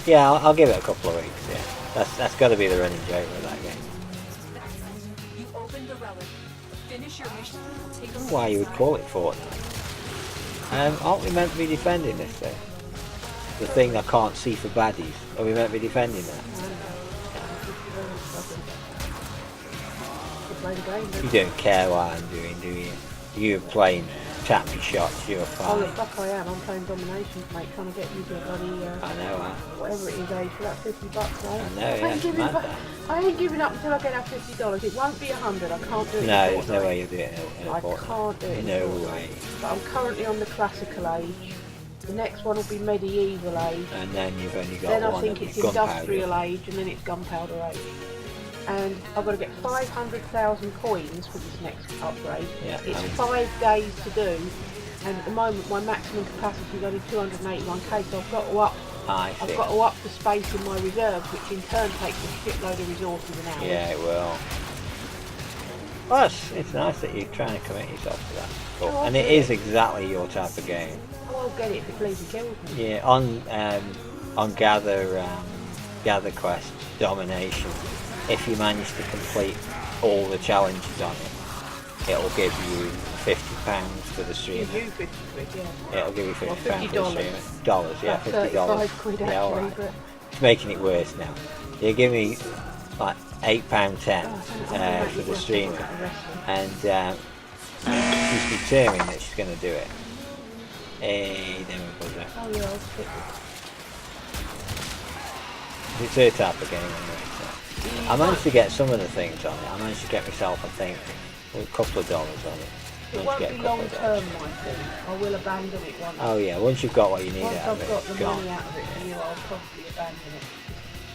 Yeah, I'll give it a couple of weeks. Yeah, that's got to be the running joke with that game. You opened the relic. Finish your mission and we'll take a look. Why you would call it Fortnite? Aren't we meant to be defending this thing? The thing I can't see for baddies. Are we meant to be defending that? You don't care what I'm doing, do you? You're playing tappy shots, you're Oh, fine. the fuck I am. I'm playing dominations, mate, trying to get you to a bloody, I know, whatever it is, age for that $50, mate. I know, yeah, it's mad that. I ain't giving up until I get our $50. It won't be 100. I can't do it. No, there's no Fortnite. way you'll do it in a I Fortnite. can't do it. No in Fortnite. way. But I'm currently on the classical age. The next one will be medieval age. And then you've only got Then I one think of it's gunpowder. industrial age, and then it's gunpowder age. And I've got to get 500,000 coins for this next upgrade. Yeah, It's 5 days to do, and at the moment my maximum capacity is only 281k, so I've got to up the space in my reserves, which in turn takes a shitload of resources and hours. Yeah, it will. Well, it's nice that you're trying to commit yourself to that. Cool. Oh, And it is exactly your type of game. Oh, I'll get it if it bleeds and kills me. Yeah, on Gather Quest Domination, if you manage to complete all the challenges on it, it'll give you £50 for the streamer. Give you 50 quid, yeah. It'll give you £50 Well, for the $50. streamer. Dollars, yeah, That's $50. 35 quid Yeah, actually, alright. but... It's making it worse now. You give me like £8.10 for the streamer, and she's determined that she's going to do it. Hey, then we put that. Oh yeah, I'll stick with It's her type of game anyway. So. I managed to get some of the things on it. I managed to get myself, I think, a couple of dollars on it. it. It won't be long term, my thing. I will abandon it once. Oh yeah, once you've got what you need Once out of I've it, got it's the gone. money out of it for you, I'll probably abandon it.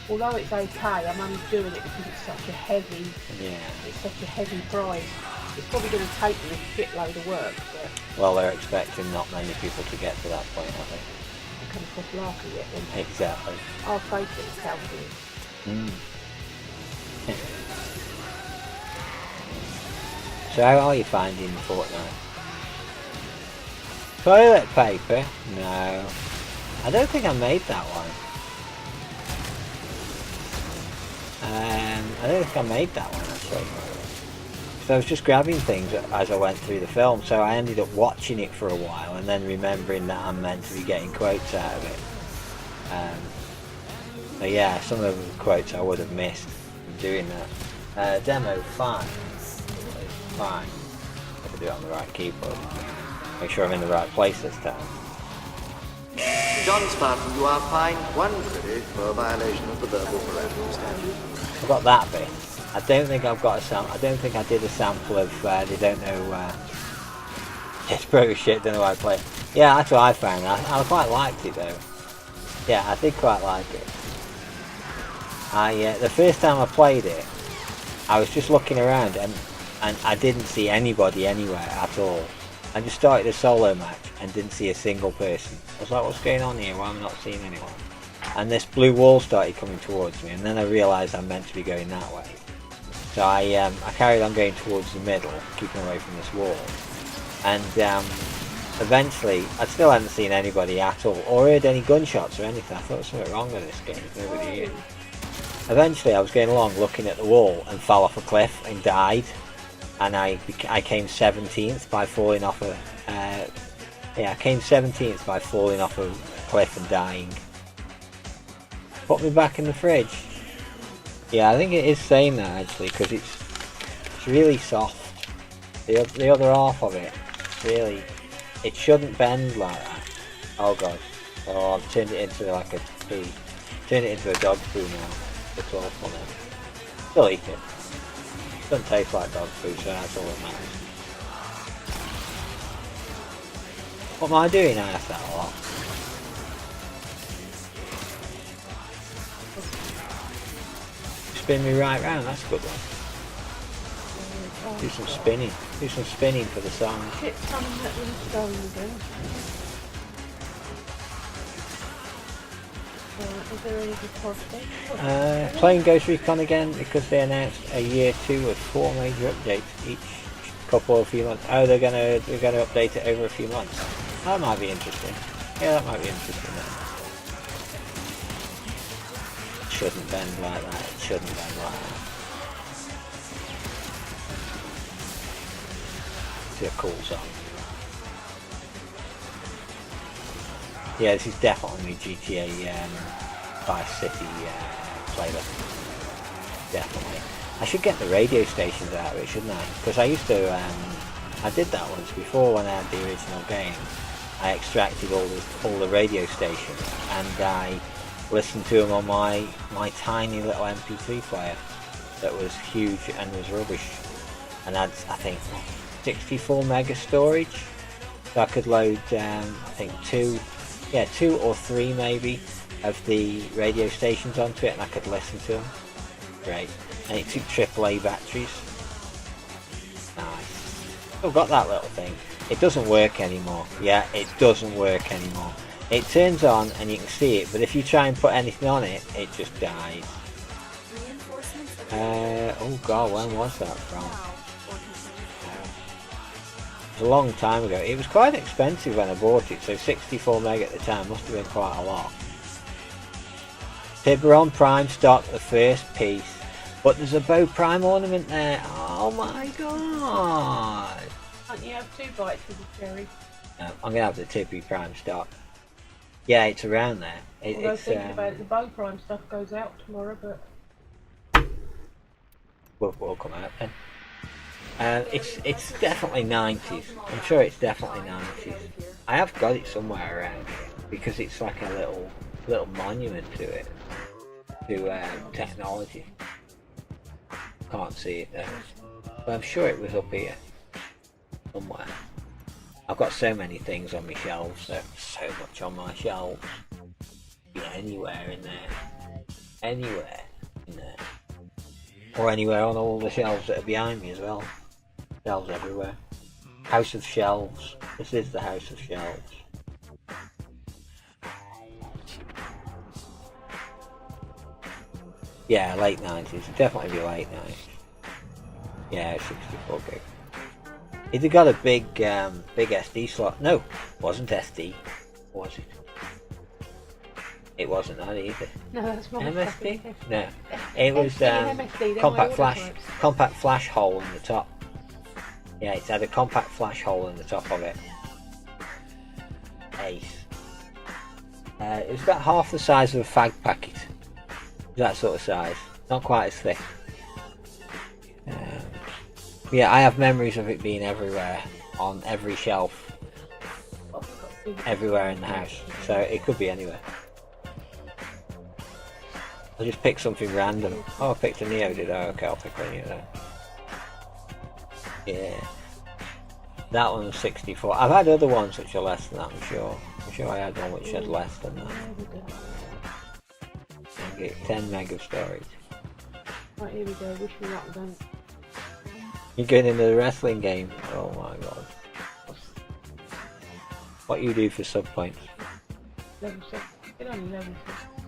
Although it's okay, I'm only doing it because it's such a heavy, Yeah. it's such a heavy prize. It's probably going to take me a shitload of work, but Well, they're expecting not many people to get to that point, I think. I come across larky yet. Then Exactly. I'll face it, it's calculated. So how are you finding Fortnite? Toilet paper? No. I don't think I made that one. I don't think I made that one actually. So I was just grabbing things as I went through the film, so I ended up watching it for a while and then remembering that I'm meant to be getting quotes out of it. So yeah, some of the quotes I would have missed from doing that. Demo 5. Fine. If I do it on the right keyboard. Make sure I'm in the right place this time. John Spartan, you are fined 1 credit for violation of the verbal corrective statute. I've got that bit. I don't think I've got a sample. I don't think I did a sample of They Don't Know. It's pretty shit, don't know why I play it. Yeah, that's what I found. I quite liked it though. Yeah, I did quite like it. The first time I played it, I was just looking around and I didn't see anybody anywhere at all. I just started a solo match and didn't see a single person. I was like, what's going on here? Why am I not seeing anyone? And this blue wall started coming towards me, and then I realised I'm meant to be going that way. So I carried on going towards the middle, keeping away from this wall. And eventually, I still hadn't seen anybody at all, or heard any gunshots or anything. I thought there was something wrong with this game, there's nobody here. Eventually I was going along looking at the wall and fell off a cliff and died. And I came 17th by falling off a... I came 17th by falling off a cliff and dying. Put me back in the fridge. Yeah, I think it is saying that actually, because it's really soft. The other half of it, really, it shouldn't bend like that. Oh god. Oh, I've turned it into like a pea. Turned it into a dog food now. It's awful now. Still eat it. Doesn't taste like dog food, so that's all that matters. What am I doing? I asked that a lot. Spin me right round, that's a good one. Do some spinning. Do some spinning for the song. Shit, something that was going again. Is there any good prospect? Playing Ghost Recon again because they announced a year 2 with 4 major updates each couple of few months. Oh, they're gonna update it over a few months. That might be interesting. Yeah, that might be interesting. It shouldn't bend like that. It shouldn't bend like that. It's a cool song. Yeah, this is definitely GTA Vice City playlist. Definitely. I should get the radio stations out of it, shouldn't I? Because I used to, I did that once before when I had the original game. I extracted all the radio stations and I listened to them on my tiny little MP3 player that was huge and was rubbish. And had, I think, 64 mega storage. So I could load, I think, 2 or 3 maybe of the radio stations onto it and I could listen to them. Great. And it took AAA batteries. Nice. Still got that little thing. It doesn't work anymore. Yeah, it doesn't work anymore. It turns on and you can see it, but if you try and put anything on it, it just dies. Oh god, when was that from? It was a long time ago. It was quite expensive when I bought it, so 64 meg at the time must have been quite a lot. Tiburon Prime stock, the first piece, but there's a Bow Prime ornament there. Oh my god! Can't you have 2 bites of the cherry? No, I'm gonna have the Tibu Prime stock. Yeah, it's around there. Although It's thinking about it, the Bow Prime stuff goes out tomorrow, but will come out then. It's definitely 90s. I'm sure it's definitely 90s. I have got it somewhere around because it's like a little monument to it, to technology. Can't see it though, but I'm sure it was up here somewhere. I've got so many things on my shelves, so much on my shelves. Yeah, anywhere in there, or anywhere on all the shelves that are behind me as well. Shelves everywhere. House of Shelves. This is the House of Shelves. Yeah, late 90s. Definitely be late 90s. Yeah, 64 gig. It's got a big SD slot. No, it wasn't SD. Was it? It wasn't that either. no, that's my MSD? stuff. No. It was MSD, compact flash hole in the top. Yeah, it's had a compact flash hole in the top of it. Ace. It's about half the size of a fag packet. That sort of size. Not quite as thick. Yeah, I have memories of it being everywhere, on every shelf, everywhere in the house. So it could be anywhere. I'll just pick something random. Oh, I picked a Neo, did I? Okay, I'll pick a Neo then. Yeah. That one's 64. I've had other ones which are less than that, I'm sure. I'm sure I had one which had less than that. And get 10 meg of storage. Right, here we go. Wish me luck then. You're going into the wrestling game. Oh my god. What you do for sub points. Level 6. Get on level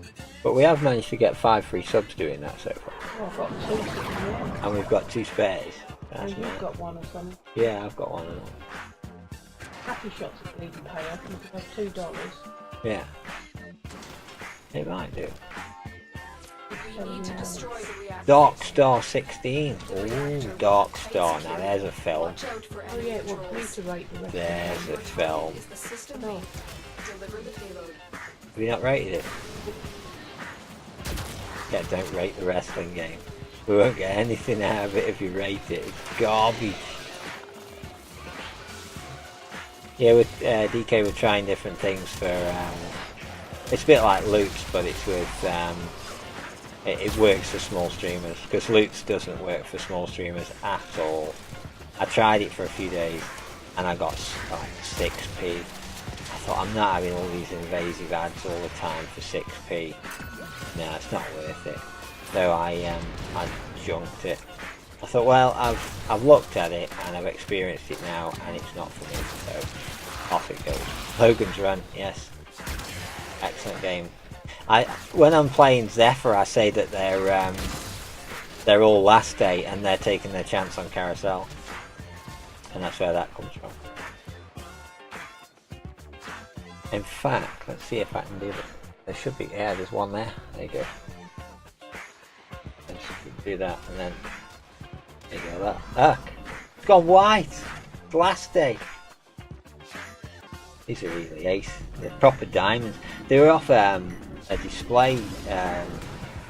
6. But we have managed to get 5 free subs doing that so far. Oh, I've got 2 sitting there. And we've got 2 spares. And you've got 1 or something. Yeah, I've got 1 and all. Happy Shots at least pay. I think it's $2. Yeah. It might do. We need to destroy the reactor. Dark Star 16. Ooh, Dark Star. Now there's a film. Watch out for Oh yeah, it wants me to rate the rest. There's a film. Is the system No. deliver the payload. Have you not rated it? Yeah, don't rate the wrestling game. We won't get anything out of it if you rate it. It's garbage. Yeah, with DK we're trying different things for... it's a bit like Loots, but it's with... it works for small streamers, because Loots doesn't work for small streamers at all. I tried it for a few days, and I got like 6p. I thought, I'm not having all these invasive ads all the time for 6p. No, it's not worth it. So I junked it. I thought, well, I've looked at it and I've experienced it now, and it's not for me. So off it goes. Logan's Run, yes, excellent game. When I'm playing Zephyr, I say that they're all last day and they're taking their chance on Carousel, and that's where that comes from. In fact, let's see if I can do this. There should be, yeah, there's one there. There you go. Let's do that, and then there you go. That it's gone white. It's last day. These are really ace. They're proper diamonds. They were off a display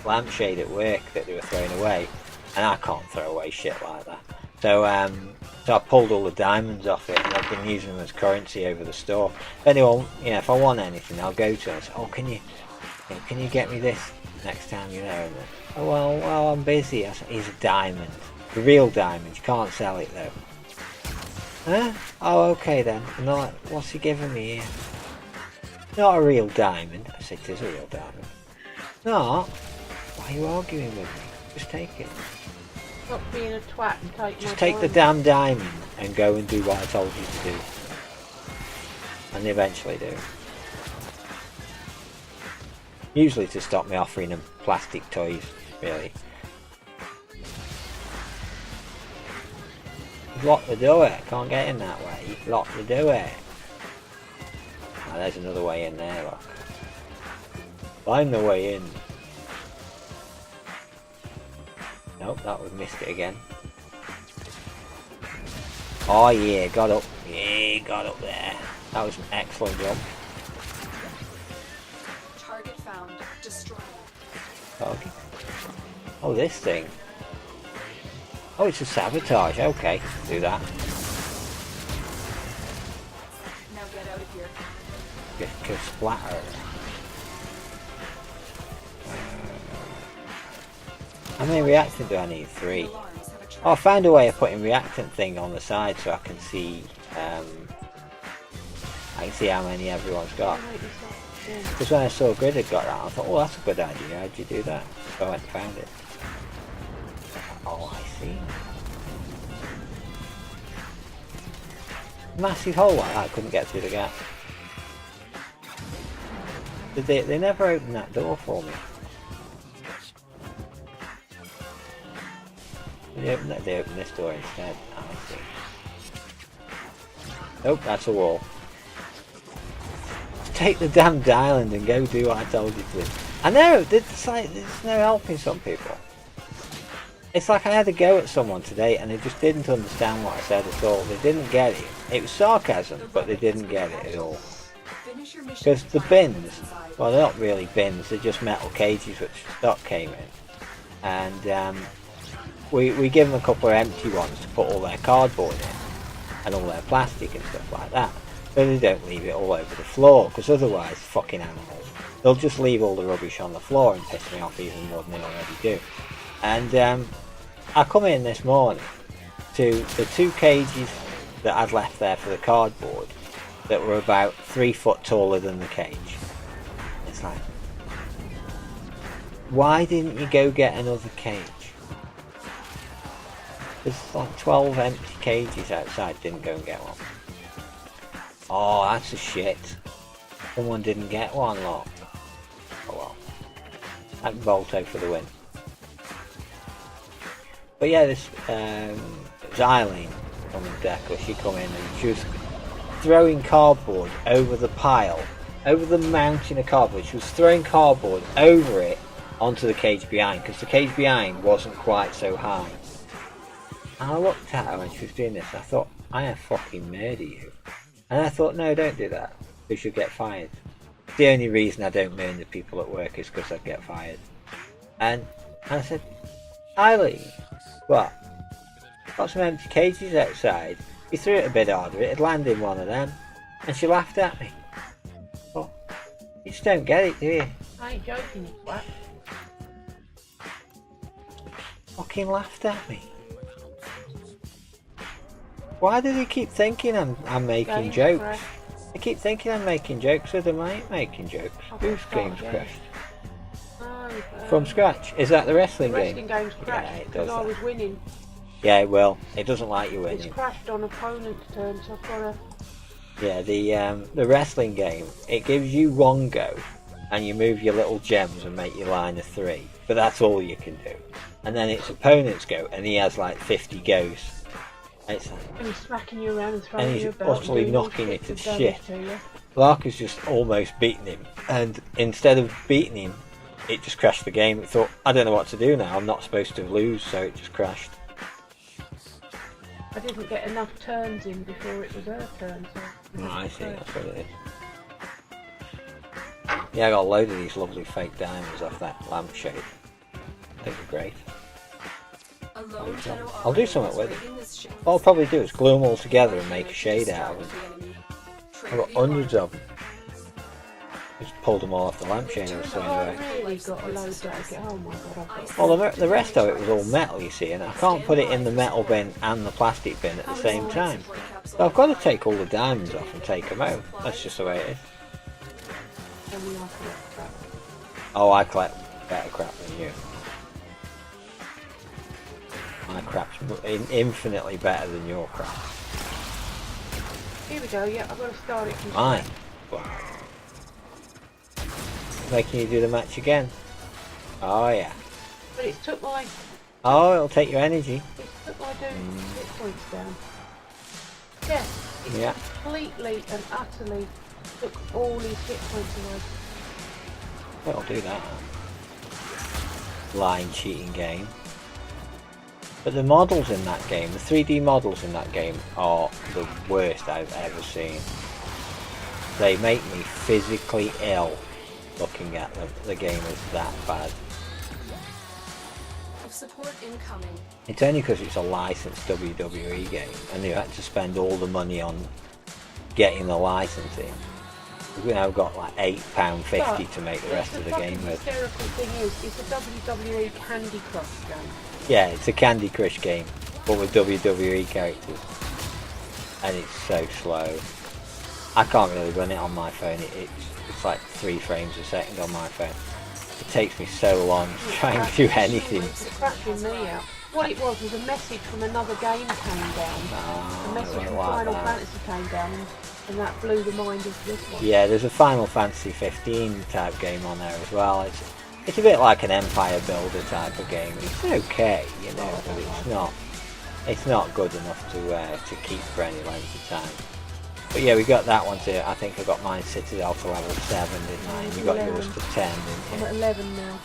lampshade at work that they were throwing away, and I can't throw away shit like that. So I pulled all the diamonds off it, and I've been using them as currency over the store. If anyone, if I want anything, I'll go to them and say, oh, can you get me this next time you're there? And oh, well, I'm busy. I said, he's a diamond. The real diamond. You can't sell it though. Huh? Oh, okay then. And they're like, what's he giving me here? Not a real diamond. I said, it is a real diamond. No. Why are you arguing with me? Just take it. Stop being a twat and take Just take the damn diamond and go and do what I told you to do. And they eventually do. Usually to stop me offering them plastic toys, really. Lock the door, can't get in that way. Lock the door. Oh, there's another way in there, look. Find the way in. Nope, that was missed it again. Oh yeah, got up. Yeah, got up there. That was an excellent job. Target found. Destroy. Okay. Oh, this thing. Oh, it's a sabotage. Okay, do that. Now get out of here. Get splatter. How many reactant do I need? 3. Oh, I found a way of putting reactant thing on the side so I can see how many everyone's got. Because when I saw Grid had got that, I thought, oh, that's a good idea. How'd you do that? So I went and found it. Oh, I see. Massive hole like that, couldn't get through the gap. They never opened that door for me. They opened this door instead. Oh, I see. Nope, that's a wall. Take the damn diamond and go do what I told you to. I know, there's no helping some people. It's like I had a go at someone today and they just didn't understand what I said at all. They didn't get it. It was sarcasm, but they didn't get it at all. Because the bins, well, they're not really bins, they're just metal cages which stock came in. And we give them a couple of empty ones to put all their cardboard in and all their plastic and stuff like that. But they don't leave it all over the floor, because otherwise, fucking animals, they'll just leave all the rubbish on the floor and piss me off even more than they already do. And I come in this morning to the 2 cages that I'd left there for the cardboard that were about 3 foot taller than the cage. It's like, why didn't you go get another cage? There's like 12 empty cages outside, didn't go and get one. Oh, that's a shit. Someone didn't get one, look. Oh well. And Volto for the win. But yeah, this it was Eileen from the deck, she come in and she was throwing cardboard over the pile, over the mountain of cardboard. She was throwing cardboard over it onto the cage behind, because the cage behind wasn't quite so high. And I looked at her when she was doing this, I thought, I have fucking murder you. And I thought, no, don't do that. You should get fired. The only reason I don't murder people at work is because I'd get fired. And I said, Eileen, what? Got some empty cages outside. If you threw it a bit harder, it'd land in one of them. And she laughed at me. Well, you just don't get it, do you? I ain't joking, you twat. Fucking laughed at me. Why do they keep thinking I'm making jokes? Crash. They keep thinking I'm making jokes with them. I ain't making jokes. Whose game's crashed? From scratch? Is that the wrestling The game? wrestling game's crashed Yeah, it because does I that. was winning. Yeah, it will. It doesn't like you It's winning. crashed on opponent's turn, so I've got to... Yeah, the wrestling game, it gives you one go, and you move your little gems and make your line of 3. But that's all you can do. And then it's opponent's go, and he has like 50 goes. And it's like, And he's smacking you around and throwing and you he's about. utterly and doing all knocking it sorts to of shit. damage to you. Lark has just almost beaten him, and instead of beating him, it just crashed the game. It thought, I don't know what to do now, I'm not supposed to lose, so it just crashed. I didn't get enough turns in before it was her turn, so... Oh, I see, that's what it is. Yeah, I got a load of these lovely fake diamonds off that lampshade. I think they're great. I'll do something with it. What I'll probably do is glue them all together and make a shade out of them. I've got hundreds of them. Just pulled them all off the lampshade and was throwing away. I really got a load that again. Oh my god, I've got... Well, the rest of it was all metal, you see, and I can't put it in the metal bin and the plastic bin at the same time. So I've got to take all the diamonds off and take them out. That's just the way it is. Oh, I collect better crap than you. My crap's infinitely better than your crap. Here we go, yeah, I've got to start it from Mine. Making you do the match again. Oh yeah. But it's took my... Oh, it'll take your energy. It's took my hit points down. Yeah, it's Yeah. completely and utterly took all his hit points away. It'll do that. Line cheating game. But the models in that game, the 3D models in that game are the worst I've ever seen. They make me physically ill looking at them. The game is that bad. Support incoming. It's only because it's a licensed WWE game and they had to spend all the money on getting the licensing. We've now got like £8.50 to make the rest of the game with. The hysterical thing is, it's a WWE Candy Crush game. Yeah, it's a Candy Crush game, but with WWE characters. And it's so slow. I can't really run it on my phone. It's like 3 frames a second on my phone. It takes me so long to try and do anything. It's cracking me out. What it was a message from another game came down. A message from Final Fantasy came down, and that blew the mind of this one. Yeah, there's a Final Fantasy 15 type game on there as well. It's a bit like an Empire Builder type of game. It's okay, you know, but it's not good enough to keep for any length of time. But yeah, we got that one to, I think I got mine Citadel to level 7, didn't I? And you got yours to 10, didn't I'm you? at 11 now.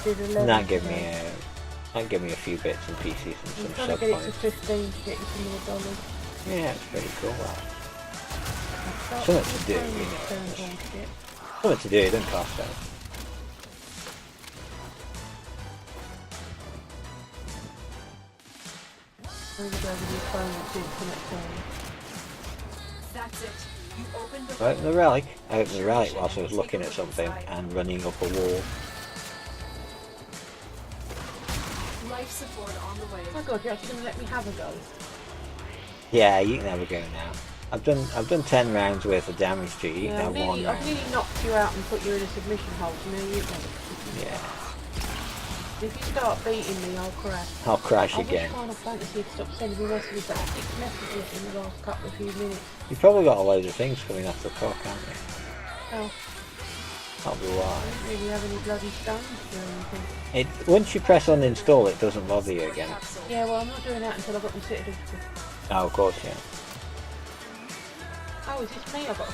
Did 11 And that gave me a few bits and pieces and I'm some trying sub to get it to points. 15 to get you some more dollars. Yeah, it's pretty cool. That. Something to do, you know. Something to do, it doesn't cost that. That's it. You opened the I opened the relic. I opened the relic whilst I was looking at something and running up a wall. life support on the way. Oh my god, you're actually going to let me have a go? Yeah, you can have a go now. I've done 10 rounds worth of damage to you. You Yeah, can have one round. I've nearly knocked you out and put you in a submission hold, you know you can. Yeah, If you start beating me, I'll crash. I'll crash I again. wish Final Fantasy had stopped sending me messages, but 6 messages in the last couple of few minutes. You've probably got a load of things coming off the clock, haven't you? Oh, That'll be I why. don't really have any bloody stones or anything. Once you press uninstall, it doesn't bother you again. Yeah, well, I'm not doing that until I've got my Citadel. Oh, of course, yeah. Oh, is this me? I've got to...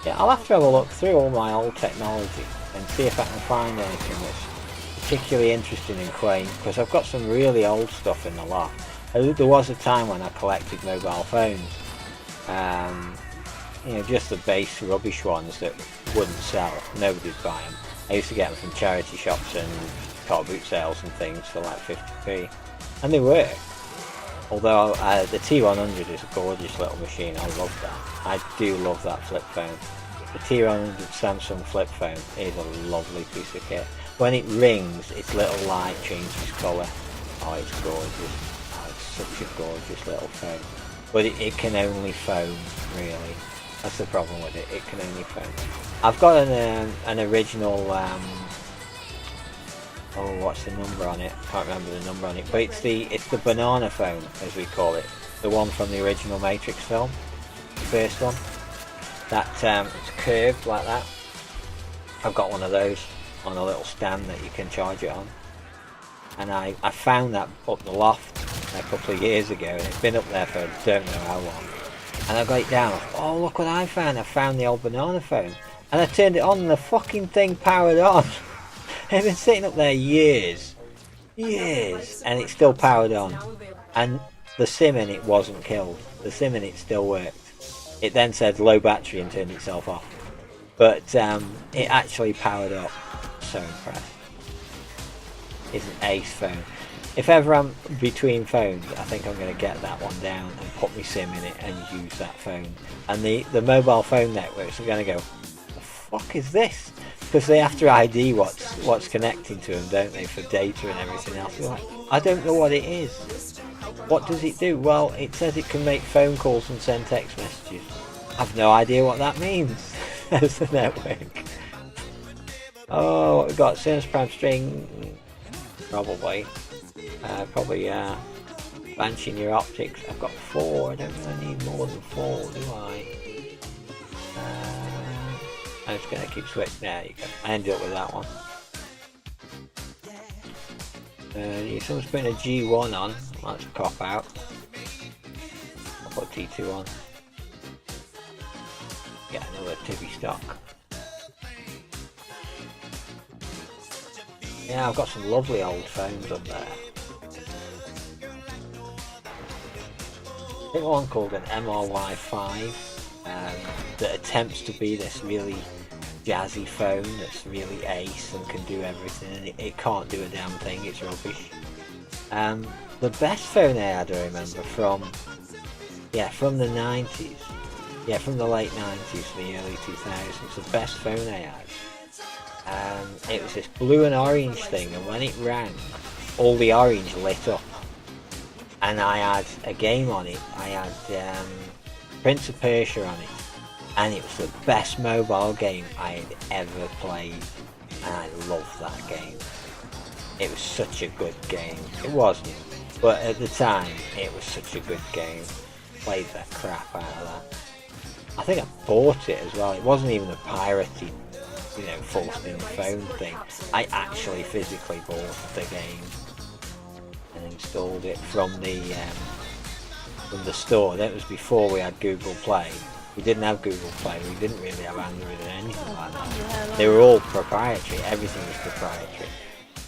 Yeah, I'll have to have a look through all my old technology and see if I can find anything that's particularly interesting in quaint, because I've got some really old stuff in the lot. There was a time when I collected mobile phones, you know, just the base rubbish ones that wouldn't sell, nobody'd buy them, I used to get them from charity shops and car boot sales and things for like 50p, and they work. Although the T100 is a gorgeous little machine, I love that. I do love that flip phone. The T100 Samsung flip phone is a lovely piece of kit. When it rings, its little light changes colour. Oh, it's gorgeous. Oh, it's such a gorgeous little phone. But it can only phone, really. That's the problem with it. It can only phone. I've got an original. Oh, what's the number on it? Can't remember the number on it. But it's the banana phone, as we call it. The one from the original Matrix film, the first one. That it's curved like that. I've got one of those on a little stand that you can charge it on. And I found that up the loft a couple of years ago, and it's been up there for don't know how long. And I got it down. I thought, oh, look what I found! I found the old banana phone, and I turned it on, and the fucking thing powered on. It's been sitting up there years, and it's still powered on. And the SIM in it wasn't killed. The SIM in it still worked. It then said low battery and turned itself off. But it actually powered up. So impressed. It's an ace phone. If ever I'm between phones, I think I'm going to get that one down and put my SIM in it and use that phone. And the mobile phone networks are going to go, the fuck is this? Because they have to ID what's connecting to them, don't they, for data and everything else. You're like, I don't know what it is. What does it do? Well, it says it can make phone calls and send text messages. I've no idea what that means as the network. Oh, what we got? Sinus Prime String. Probably banishing your optics. I've got 4. I don't really need more than 4, do I? I'm just going to keep switching. There you go. I ended up with that one. Someone's putting a G1 on. That's a cop out. I'll put T2 on. Get another Tibby stock. Yeah, I've got some lovely old phones up there. I think one called an MRY5 that attempts to be this really jazzy phone that's really ace and can do everything, and it can't do a damn thing. It's rubbish. The best phone I had, I remember, from the 90s. Yeah, from the late 90s to the early 2000s. The best phone I had. It was this blue and orange thing, and when it rang, all the orange lit up. And I had a game on it. I had Prince of Persia on it, and it was the best mobile game I had ever played, and I loved that game. It was such a good game. It wasn't, but at the time, it was such a good game. Played the crap out of that. I think I bought it as well. It wasn't even a pirated, forced in the phone thing. I actually physically bought the game and installed it from the store. That was before we had Google Play. We didn't have Google Play. We didn't really have Android or anything like that. They were all proprietary. Everything was proprietary.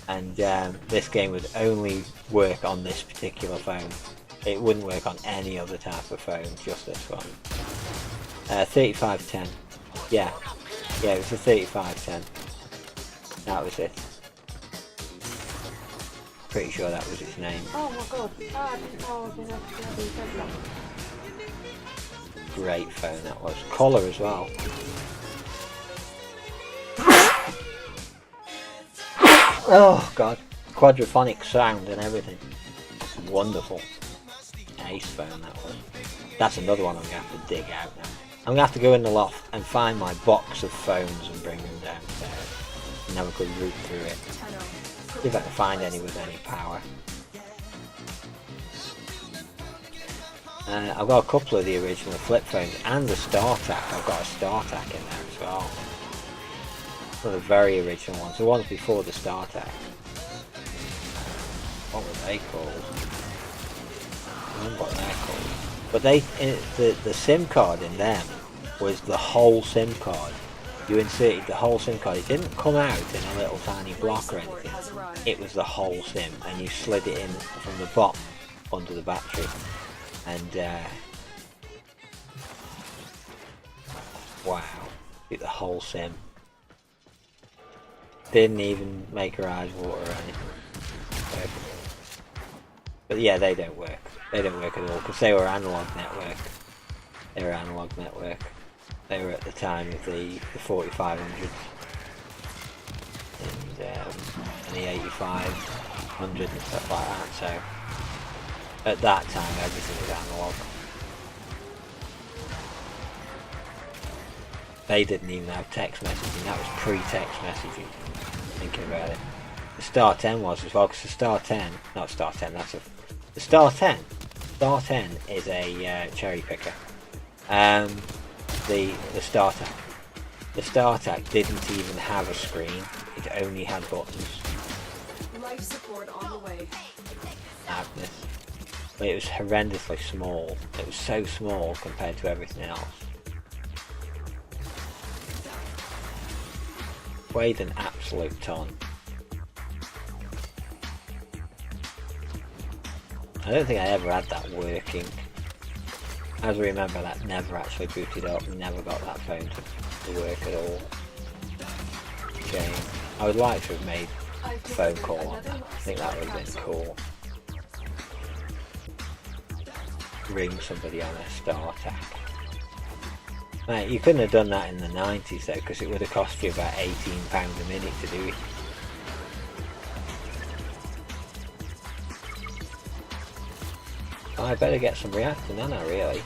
And this game would only work on this particular phone. It wouldn't work on any other type of phone, just this one. 3510. Yeah, it was a 3510. That was it. Pretty sure that was its name. Oh my god, I didn't know I was in a Great phone that was. Colour as well. Oh god. Quadraphonic sound and everything. Wonderful. Ace phone that was. That's another one I'm going to have to dig out now. I'm going to have to go in the loft and find my box of phones and bring them downstairs and have a good root through it. See if I can find any with any power. I've got a couple of the original flip phones and the StarTAC. I've got a StarTAC in there as well. One of the very original ones. The ones before the StarTAC. What were they called? I don't remember what they're called. But the SIM card in them was the whole SIM card. You inserted the whole SIM card. It didn't come out in a little tiny block or anything. It was the whole SIM, and you slid it in from the bottom under the battery. And wow, the whole SIM. Didn't even make her eyes water or anything. So, but yeah, they don't work. They don't work at all because they were analog network. They were analog network. They were at the time of the 4500s and the 8500 and stuff like that. So at that time, everything was analog. They didn't even have text messaging. That was pre-text messaging. Thinking about it, the Star 10 was as well. Because the Star 10, not Star 10. The Star 10. Star 10 is a cherry picker. The StarTAC. The StarTAC didn't even have a screen. It only had buttons. Life support on the way. Madness. But it was horrendously small. It was so small compared to everything else. Weighed an absolute ton. I don't think I ever had that working. As I remember, that never actually booted up. Never got that phone to work at all. Shame. I would like to have made a phone call on that. I think that would have been cool. Ring somebody on a StarTAC. Mate, you couldn't have done that in the 90s though, because it would have cost you about £18 a minute to do it. I better get some reacting, don't I, really?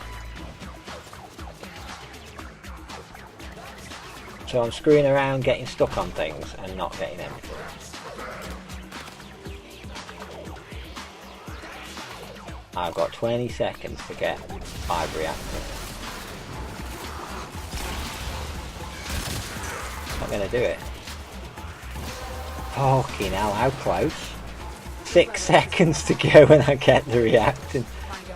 So I'm screwing around getting stuck on things and not getting anything. I've got 20 seconds to get 5 reactors. Not gonna do it. Fucking hell, how close? 6 seconds to go when I get the reacting.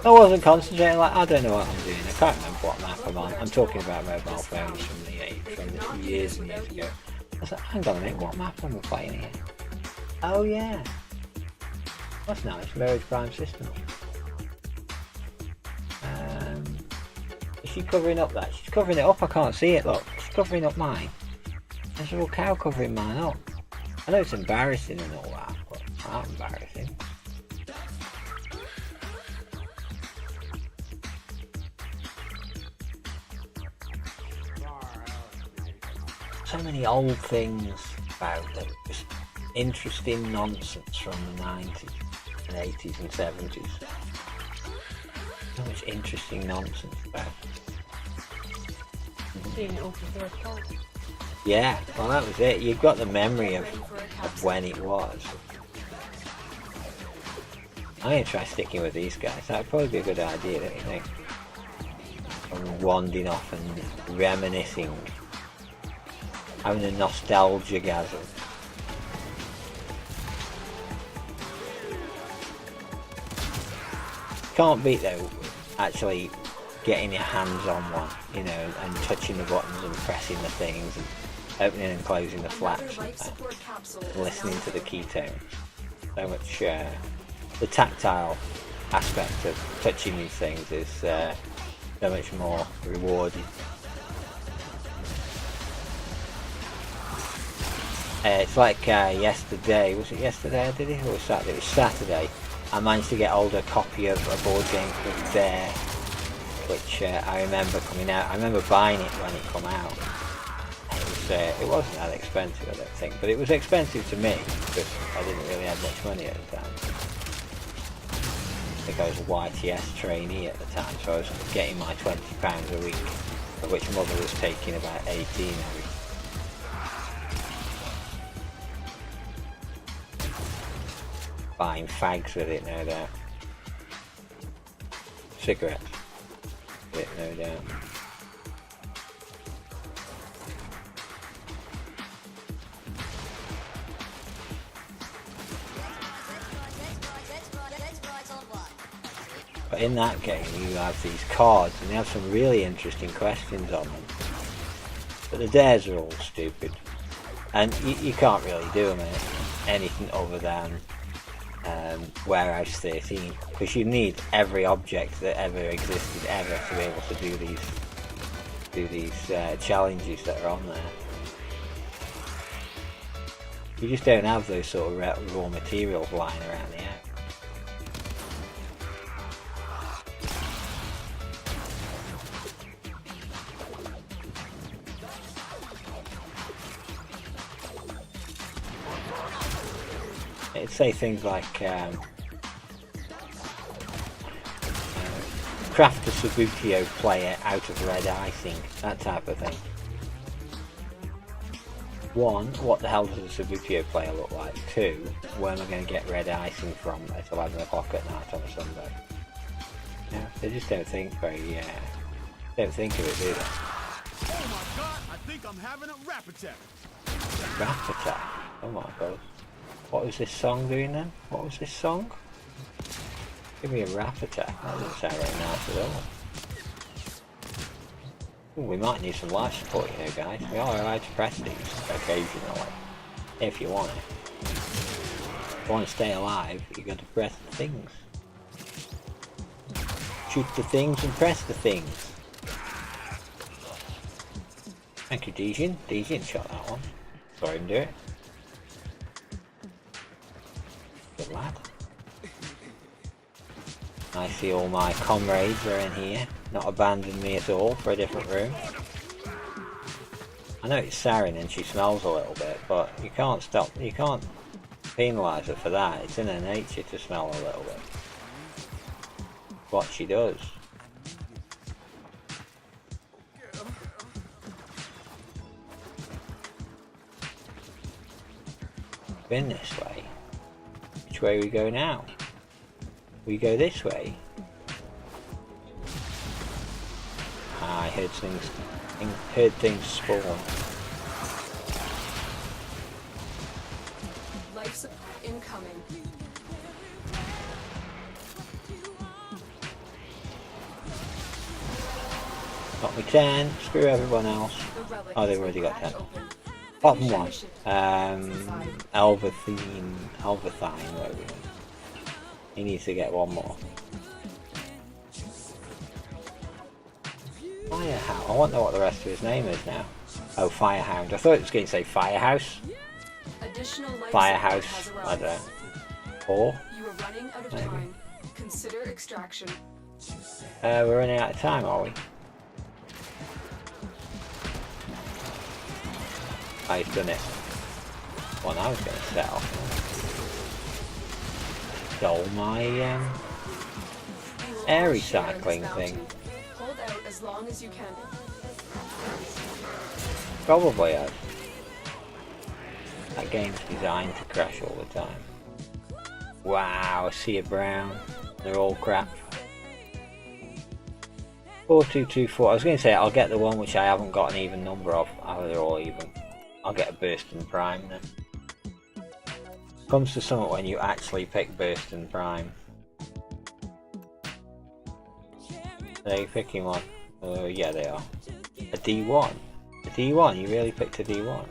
I wasn't concentrating, like, I don't know what I'm doing. I can't remember what map I'm on. I'm talking about mobile phones from the years and years ago. I was like, hang on a minute, what map am I playing here? Oh yeah. That's nice, Mirage Prime System. Is she covering up that? She's covering it up, I can't see it, look. She's covering up mine. There's a little cow covering mine up. I know it's embarrassing and all that, but it's not embarrassing. So many old things about them, just interesting nonsense from the 90s and 80s and 70s. So much interesting nonsense about it. Seeing it all for the first time. Yeah, well that was it. You've got the memory of when it was. I'm going to try sticking with these guys. That would probably be a good idea, don't you think? I'm wandering off and reminiscing. Having a nostalgia-gasm. Can't beat though, actually getting your hands on one, you know, and touching the buttons and pressing the things and opening and closing the flaps and that. Listening to the keytones. So much, the tactile aspect of touching these things is so much more rewarding. It's like yesterday, was it yesterday I did it, or was Saturday? It was Saturday. I managed to get hold of a copy of a board game called Dare, which I remember coming out. I remember buying it when it came out. It wasn't that expensive, I don't think, but it was expensive to me because I didn't really have much money at the time. I think I was a YTS trainee at the time, so I was getting my £20 a week, of which mother was taking about 18 a week. Buying fags with it, no doubt. Cigarettes with it, no doubt. But in that game you have these cards and they have some really interesting questions on them. But the dares are all stupid. And you can't really do them anything other than Warehouse 13, because you need every object that ever existed ever to be able to do these challenges that are on there. You just don't have those sort of raw materials lying around the house. It'd say things like craft a Subbuteo player out of red icing, that type of thing. 1, what the hell does a Subbuteo player look like? 2, where am I going to get red icing from at 11 o'clock at night on a Sunday? Yeah, they just don't think don't think of it, do they? Oh my god, I think I'm having a rap attack. Rap attack? Oh my god. What was this song doing then? What was this song? Give me a rap attack. That doesn't sound very nice at all. Ooh, we might need some life support, you know, guys. We are allowed to press these occasionally, if you want it. If you want to stay alive, you got to press the things. Shoot the things and press the things. Thank you, Dejan. Dejan shot that one. Saw him do it. Good lad. I see all my comrades are in here, not abandoned me at all for a different room. I know it's sarin and she smells a little bit, but you can't penalise her for that. It's in her nature to smell a little bit. What she does. Been this way. Which way we go now? We go this way. Ah, I heard things spawn. Life support incoming. Got me 10. Screw everyone else. Oh, they've already got 10. Bottom one. Alvathine, whatever. He needs to get one more. Firehound. I want to know what the rest of his name is now. Oh, Firehound. I thought it was going to say Firehouse. Firehouse. I don't know. Or? You are running out of time. Consider extraction. We're running out of time, are we? Oh, he's done it. One I was going to set off. Stole my air recycling thing. Hold out as long as you can. Probably has. That game's designed to crash all the time. Wow, a sea of brown. They're all crap. 4224. I was going to say I'll get the one which I haven't got an even number of. Oh, they're all even. I'll get a Burston Prime then. Comes to something when you actually pick Burston Prime. Are you picking one? Oh yeah, they are. A D1. A D1? You really picked a D1?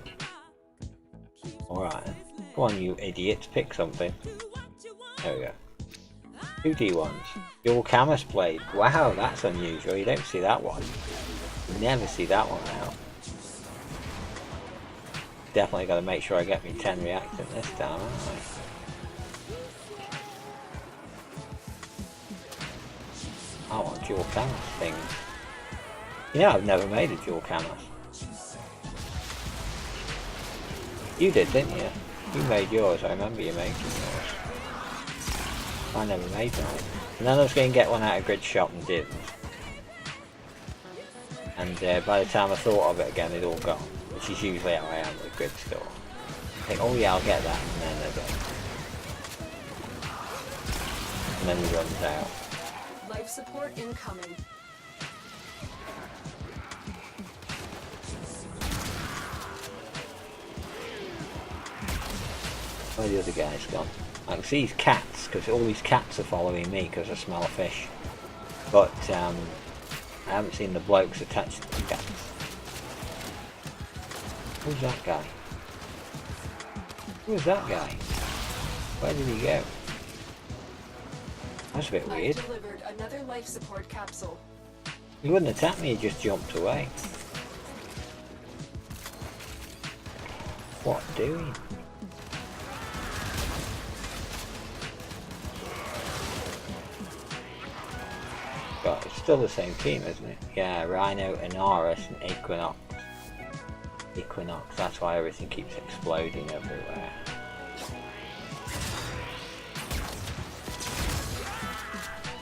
Alright. Come on, you idiots, pick something. There we go. 2 D1s. Dual Camus Blade. Wow, that's unusual. You don't see that one. You never see that one now. Definitely got to make sure I get me 10 reactant this time, haven't I? I want dual Camus things. You know, I've never made a dual Camus. You did, didn't you? You made yours. I remember you making yours. I never made mine. And then I was going to get one out of Grid Shop and didn't. And by the time I thought of it again, it all gone. Which is usually how I am with Grid Store. I think, oh yeah, I'll get that, and then they're gone. And then he runs out. Life support incoming. Where the other guy's gone? I can see his cats, because all these cats are following me because I smell a fish. But I haven't seen the blokes attached to the cats. Who's that guy? Who's that guy? Where did he go? That's a bit weird. I've delivered another life support capsule. He wouldn't attack me, he just jumped away. What doing? got? It's still the same team, isn't it? Yeah, Rhino, Anaris, and Equinox. Equinox, that's why everything keeps exploding everywhere.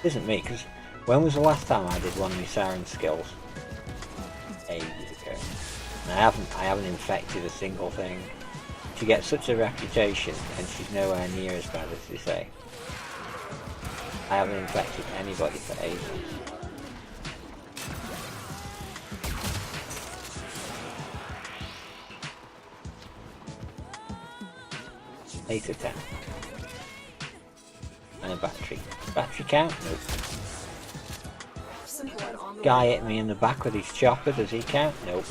It isn't me, because when was the last time I did one of my Siren skills? Ages ago. And I haven't infected a single thing. She gets such a reputation, and she's nowhere near as bad as they say. I haven't infected anybody for ages. Eight of 10. And a battery. Battery count? Nope. Guy hit me in the back with his chopper, does he count? Nope.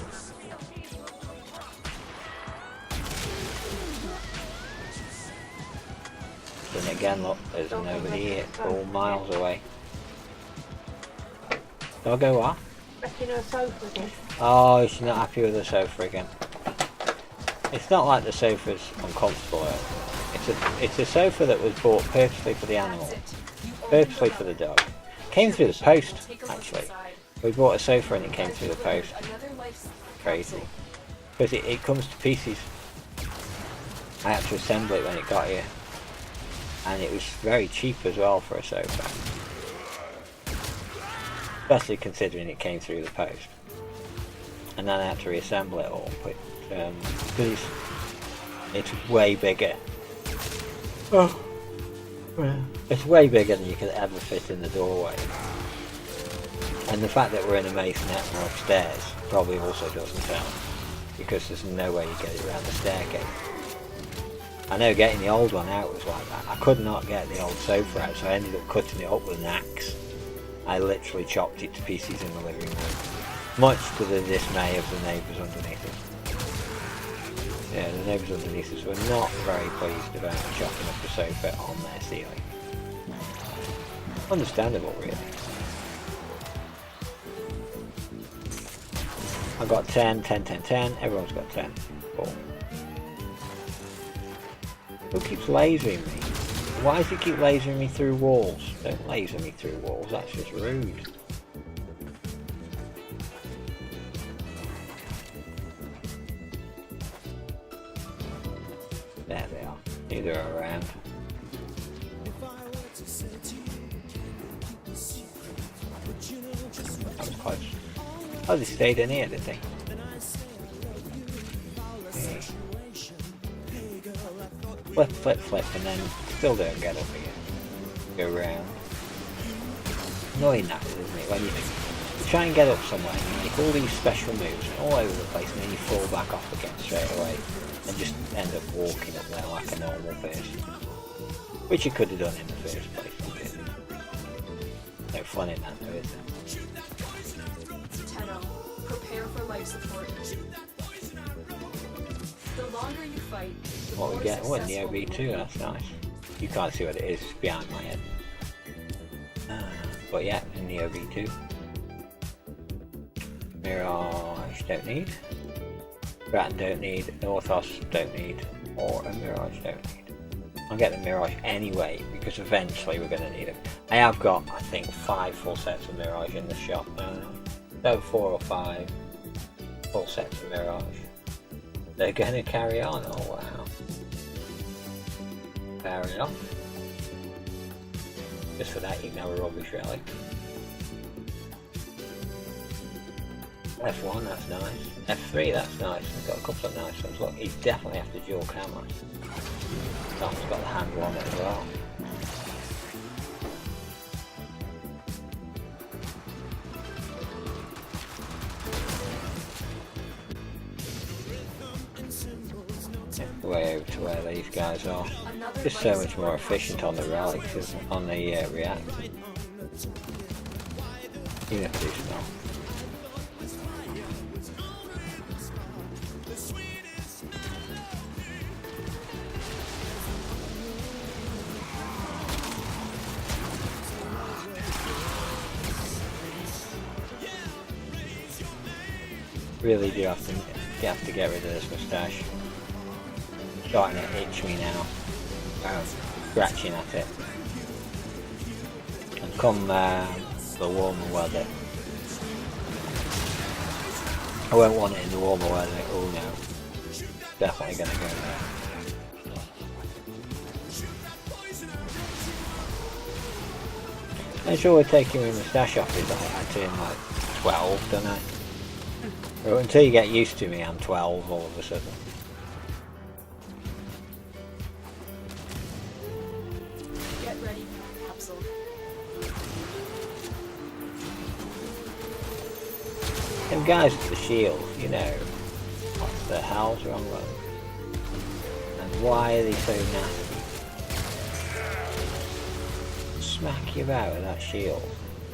Then again, look, there's nobody here, it's all miles away. Doggo what? Wrecking her sofa again. Oh, she's not happy with the sofa again. It's not like the sofa's uncomfortable. It's a sofa that was bought purposely for the animal, purposely for the dog. Came through the post, actually. We bought a sofa and it came through the post. Crazy. Because it comes to pieces. I had to assemble it when it got here. And it was very cheap as well for a sofa. Especially considering it came through the post. And then I had to reassemble it all. But because it's way bigger. Oh. It's way bigger than you could ever fit in the doorway. And the fact that we're in a masonette and upstairs probably also doesn't help. Because there's no way you get it around the staircase. I know getting the old one out was like that. I could not get the old sofa out, so I ended up cutting it up with an axe. I literally chopped it to pieces in the living room. Much to the dismay of the neighbours underneath us. Yeah, the neighbours underneath us were not very pleased about chopping up the sofa on their ceiling. Understandable, really. I got 10, 10, 10, 10. Everyone's got 10. Cool. Who keeps lasering me? Why does he keep lasering me through walls? Don't laser me through walls, that's just rude. There they are. Neither are around. That was close. Oh, they stayed in here, did they? Okay. Flip, flip, flip, and then still don't get up again. Go round. Annoying that, isn't it? When you try and get up somewhere and you make all these special moves all over the place, and then you fall back off again straight away and just end up walking up there like a normal person. Which you could have done in the first place, obviously. No fun in that though, is there? Prepare for life support. The longer you fight, what we get? Oh, in the OB2, that's nice. You can't see what it is, it's behind my head. But yeah, in the OB2. Mirage don't need. Bratton don't need. Northos don't need. Or a Mirage don't need. I'll get the Mirage anyway, because eventually we're going to need it. I have got, I think, 5 full sets of Mirage in the shop now. No, 4 or 5 full sets of Mirage. They're going to carry on, oh wow. Fair enough. Just for that you can have a rubbish relic. F1, that's nice. F3, that's nice. We've got a couple of nice ones. Look, you definitely have to dual camera. Tom's got the handle on it as well. Way over to where these guys are. Just so much more efficient on the relics, isn't it? On the reactor. Even if they smell. Really do have to get rid of this moustache. Starting to itch me now. Scratching at it. And come the warmer weather. I won't want it in the warmer weather. Oh no. Definitely gonna go there. I'm sure we're taking my moustache off is I turn like 12, don't I? But until you get used to me, I'm 12 all of a sudden. Get ready, capsule. Them guys with the shields, you know, what the hell's wrong with them? And why are they so nasty? Smack you about with that shield.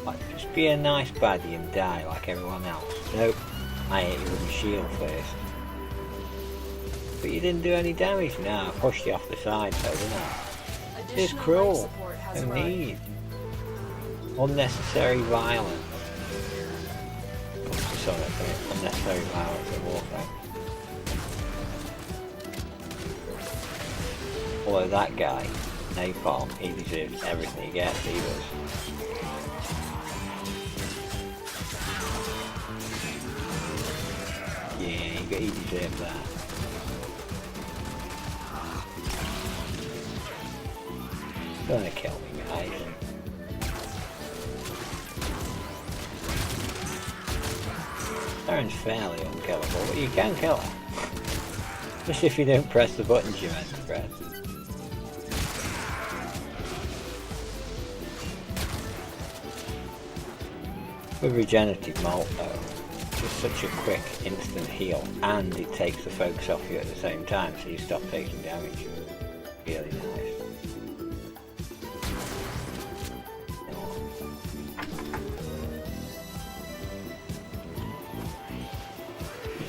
Like, just be a nice baddie and die like everyone else. Nope, I hit you with my shield first. But you didn't do any damage. No, I pushed you off the side though, didn't I? It's cruel. No need. Unnecessary violence. Sorry, unnecessary violence in warfare. Although that guy, Napalm, he deserves everything he gets, he does. Yeah, he deserves that. Gonna kill me, guys. Darren's fairly unkillable, but you can kill her. Just if you don't press the buttons you're meant to press. With regenerative malt though, it's just such a quick instant heal, and it takes the focus off you at the same time so you stop taking damage. Really nice.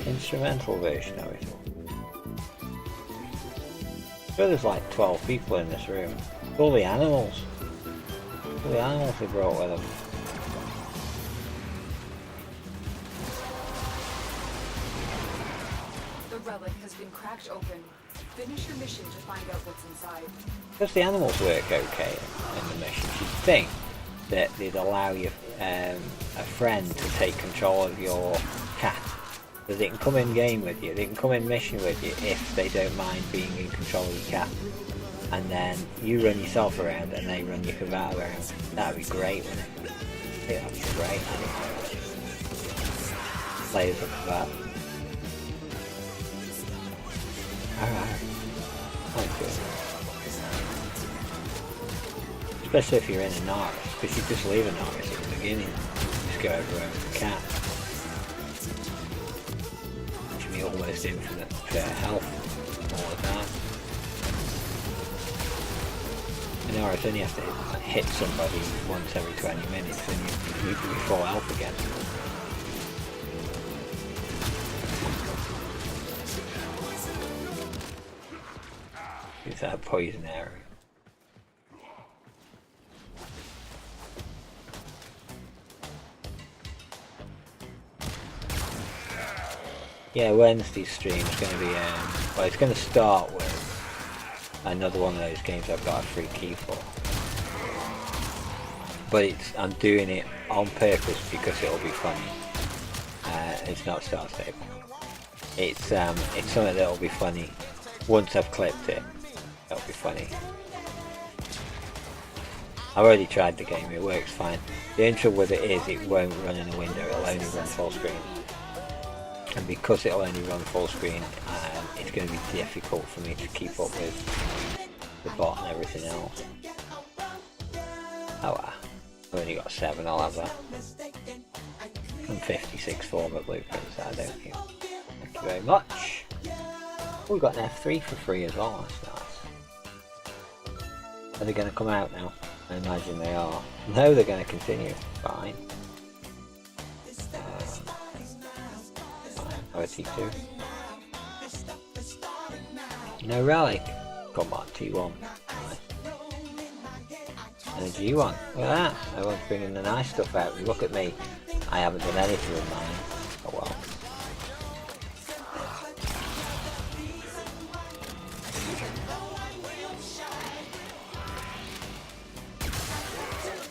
Instrumental version of it all. I'm sure there's like 12 people in this room. All the animals. All the animals they brought with them. The relic has been cracked open. Finish your mission to find out what's inside. Does the animals work okay in the mission? You'd think that they'd allow you a friend to take control of your cat. That they can come in game with you, they can come in mission with you if they don't mind being in control of your cat. And then you run yourself around and they run your cavat around. That'd be great, wouldn't it? I think that'd be great. Players of cavat. Alright. That's good. Especially if you're in a Naris, because you just leave a Naris at the beginning. Just go over with the cat. Almost infinite health all the time. And now I only have to hit somebody once every 20 minutes and you can be full health again. Use that poison arrow. Yeah, Wednesday's stream is going to be, well, it's going to start with another one of those games I've got a free key for. But I'm doing it on purpose because it'll be funny. It's not Star Stable. It's something that'll be funny. Once I've clipped it, it'll be funny. I've already tried the game, it works fine. The only trouble with it is it won't run in a window, it'll only run full screen. And because it'll only run full screen, it's going to be difficult for me to keep up with the bot and everything else. Oh well, I've only got 7, I'll have that. And 56 former blueprints, I don't think. Thank you very much. Oh, we got an F3 for free as well, that's nice. Are they going to come out now? I imagine they are. No, they're going to continue. Fine. T2. No relic. Come on, T1. And a G1. Look at that. Everyone's bringing the nice stuff out. Look at me. I haven't done anything with mine. Oh well.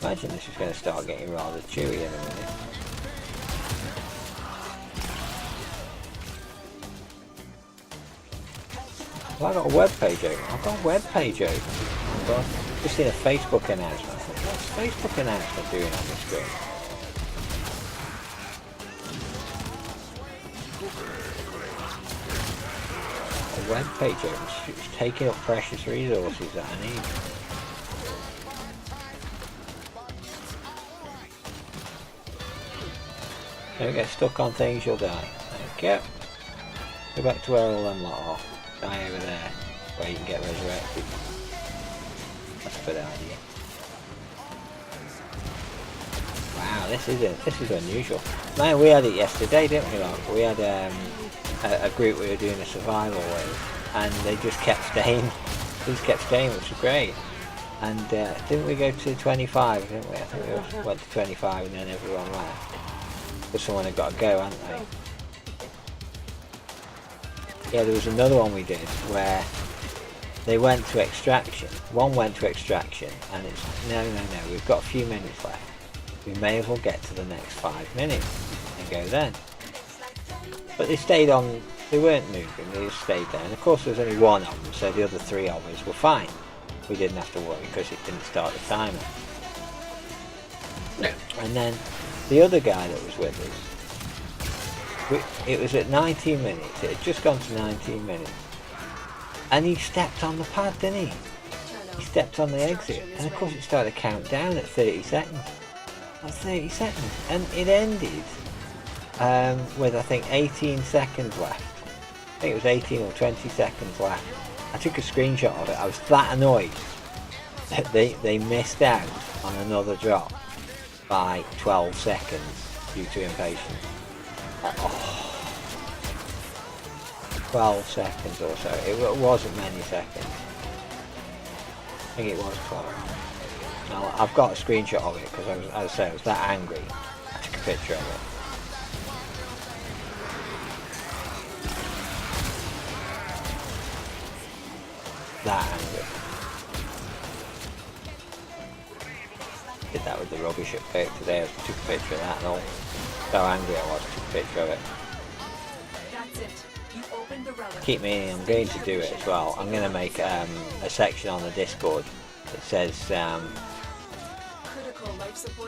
Imagine this is going to start getting rather chewy in a minute. Well, I've got a web page open. I've got a web page open. I've got just seen a Facebook announcement. I thought, what's Facebook announcement doing on the screen? A web page open. It's taking up precious resources that I need. Don't get stuck on things, you'll die. Okay. Go back to where all them lot are. Die over there, where you can get resurrected. That's a good idea. Wow, this is unusual. Man, we had it yesterday, didn't we? Like, we had a group we were doing a survival with, and they just kept staying. Which was great. And didn't we go to 25? Didn't we? I think we went to 25, and then everyone left. But someone had got to go, hadn't they? Yeah, there was another one we did where they went to extraction. One went to extraction, and it's no, we've got a few minutes left. We may as well get to the next 5 minutes and go then. But they stayed on, they weren't moving, they just stayed there. And of course there was only one of them, so the other 3 of us were fine. We didn't have to worry because it didn't start the timer. No. And then the other guy that was with us, it was at 19 minutes, it had just gone to 19 minutes. And he stepped on the pad, didn't he? He stepped on the exit, and of course it started to count down at 30 seconds. At 30 seconds. And it ended with, I think, 18 seconds left. I think it was 18 or 20 seconds left. I took a screenshot of it. I was that annoyed that they missed out on another drop by 12 seconds due to impatience. 12 seconds or so. It wasn't many seconds. I think it was 12. Now, I've got a screenshot of it because I was that angry. I took a picture of it. That angry. Did that with the rubbish at work today. I took a picture of that and all. So angry I was, took a picture of it. That's it. You opened the relic. Keep meaning I'm going to do it as well. I'm going to make a section on the Discord that says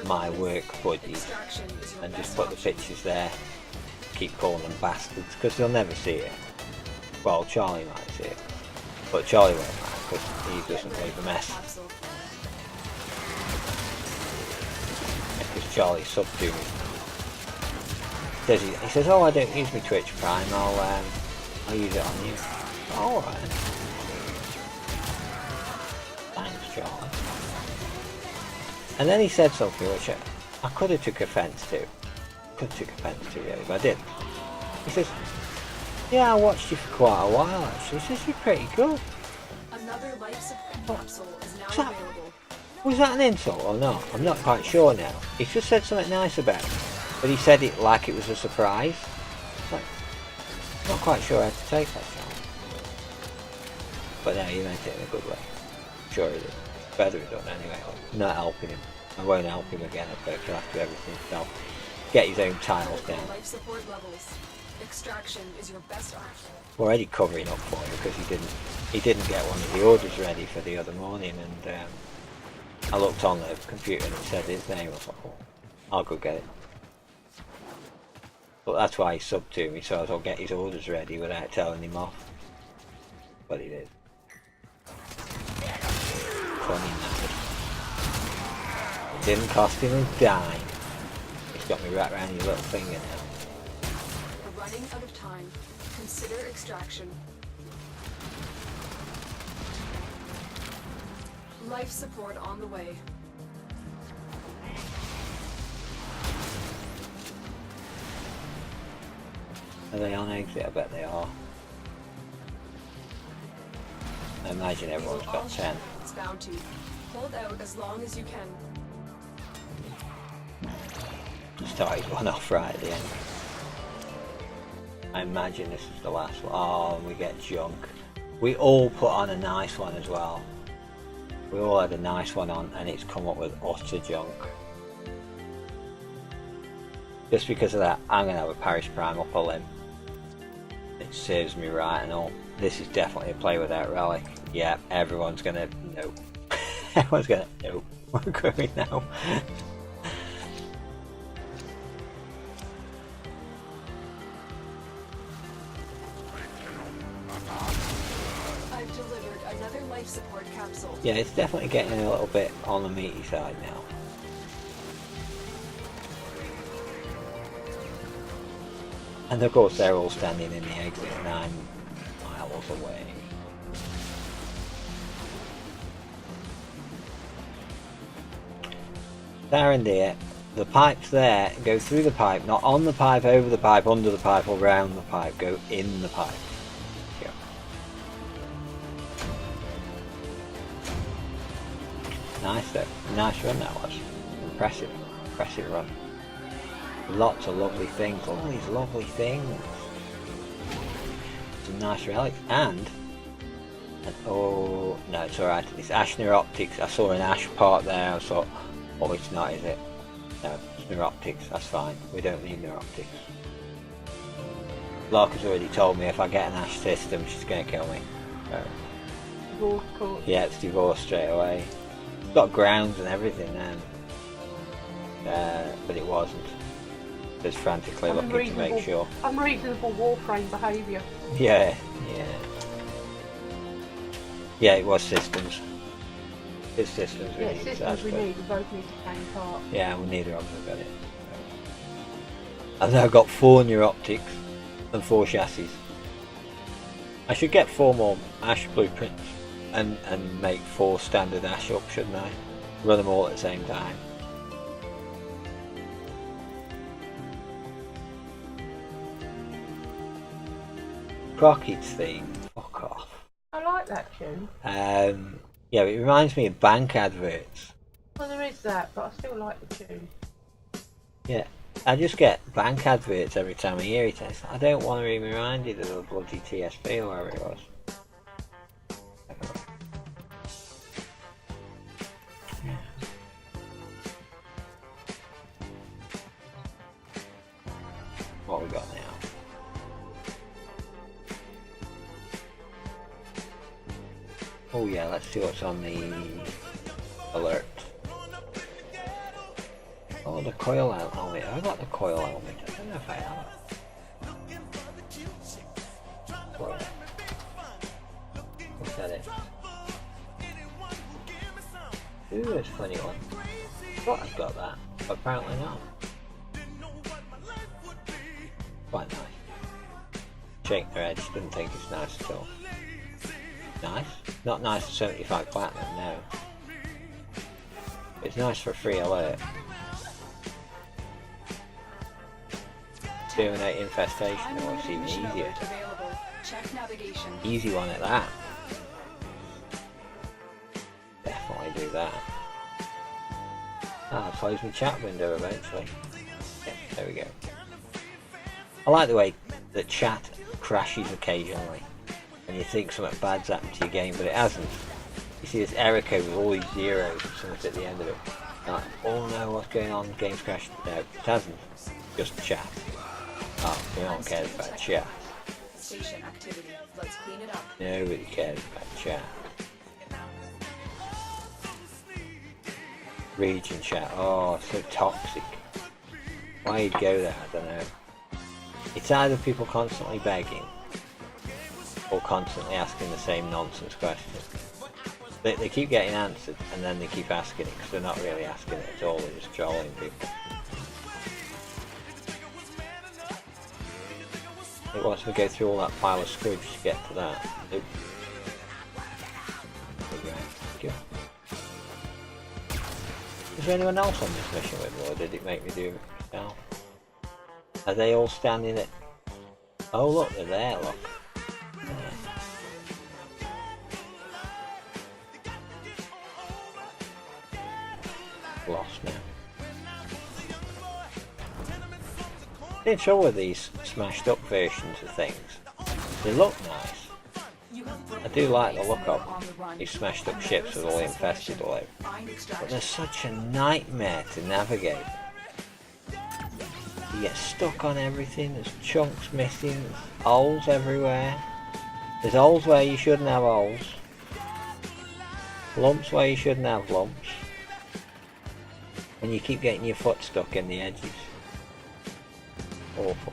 my work buddies and just put the pictures there. Keep calling them bastards because they'll never see it. Well, Charlie might see it, but Charlie won't mind because he doesn't leave a mess. Because Charlie subbed to me. He says, oh, I don't use my Twitch Prime, I'll use it on you. Alright. Thanks, Charlie. And then he said something which I could have took offence to. Really, but I didn't. He says, yeah, I watched you for quite a while actually. He says, you're pretty good. Another life support capsule is now available. Was that an insult or not? I'm not quite sure now. He just said something nice about it. But he said it like it was a surprise. Like, not quite sure how to take that, Charlie. But no, he meant it in a good way. Sure he did. Better he done anyway. Not helping him. I won't help him again at work. He'll have to do everything himself. Get his own tiles down. Life support levels. Extraction is your best option. We're already covering up for him because he didn't get one of the orders ready for the other morning, and I looked on the computer and it said his name. I was like, oh, I'll go get it. But that's why he subbed to me, so I'll get his orders ready without telling him off. But he did. Funny enough. It didn't cost him a dime. He's got me right around his little finger now. We're running out of time. Consider extraction. Life support on the way. Are they on exit? I bet they are. I imagine everyone's got 10. It's bound to. Hold out as long as you can. Started one off right at the end. I imagine this is the last one. Oh, and we get junk. We all put on a nice one as well. We all had a nice one on, and it's come up with utter junk. Just because of that, I'm going to have a Parish Prime up a limb. It serves me right and all. This is definitely a play without relic. Yeah, everyone's going to... Nope. Everyone's going to... Nope. We're going now. I've delivered another life support capsule. Yeah, it's definitely getting a little bit on the meaty side now. And of course they're all standing in the exit and I'm miles away. Darren dear, the pipe's there, go through the pipe, not on the pipe, over the pipe, under the pipe or round the pipe, go in the pipe. Go. Nice though, nice run that was. Impressive, impressive run. Lots of lovely things, all these lovely things. Some nice relics and oh no, it's alright, it's Ash Neuroptics. I saw an Ash part there, I thought, oh it's not, is it? No, it's Neuroptics, that's fine, we don't need Neuroptics. Lark has already told me if I get an Ash system she's going to kill me. So, Divorce court. yeah, it's divorced straight away. It's got grounds and everything then. But it wasn't. Just frantically looking to make sure. Unreasonable Warframe behaviour. Yeah, yeah. Yeah, it was systems. It's systems we Yeah, need. systems we need, we both need the same part. Yeah, well, neither of us have got it. I've now got 4 Neuroptics and 4 chassis. I should get 4 more Ash blueprints and make 4 standard Ash up, shouldn't I? Run them all at the same time. Crockett's theme, fuck off. I like that tune. Yeah, it reminds me of bank adverts. Well, there is that, but I still like the tune. Yeah, I just get bank adverts every time I hear it. I don't want to be reminded of the bloody TSP or wherever it was. What we got now? Oh yeah, let's see what's on the alert. Oh, the coil helmet. I got the coil helmet. I don't know if I have it. Coil. Look at it. Ooh, that's a funny one. I thought I'd got that, but apparently not. Quite nice. Shake their edge, didn't think it's nice at all. Nice. Not nice for 75 platinum, no. It's nice for a free alert. Terminate infestation, or it's even easier. Check navigation. Easy one at that. Definitely do that. I'll close my chat window eventually. Yeah, there we go. I like the way that chat crashes occasionally. And you think something bad's happened to your game, but it hasn't. You see this error code with all these zeros and something at the end of it. You're like, oh no, what's going on? Game's crashed. No, it hasn't. Just chat. Oh, no one cares about chat. Station activity. Let's clean it up. Nobody cares about chat. Region chat. Oh, so toxic. Why you'd go there, I don't know. It's either people constantly begging or constantly asking the same nonsense question. They keep getting answered and then they keep asking it because they're not really asking it at all, they're just trolling people. It wants me to go through all that pile of scribs to get to that. Nope. Is there anyone else on this mission with me, or did it make me do it myself? Are they all standing at... Oh look, they're there, look. Lost now. The trouble with these smashed up versions of things, they look nice. do like the look of these smashed up ships with all infested all over. But they're such a nightmare to navigate. You get stuck on everything, there's chunks missing, there's holes everywhere. There's holes where you shouldn't have holes. Lumps where you shouldn't have lumps. And you keep getting your foot stuck in the edges. Awful.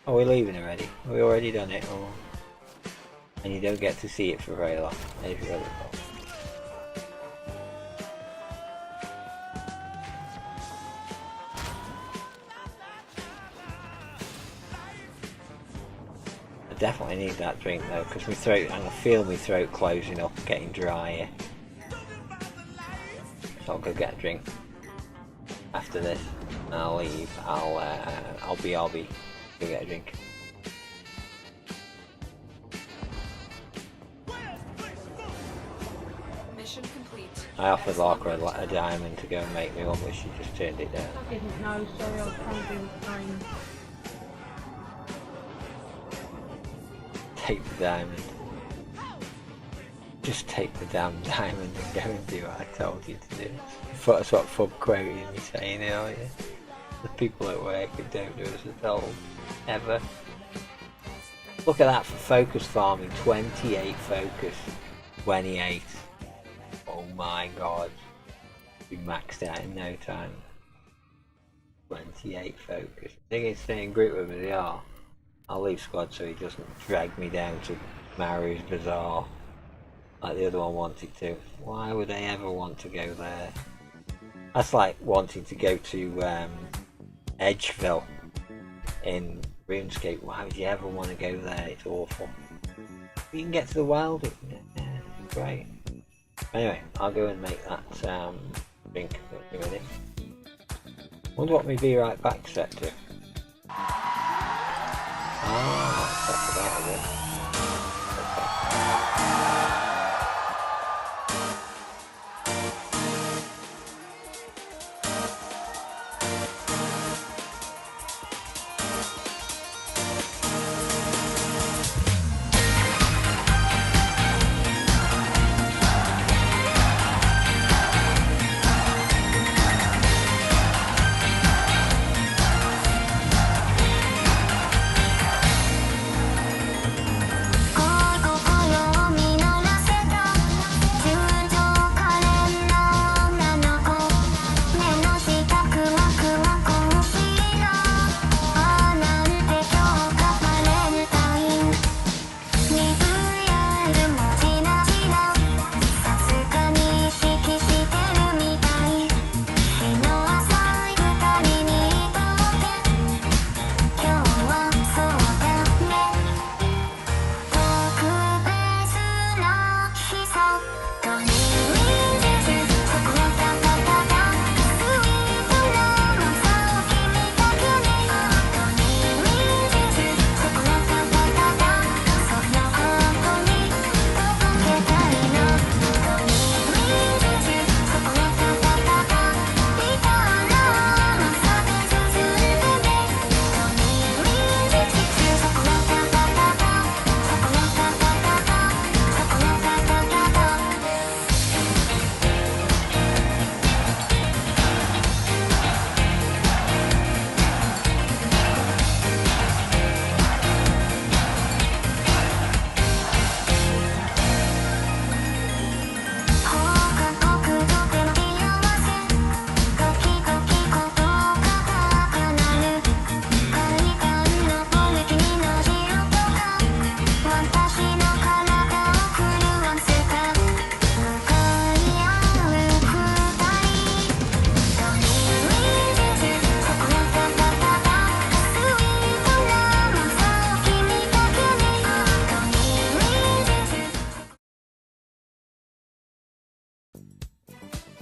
Are we leaving already? Have we already done it? Oh. And you don't get to see it for very long. If you really want. I definitely need that drink though, because my throat, I can feel my throat closing up, getting drier. So I'll go get a drink after this, and I'll leave. I'll be go get a drink. Mission complete. I offered Larka a diamond to go and make me one, but she just turned it down. I didn't know, sorry, I was trying to do the same. Take the diamond. Just take the damn diamond and go and do what I told you to do. That's what Fub quoted me saying earlier. The people at work who don't do as they're told. Ever. Look at that for focus farming. 28 focus. 28. Oh my god. We maxed out in no time. 28 focus. I think it's staying group with me, they are. I'll leave squad so he doesn't drag me down to Maru's Bazaar like the other one wanted to. Why would they ever want to go there? That's like wanting to go to Edgeville in RuneScape. Why would you ever want to go there? It's awful. You can get to the wild. Yeah, great. Anyway, I'll go and make that drink. Wonder what my be right back set to. Ah, that's about it.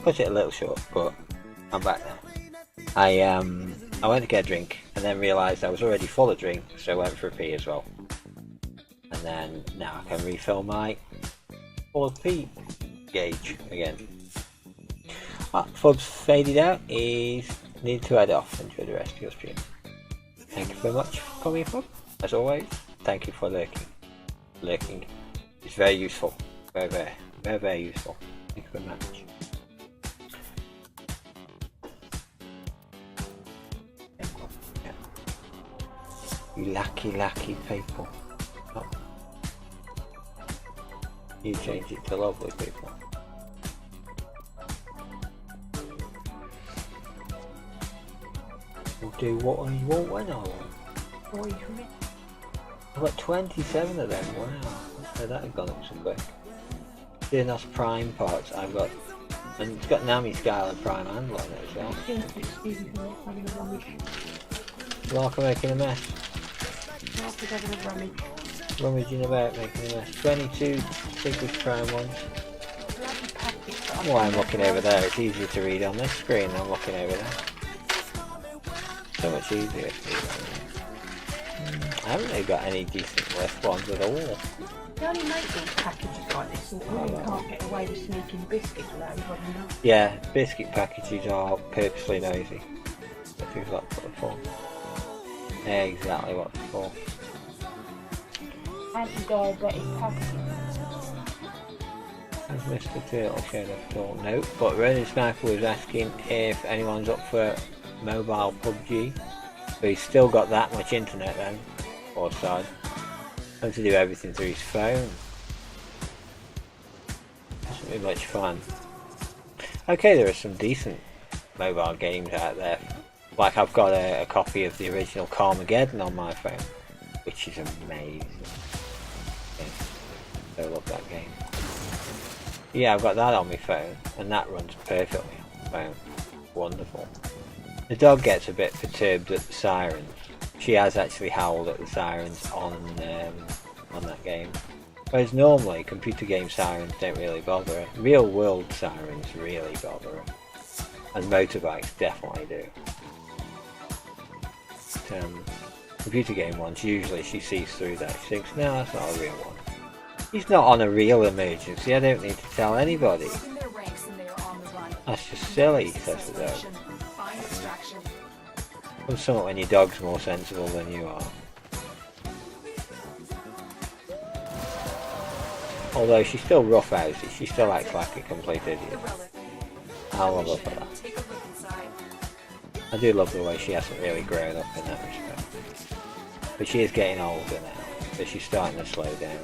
Cut it a little short, but I'm back now. I went to get a drink and then realised I was already full of drink, so I went for a pee as well. And then now I can refill my full of pee gauge again. Fub's faded out. He's need to head off. Enjoy the rest of your stream. Thank you very much for coming, Fub. As always, thank you for lurking. lurking. It's very useful. Very useful. Make a good match. Yeah. You lucky people. Oh. You change it to lovely people. We'll do what I want when I want. I've got 27 of them, wow. So that had gone up some quick. Doing those prime parts I've got, and it's got Nami, Skylar, Prime handle on it as well. Lark making a mess. Rummaging about making a mess. 22 biggest Prime ones. Why I'm looking over there, it's easier to read on this screen than I'm looking over there. So much easier. I haven't really got any decent left ones at all. They only make these packages like this, so you can't get away with sneaking biscuits without anybody knowing. Yeah, biscuit packages are purposely noisy. That's exactly what they're for. Exactly what they're for. Anti-diabetic packages. Has Mr. Turtle shared a thought? Nope, but Ready Sniper was asking if anyone's up for mobile PUBG. But he's still got that much internet then, or side. And to do everything through his phone. Doesn't be much fun. Okay, there are some decent mobile games out there. Like I've got a copy of the original Carmageddon on my phone, which is amazing. Yeah, I love that game. Yeah, I've got that on my phone, and that runs perfectly on the phone. Wonderful. The dog gets a bit perturbed at the sirens. She has actually howled at the sirens on that game. Whereas normally computer game sirens don't really bother her. Real world sirens really bother her. And motorbikes definitely do. But, computer game ones, usually she sees through that. She thinks, no, that's not a real one. He's not on a real emergency, I don't need to tell anybody. That's just silly, says the dog. Comes somewhat when your dog's more sensible than you are. Although she still roughhouses, she still acts like a complete idiot. I love her for that. I do love the way she hasn't really grown up in that respect. But she is getting older now, so she's starting to slow down.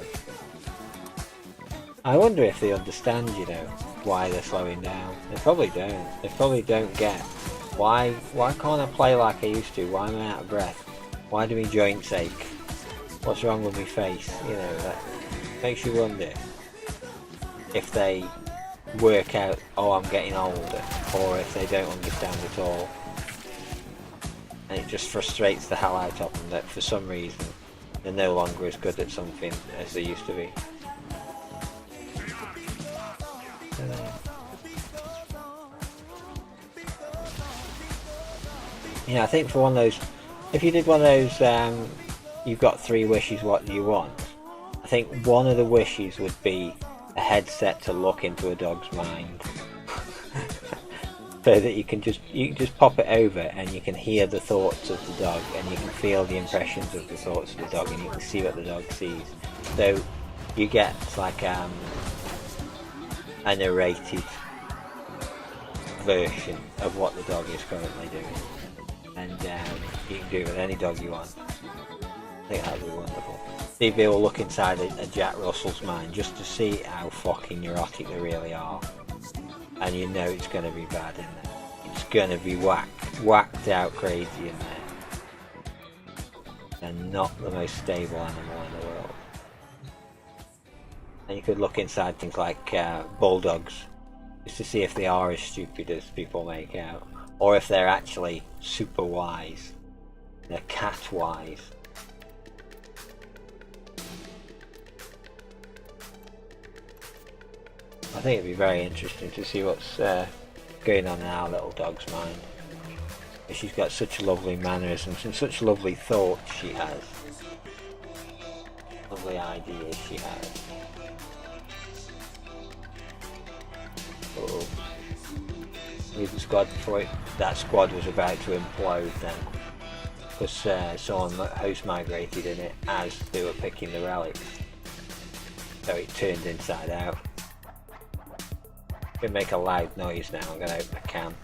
I wonder if they understand, you know, why they're slowing down. They probably don't. They probably don't get why can't I play like I used to? Why am I out of breath? Why do my joints ache? What's wrong with my face? You know, that makes you wonder if they work out, oh, I'm getting older, or if they don't understand at all. And it just frustrates the hell out of them that for some reason they're no longer as good at something as they used to be. Yeah, I think for one of those, if you did one of those, you've got 3 wishes, what do you want? I think one of the wishes would be a headset to look into a dog's mind. So that you can just pop it over and you can hear the thoughts of the dog and you can feel the impressions of the thoughts of the dog and you can see what the dog sees. So you get like a narrated version of what the dog is currently doing. And you can do it with any dog you want. I think that would be wonderful. Maybe we'll look inside a Jack Russell's mind just to see how fucking neurotic they really are. And you know it's going to be bad in there. It's going to be whacked out crazy in there. And not the most stable animal in the world. And you could look inside things like bulldogs, just to see if they are as stupid as people make out. Or if they're actually super wise. They're cat wise. I think it'd be very interesting to see what's going on in our little dog's mind. She's got such lovely mannerisms and such lovely thoughts she has. Lovely ideas she has. Uh-oh. Leave the squad before that squad was about to implode then. Because someone host migrated in it as they were picking the relics. so it turns inside out. I'm going to make a loud noise now. I'm going to open a can.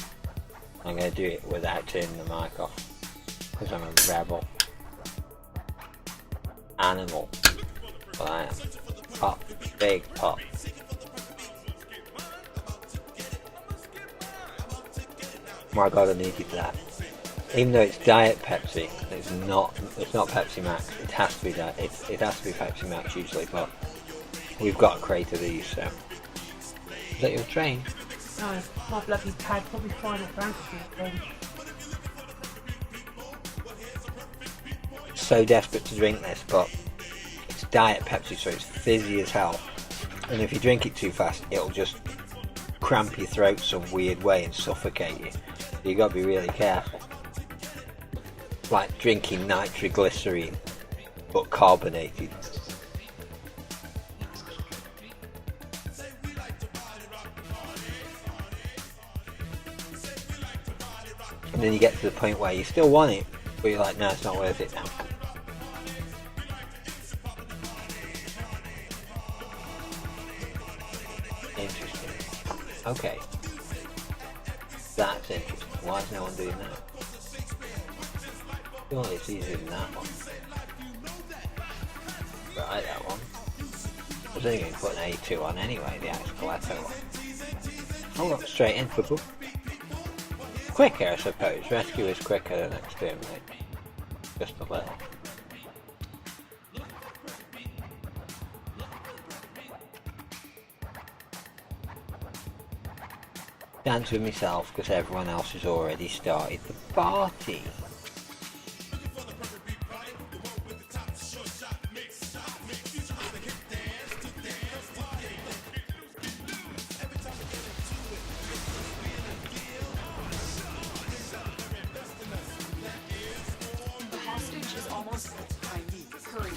I'm going to do it without turning the mic off, because I'm a rebel. Animal. Well, I am. Pop. Big pop. My god, I needed that. Even though it's Diet Pepsi, it's not Pepsi Max. It has to be that. It has to be Pepsi Max usually, but we've got a crate of these, so. Is that your train? No, my bloody pad, probably Final Fantasy again. So desperate to drink this, but it's Diet Pepsi, so it's fizzy as hell. And if you drink it too fast, it'll just cramp your throat some weird way and suffocate you. So you got to be really careful. Like drinking nitroglycerine, but carbonated. And then you get to the point where you still want it, but you're like, no, it's not worth it now. Interesting. Okay. That's interesting. Why is no one doing that? Surely it's easier than that one. Right, that one. I was only going to put an A2 on anyway, the Axcoletto one. I'll look straight in for book. Quicker, I suppose. Rescue is quicker than exterminate. Just a little. Dance with myself because everyone else has already started the party. The hostage is almost hurry.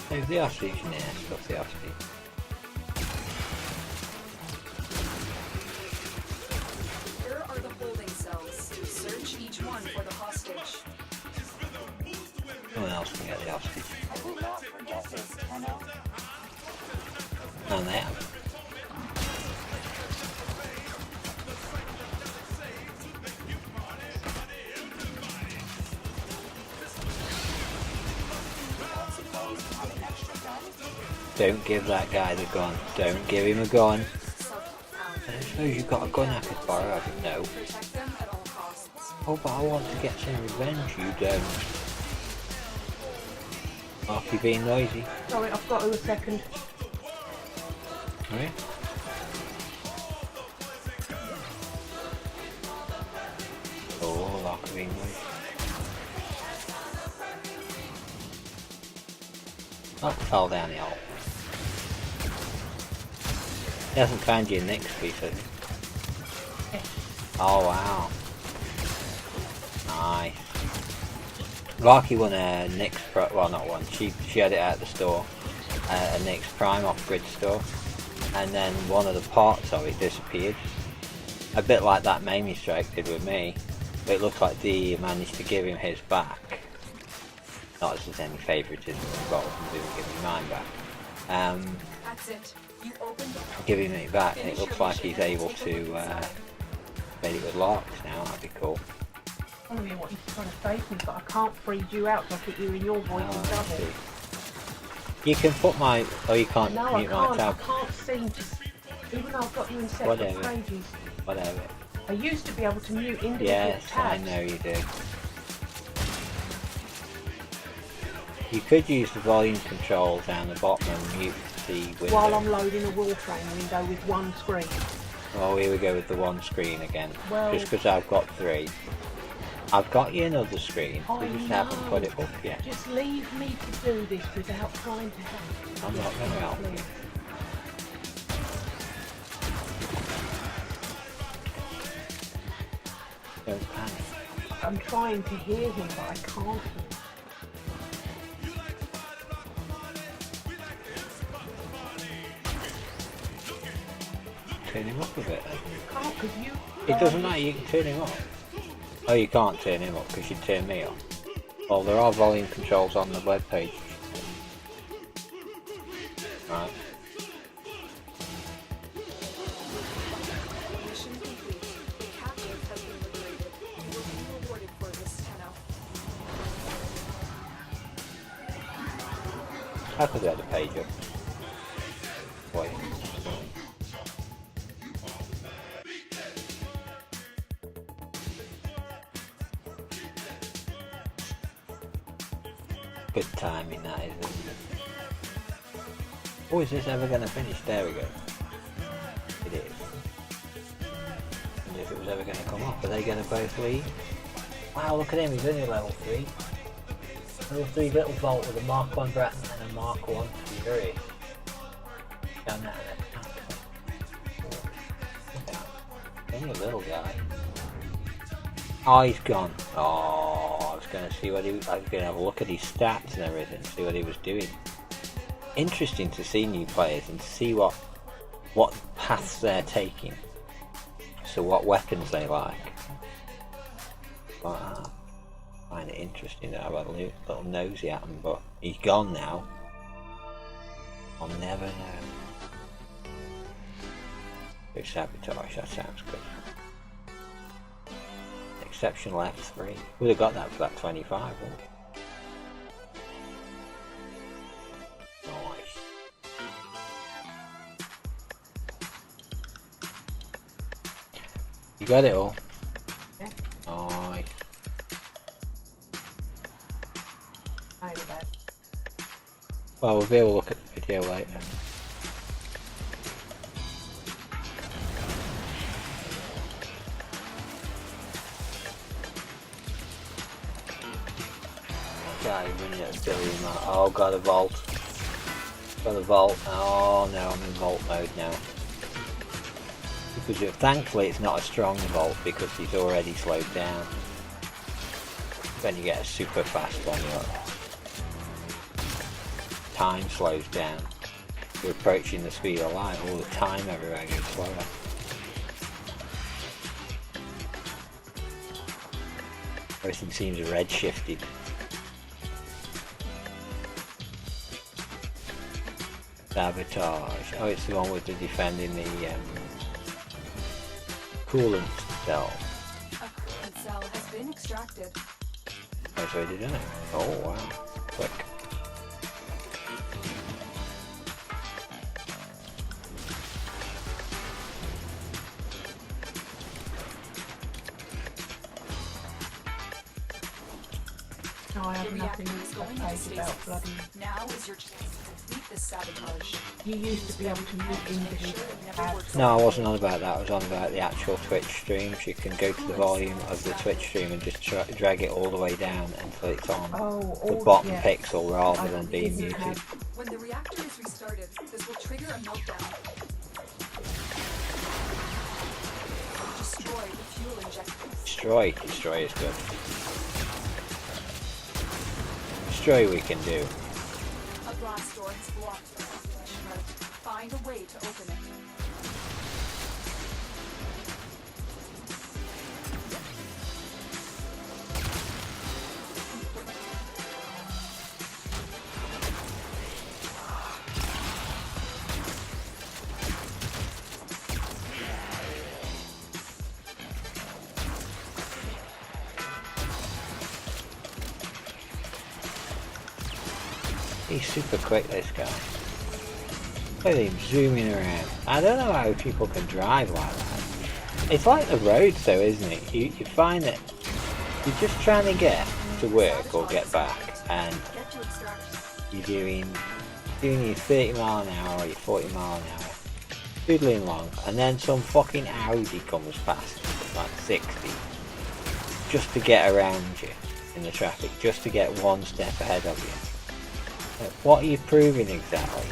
There's the hostage in there, stuff the hostage. Here are the holding cells. Search each one for the hostage. No one else can get the hostage. And they have. Don't give that guy the gun. Don't give him a gun. I suppose you've got a gun I could borrow, I don't know. Protect them at all costs. Oh, but I want to get some revenge, you don't. Marky being noisy. Sorry, I've got her a second. Right? Oh, Marky being noisy. Oh, fell down the hole. He hasn't found your next piece, has he? Oh wow. Nice. Larky won a Nyx well not one, she had it at the store. A Nyx Prime off-grid store. And then one of the parts of it disappeared. A bit like that Mamie Strike did with me. But it looks like D managed to give him his back. Not as there's any favouritism involved and didn't give me mine back. That's it. You opened the Give him it back and it looks like he's able to made it with locks now, that'd be cool. I don't know what he's trying to say to me, but I can't freeze you out, so I keep hearing your voice in double. You can put my... Oh, you can't No, I mute my can't. tab. I can't seem to... Even though I've got you in separate Whatever. pages. Whatever. I used to be able to mute individual Yes, I tabs. know you do. You could use the volume control down the bottom and mute the window. While I'm loading a Warframe window with one screen. Oh, here we go with the one screen again. Well- Just because I've got three. I've got you another screen. We just haven't put it up yet. Just leave me to do this without trying to help. I'm not going to help you. Please. Don't panic. I'm trying to hear him, but I can't. Turn him up a bit then. Can't, because you... It doesn't matter, you can turn him up. Oh, you can't turn him up because you turn me up. Well, there are volume controls on the web page. Right. Mission complete. The captive has been liberated. You will be rewarded for this, Tenno. How could they have the page up? Wait. Good timing that is, isn't it? Oh, is this ever going to finish? There we go. It is. And if it was ever going to come off, are they going to both leave? Wow, look at him, he's only level 3. Level 3 little Vault with a Mark 1 Brat and a Mark 1 Fury. Down there. Only a little guy. Oh, he's gone. Oh, I was going to see what I was going to have a look at his stats and everything, see what he was doing. Interesting to see new players and to see what paths they're taking. So what weapons they like. Wow. I find it interesting to have a little nosy at him, but he's gone now. I'll never know. So sabotage, that sounds good. Exceptional F3. Would have got that for that 25, wouldn't it? Nice. You got it all? Yeah. Nice. Well, we'll be able to look at the video later. Guy running at a billion miles. Oh, got a vault. Got a vault. Oh no, I'm in vault mode now. Because thankfully it's not a strong vault because he's already slowed down. Then you get a super fast one, time slows down. You're approaching the speed of light, all the time everywhere gets slower. Everything seems red shifted. Sabotage. Oh, it's the one with the defending the coolant cell. A coolant cell has been extracted. That's already done it. Oh wow. Quick. No, I have The nothing reactor is to going into say about stasis. bloody. Now is your chance to complete this sabotage. You used to be able to move individual ads. No, I wasn't on about that. I was on about the actual Twitch streams. You can go to the volume of the Twitch stream and just drag it all the way down until it's on the bottom pixel rather than being muted. When the reactor is restarted, this will trigger a meltdown. Destroy the fuel injectors. Destroy is good. Destroy we can do. A blast door has blocked the ventilation route. Find a way to open it. He's super quick, this guy. Look at him zooming around. I don't know how people can drive like that. It's like the roads though, isn't it? You find that you're just trying to get to work or get back and you're doing your 30 mile an hour or your 40 mile an hour, doodling along, and then some fucking Audi comes past like 60 just to get around you in the traffic, just to get one step ahead of you. What are you proving exactly?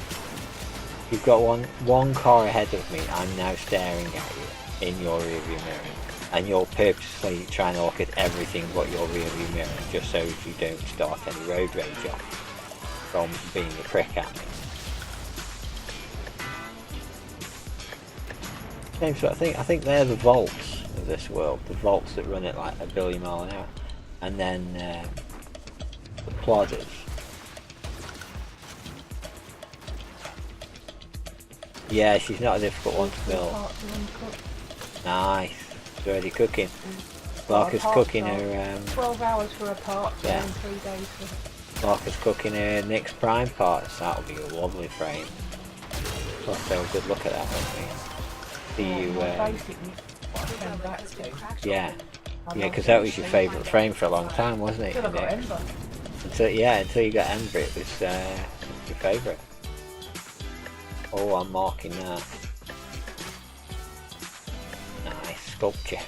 You've got one car ahead of me, I'm now staring at you in your rearview mirror, and you're purposely trying to look at everything but your rearview mirror just so you don't start any road rage off from being a prick at me. So I think they're the vaults of this world, the vaults that run at like a billion mile an hour, and then the plodders. Yeah, she's not a difficult one to build. Nice. She's already cooking. Marcus cooking her 12 hours for a part, yeah. and 3 days for... Marcus cooking her Nick's prime parts. That'll be a lovely frame. So I'll have a good look at that, won't we? See you basically what I came back to. yeah. Yeah, because that was your favourite frame for a long time, wasn't it? Until I got Ember. Until you got Ember, it was your favourite. Oh, I'm marking that. Nice sculpture.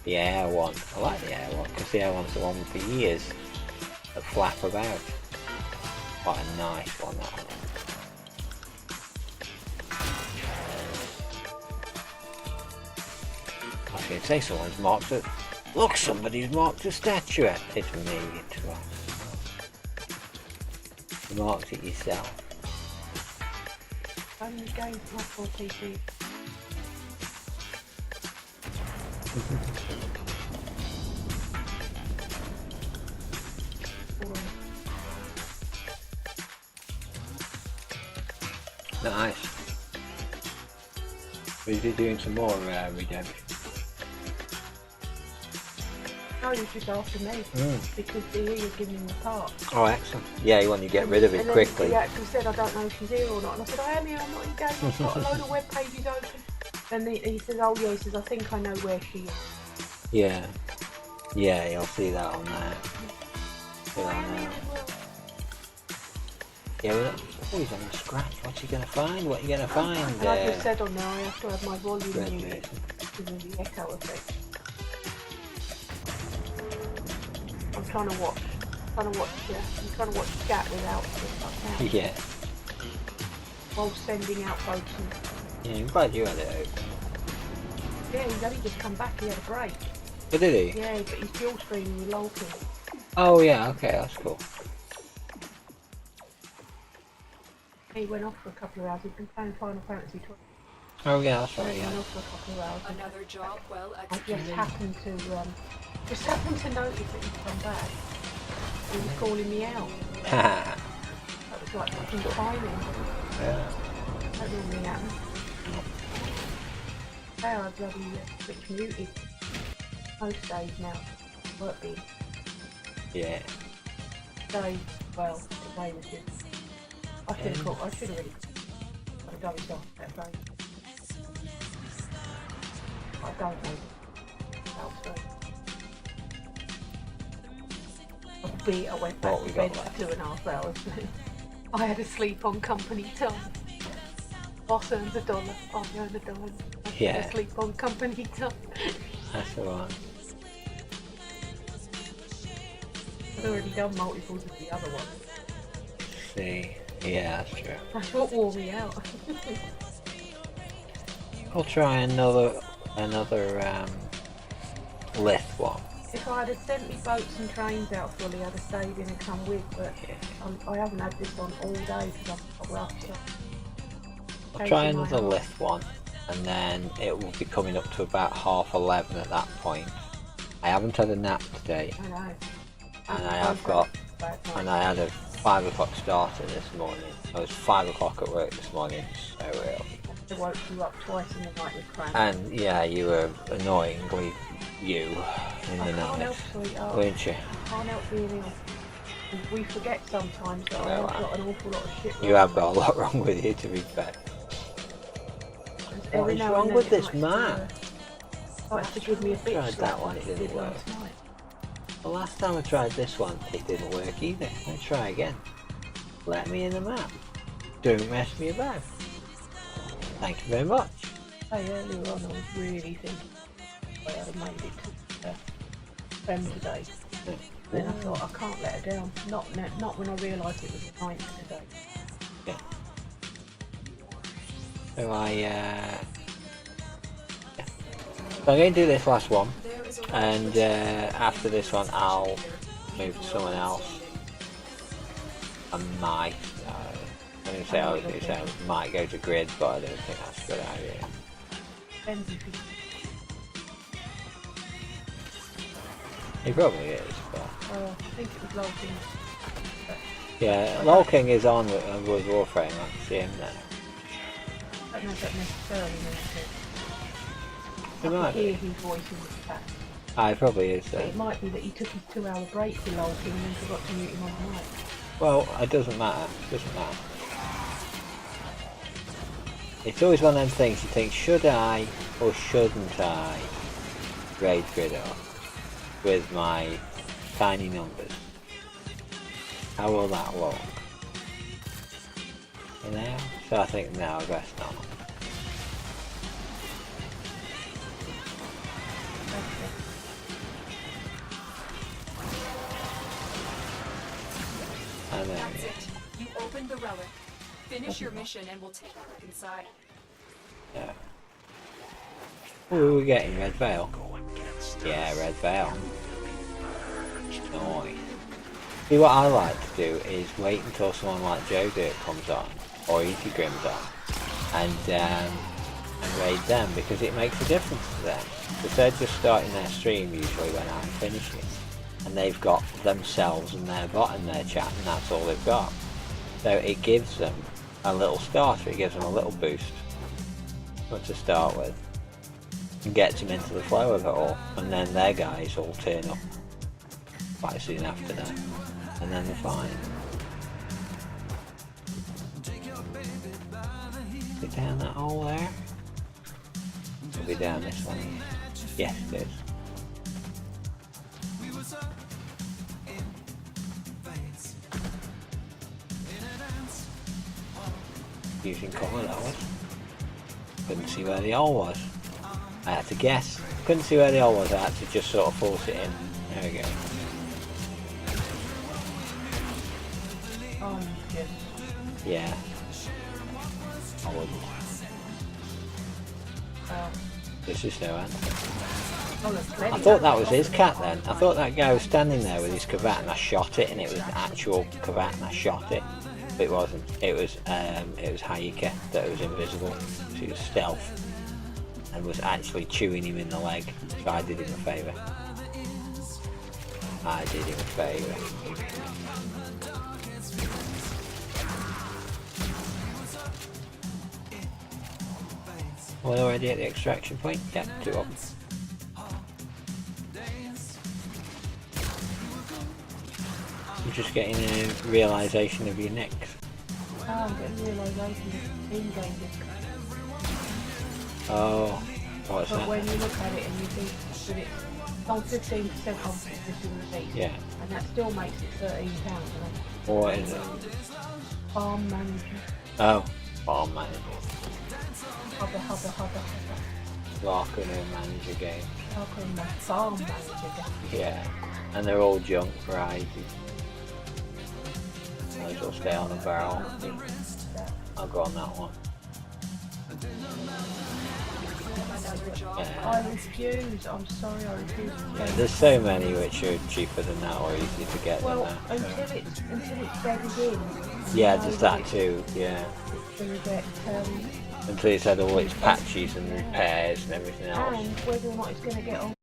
The air one. I like the air one because the air one's the one with the ears that flap about. Quite a nice one, that one. I was going to say someone's marked it. Look, somebody's marked a statue. It's me, it's wrong. You marked it yourself. How many games have for PC? Nice. Is he doing some more redemption? No, he was just after me because he was giving him the part. Oh, excellent. Yeah, you want to get rid of it and quickly. He actually said, I don't know if she's here or not. And I said, I am here, I'm not in game, I've got a load of web pages open. And he says, oh yeah, he says, I think I know where she is. Yeah. Yeah, you'll see that on there. See that on there. Yeah, well, oh, he's on the scratch. What's he going to find? What are you going to find? And I just said on there, I have to have my volume muted because of the echo effect. I'm trying to watch chat without it. Yeah. While sending out votes. Yeah, I'm glad you had it open. Yeah, he's only just come back, he had a break. Oh, did he? Yeah, but he's dual streaming with Lolkin. Oh yeah, okay, that's cool. He went off for a couple of hours, he'd been playing Final Fantasy 12. Oh yeah, that's He right, went yeah. off for a couple of hours. Another job well I executed. just happened to notice that he'd come back. He was calling me out. That was like fucking timing. Yeah. That normally happens. There I bloody switch muted. Most days now. Work being. Yeah. Today, well, today was good. I should have caught, I should have really done it off that day. I don't know. I went back to bed for 2.5 hours. I had to sleep on company time. Boss earns $1, I earn $1. I had to sleep on company time. That's the one. I've already done multiples of the other one. See, yeah, that's true. That's what wore me out. I'll try another lift one. If I had sent me boats and trains out fully, I'd have stayed in and come with, but I haven't had this on all day because I'm rough. So. I'll try another lift one, and then it will be coming up to about 11:30 at that point. I haven't had a nap today. I know. And I have got, and I had a 5 o'clock starter this morning. I was 5 o'clock at work this morning, so early. I woke you up twice in the night with cramp. And yeah, you were annoyingly you in the night, weren't you? I can't help being ill. We forget sometimes that I've got an awful lot of shit wrong. You have got a lot wrong with you, to be fair. What is wrong with this map? Likes to give me a bitch tried that one, it didn't work. The last time I tried this one, it didn't work either. Let's try again. Let me in the map. Don't mess me about. Thank you very much. Hey, earlier on I was really thinking I had made it to Fem today. Then I thought I can't let her down. Not when I realised it was the 9th today. Yeah. So so I'm going to do this last one, and after this one I'll move to someone else. I might, I was going to say I might go to grid, but I don't think that's a good idea. Depends if He probably is, but... think it was Lolking. Yeah, Lol King is on with Warframe. I can see him there. I don't know if that necessarily means it. It I might could hear be. his voice in the chat. Ah, it probably is But then. it might be that he took his 2-hour break for Lolking and then forgot to mute him on the mic. Well, it doesn't matter. It doesn't matter. It's always one of them things you think, should I or shouldn't I raid grid up with my tiny numbers? How will that look? You know? So I think no, best not. I know. That's it. You opened the relic. Finish your mission and we'll take it inside. Yeah. Ooh, we're getting Red Veil. Yeah, Red Veil. Nice. See, what I like to do is wait until someone like Joe Dirt comes on, or Easy Grim's on, and raid them, because it makes a difference to them. Because they're just starting their stream usually when I'm finishing, and they've got themselves and their bot in their chat, and that's all they've got. So it gives them a little starter, it gives them a little boost to start with, and gets them into the flow of it all, and then their guys all turn up quite soon after that, and then they're fine. Is it down that hole there? It'll be down this one. Yes, it is. Using cover, that was. Couldn't see where the hole was. I had to guess. Couldn't see where the hole was, I had to just sort of force it in. There we go. Yes. Yeah. I wouldn't. There's just no answer. I thought that was his cat then. I thought that guy was standing there with his cravat and I shot it, and it was an actual cravat and I shot it. But it wasn't. It was Hayika that was invisible. She was stealth and was actually chewing him in the leg. So I did him a favour. I did him a favour. We're already at the extraction point? Yeah, 2 of them. You're just getting a realisation of your nicks. I'm getting realisation of in-game disc. Oh, what's But that? when you look at it and you think that it's on 15% confidence in the season, Yeah. and that still makes it £13, What is it? Farm manager. Oh, farm manager. Hubba. Larkin and manager game. How come my farm manager game? Yeah. And they're all junk varieties. Might as well stay on the barrel. I'll go on that one. Yeah. I refuse. I'm sorry, I refuse. Yeah, there's so many which are cheaper than that or easy to get Well, than that. until it's bedded in. Yeah, you there's know that too, yeah. It's going to get, Until it's had all its patches and repairs and everything else. and whether or not it's going to get on